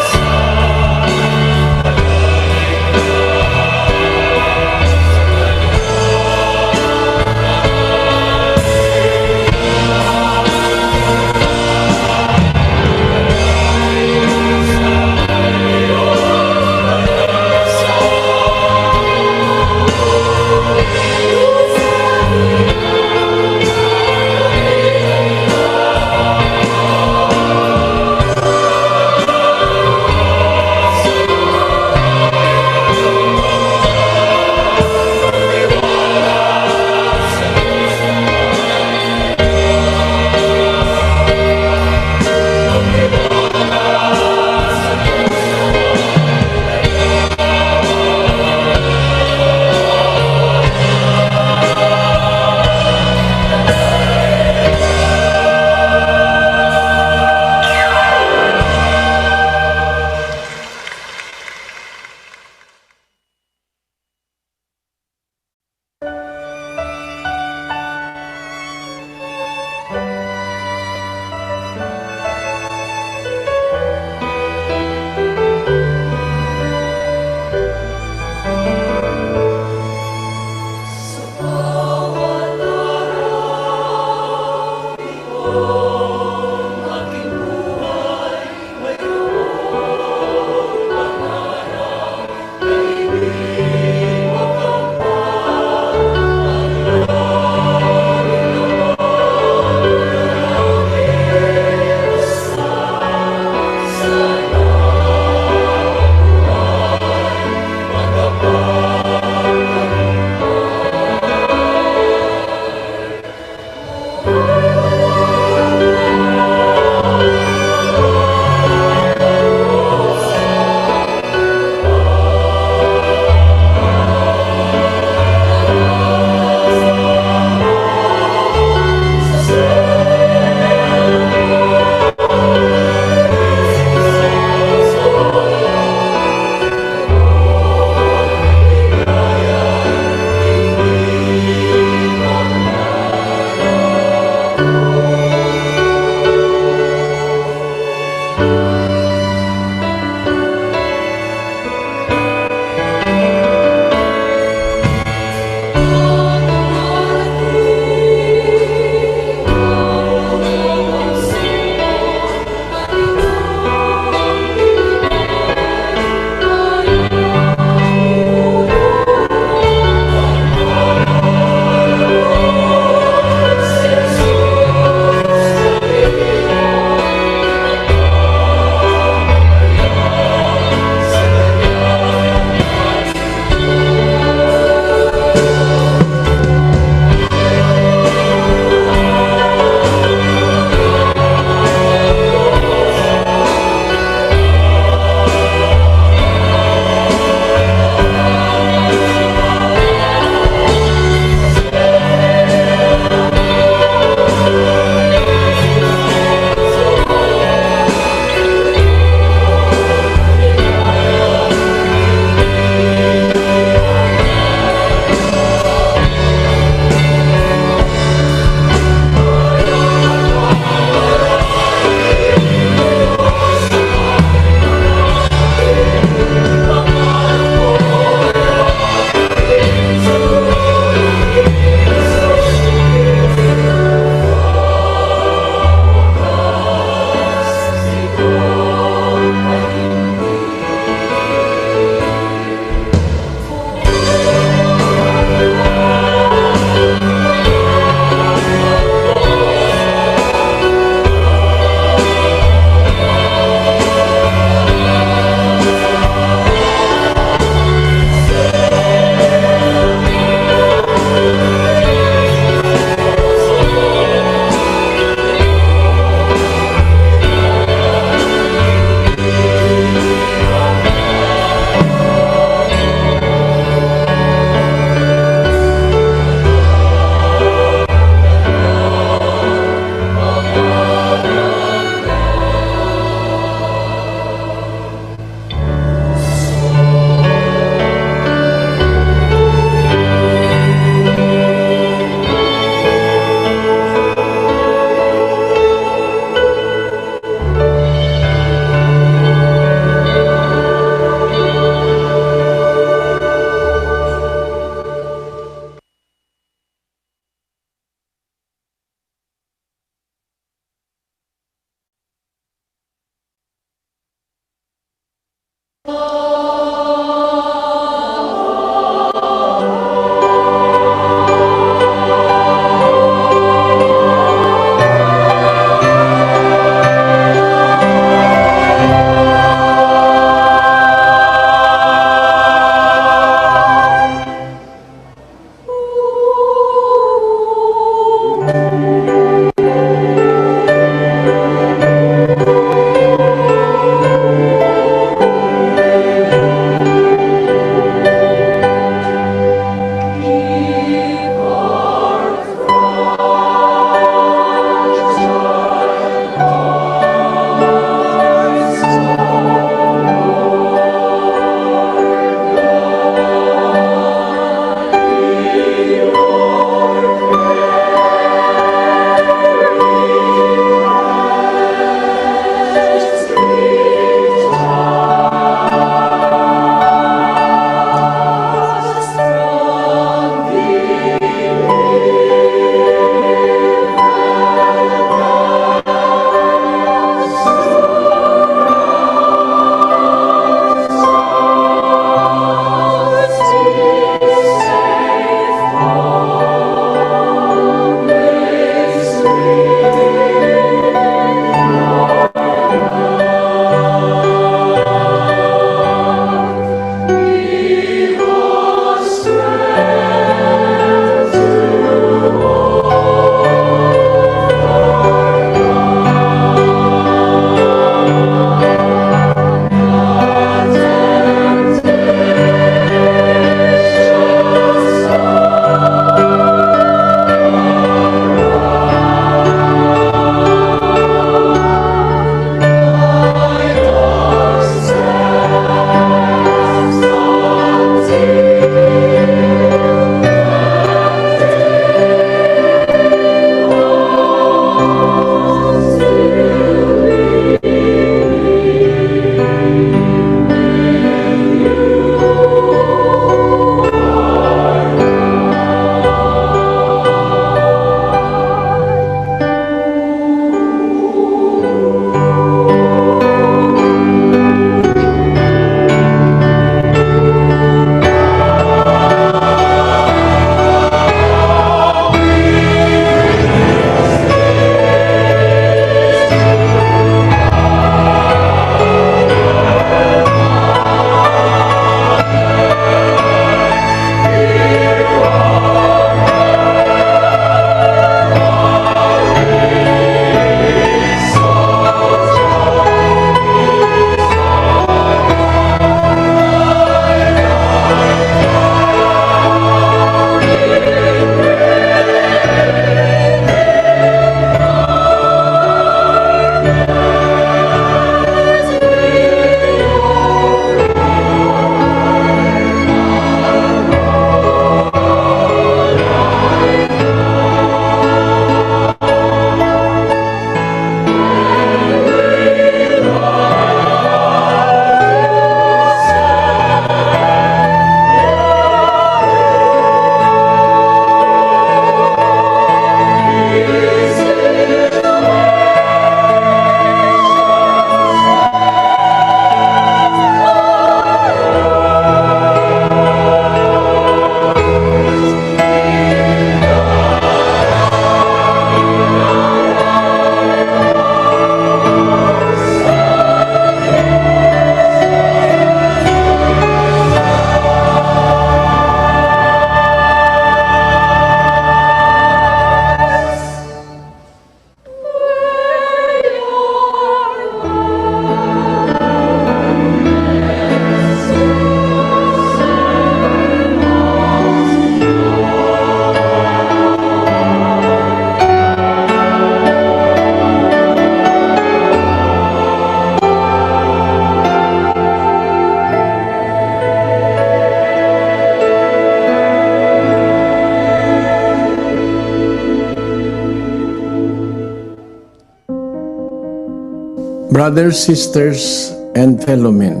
Brothers, sisters, and fellow men,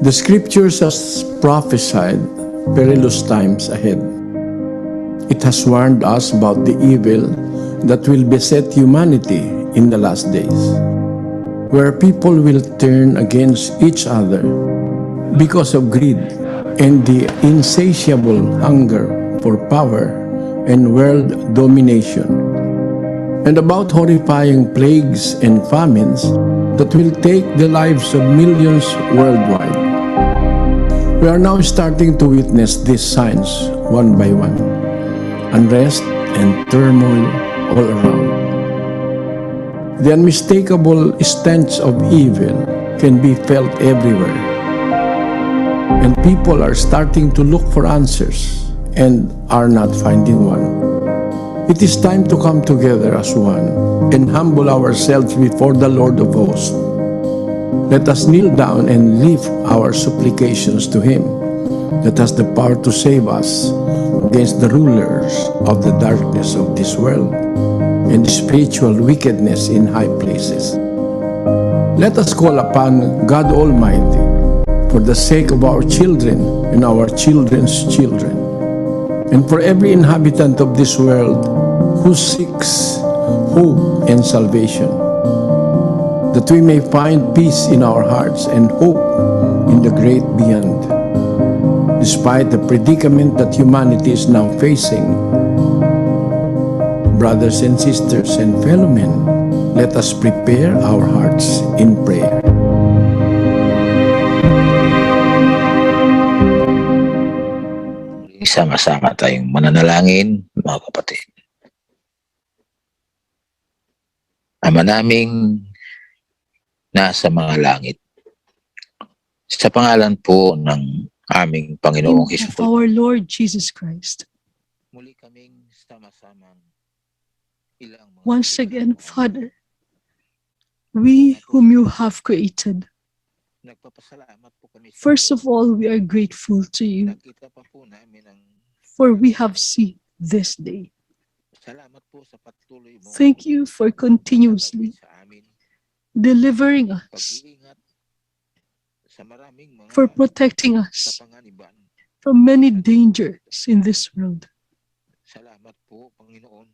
the scriptures has prophesied perilous times ahead. It has warned us about the evil that will beset humanity in the last days, where people will turn against each other because of greed and the insatiable hunger for power and world domination, and about horrifying plagues and famines that will take the lives of millions worldwide. We are now starting to witness these signs one by one. Unrest and turmoil all around. The unmistakable stench of evil can be felt everywhere. And people are starting to look for answers and are not finding one. It is time to come together as one and humble ourselves before the Lord of hosts. Let us kneel down and lift our supplications to Him that has the power to save us against the rulers of the darkness of this world and spiritual wickedness in high places. Let us call upon God Almighty for the sake of our children and our children's children, and for every inhabitant of this world who seeks hope and salvation, that we may find peace in our hearts and hope in the great beyond. Despite the predicament that humanity is now facing, brothers and sisters and fellow men, let us prepare our hearts in prayer. Sama-sama tayong mananalangin, mga kapatid. Ama naming nasa mga langit, sa pangalan po ng aming Panginoong Name Hesus, of our Lord Jesus Christ. muli kaming sama-samang ilang mga Once again, Father, we whom you have created, nagpapasalamat po kami sa first of all, we are grateful to you, nakita pa po namin ang for we have seen this day. salamat po sa patuloy mo Thank you for continuously sa amin, delivering us, pag-iingat sa maraming mga for protecting us kapanganiban. from many dangers in this world. Salamat po, Panginoon.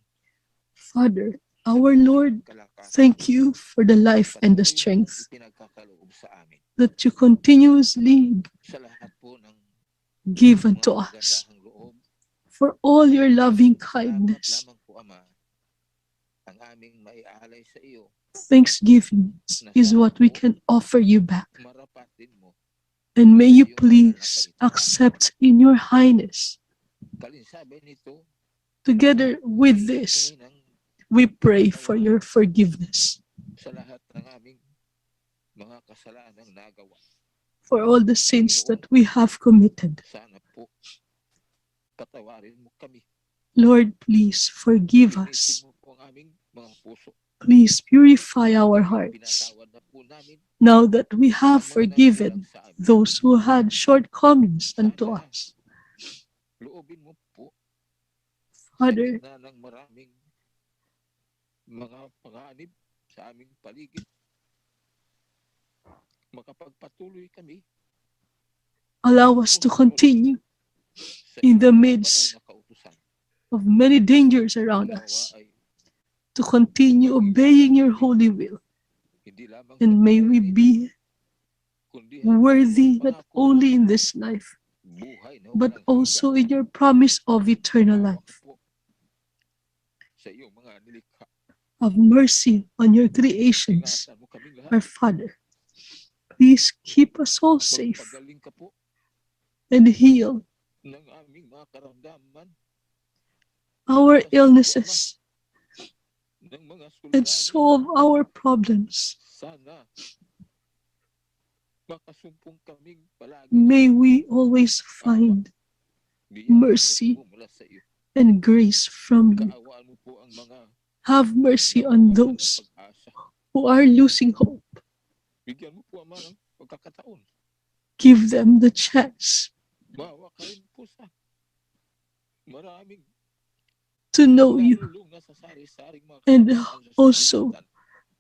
Father, our Lord, Kalakasan thank you for the life and the strength ipinagkakaloob sa amin. that you continuously Sa lahat po ng give unto mga us, magandahang loob. for all your loving Salamat kindness. lamang po, Ama, ang aming maialay sa iyo. Thanksgiving is what we can offer you back. Marapatin mo. And may you please accept in your highness. Kalinsabi nito, Together with this, kami ng we pray for your forgiveness, sa lahat ng aming mga kasalanang nagawa. for all the sins that we have committed. Sana po, patawarin mo kami. Lord, please forgive us. Linisin mo po ang aming mga puso. Please purify our hearts. Pinatawad na po namin Now that we have ang mga forgiven nagkulang sa amin. those who had shortcomings unto us. Loobin mo po Father, sa gitna ng maraming mga panganib sa aming paligid. Makapagpatuloy kami allow us to continue sa in the iyong midst banal na kautusan. of many dangers around Nawa us, ay to continue obeying your holy will. hindi lamang And sa may we buhay be kundi worthy not pangako only in this life, buhay na but walang also hanggan. in your promise of eternal Hawak life. po sa iyong mga nilikha. Have mercy on your creations, Ingatan mo kaming our lahat. Father. Please keep us all safe Magpagaling ka po and heal ng aming mga karamdaman, our illnesses ng mga and suliranin. solve our problems. Sana makasumpong kaming palagi. May we always find Biyaya mercy po mula sa iyo. and grace from you. Kaawaan mo po ang mga Have mercy on nawawalan ng those pag-asa. who are losing hope. Bigyan mo po, Ama, ng pagkakataon. Give them the chance Bawa ka rin po sa maraming to know you, nalulung na sa sari-saring mga and kabataan sa also sanlibutan.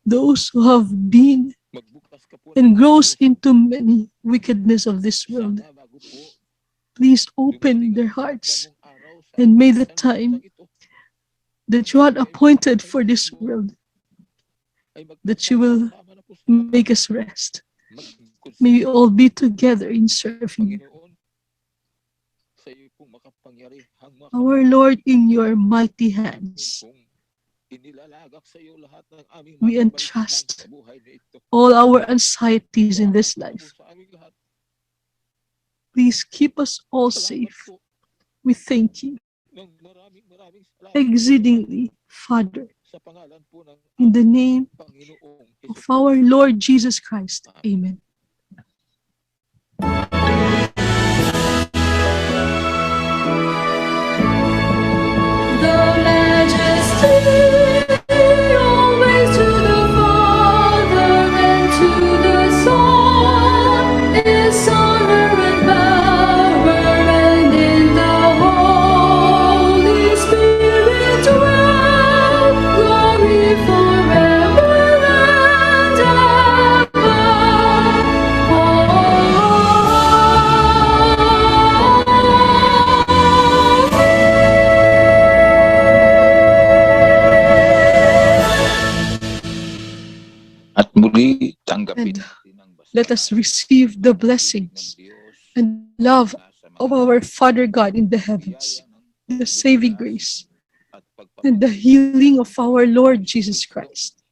those who have been and grows into many wickedness of this world. Please open their hearts, and may the time that you had appointed for this world, that you will make us rest. May we all be together in serving you. Our Lord, in your mighty hands, we entrust all our anxieties in this life. Please keep us all safe. We thank you exceedingly, Father, in the name of our Lord Jesus Christ. Amen. And let us receive the blessings and love of our Father God in the heavens, the saving grace, and the healing of our Lord Jesus Christ,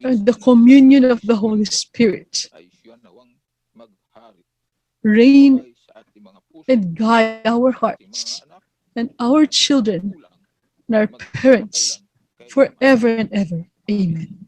and the communion of the Holy Spirit reign and guide our hearts and our children and our parents forever and ever. Amen.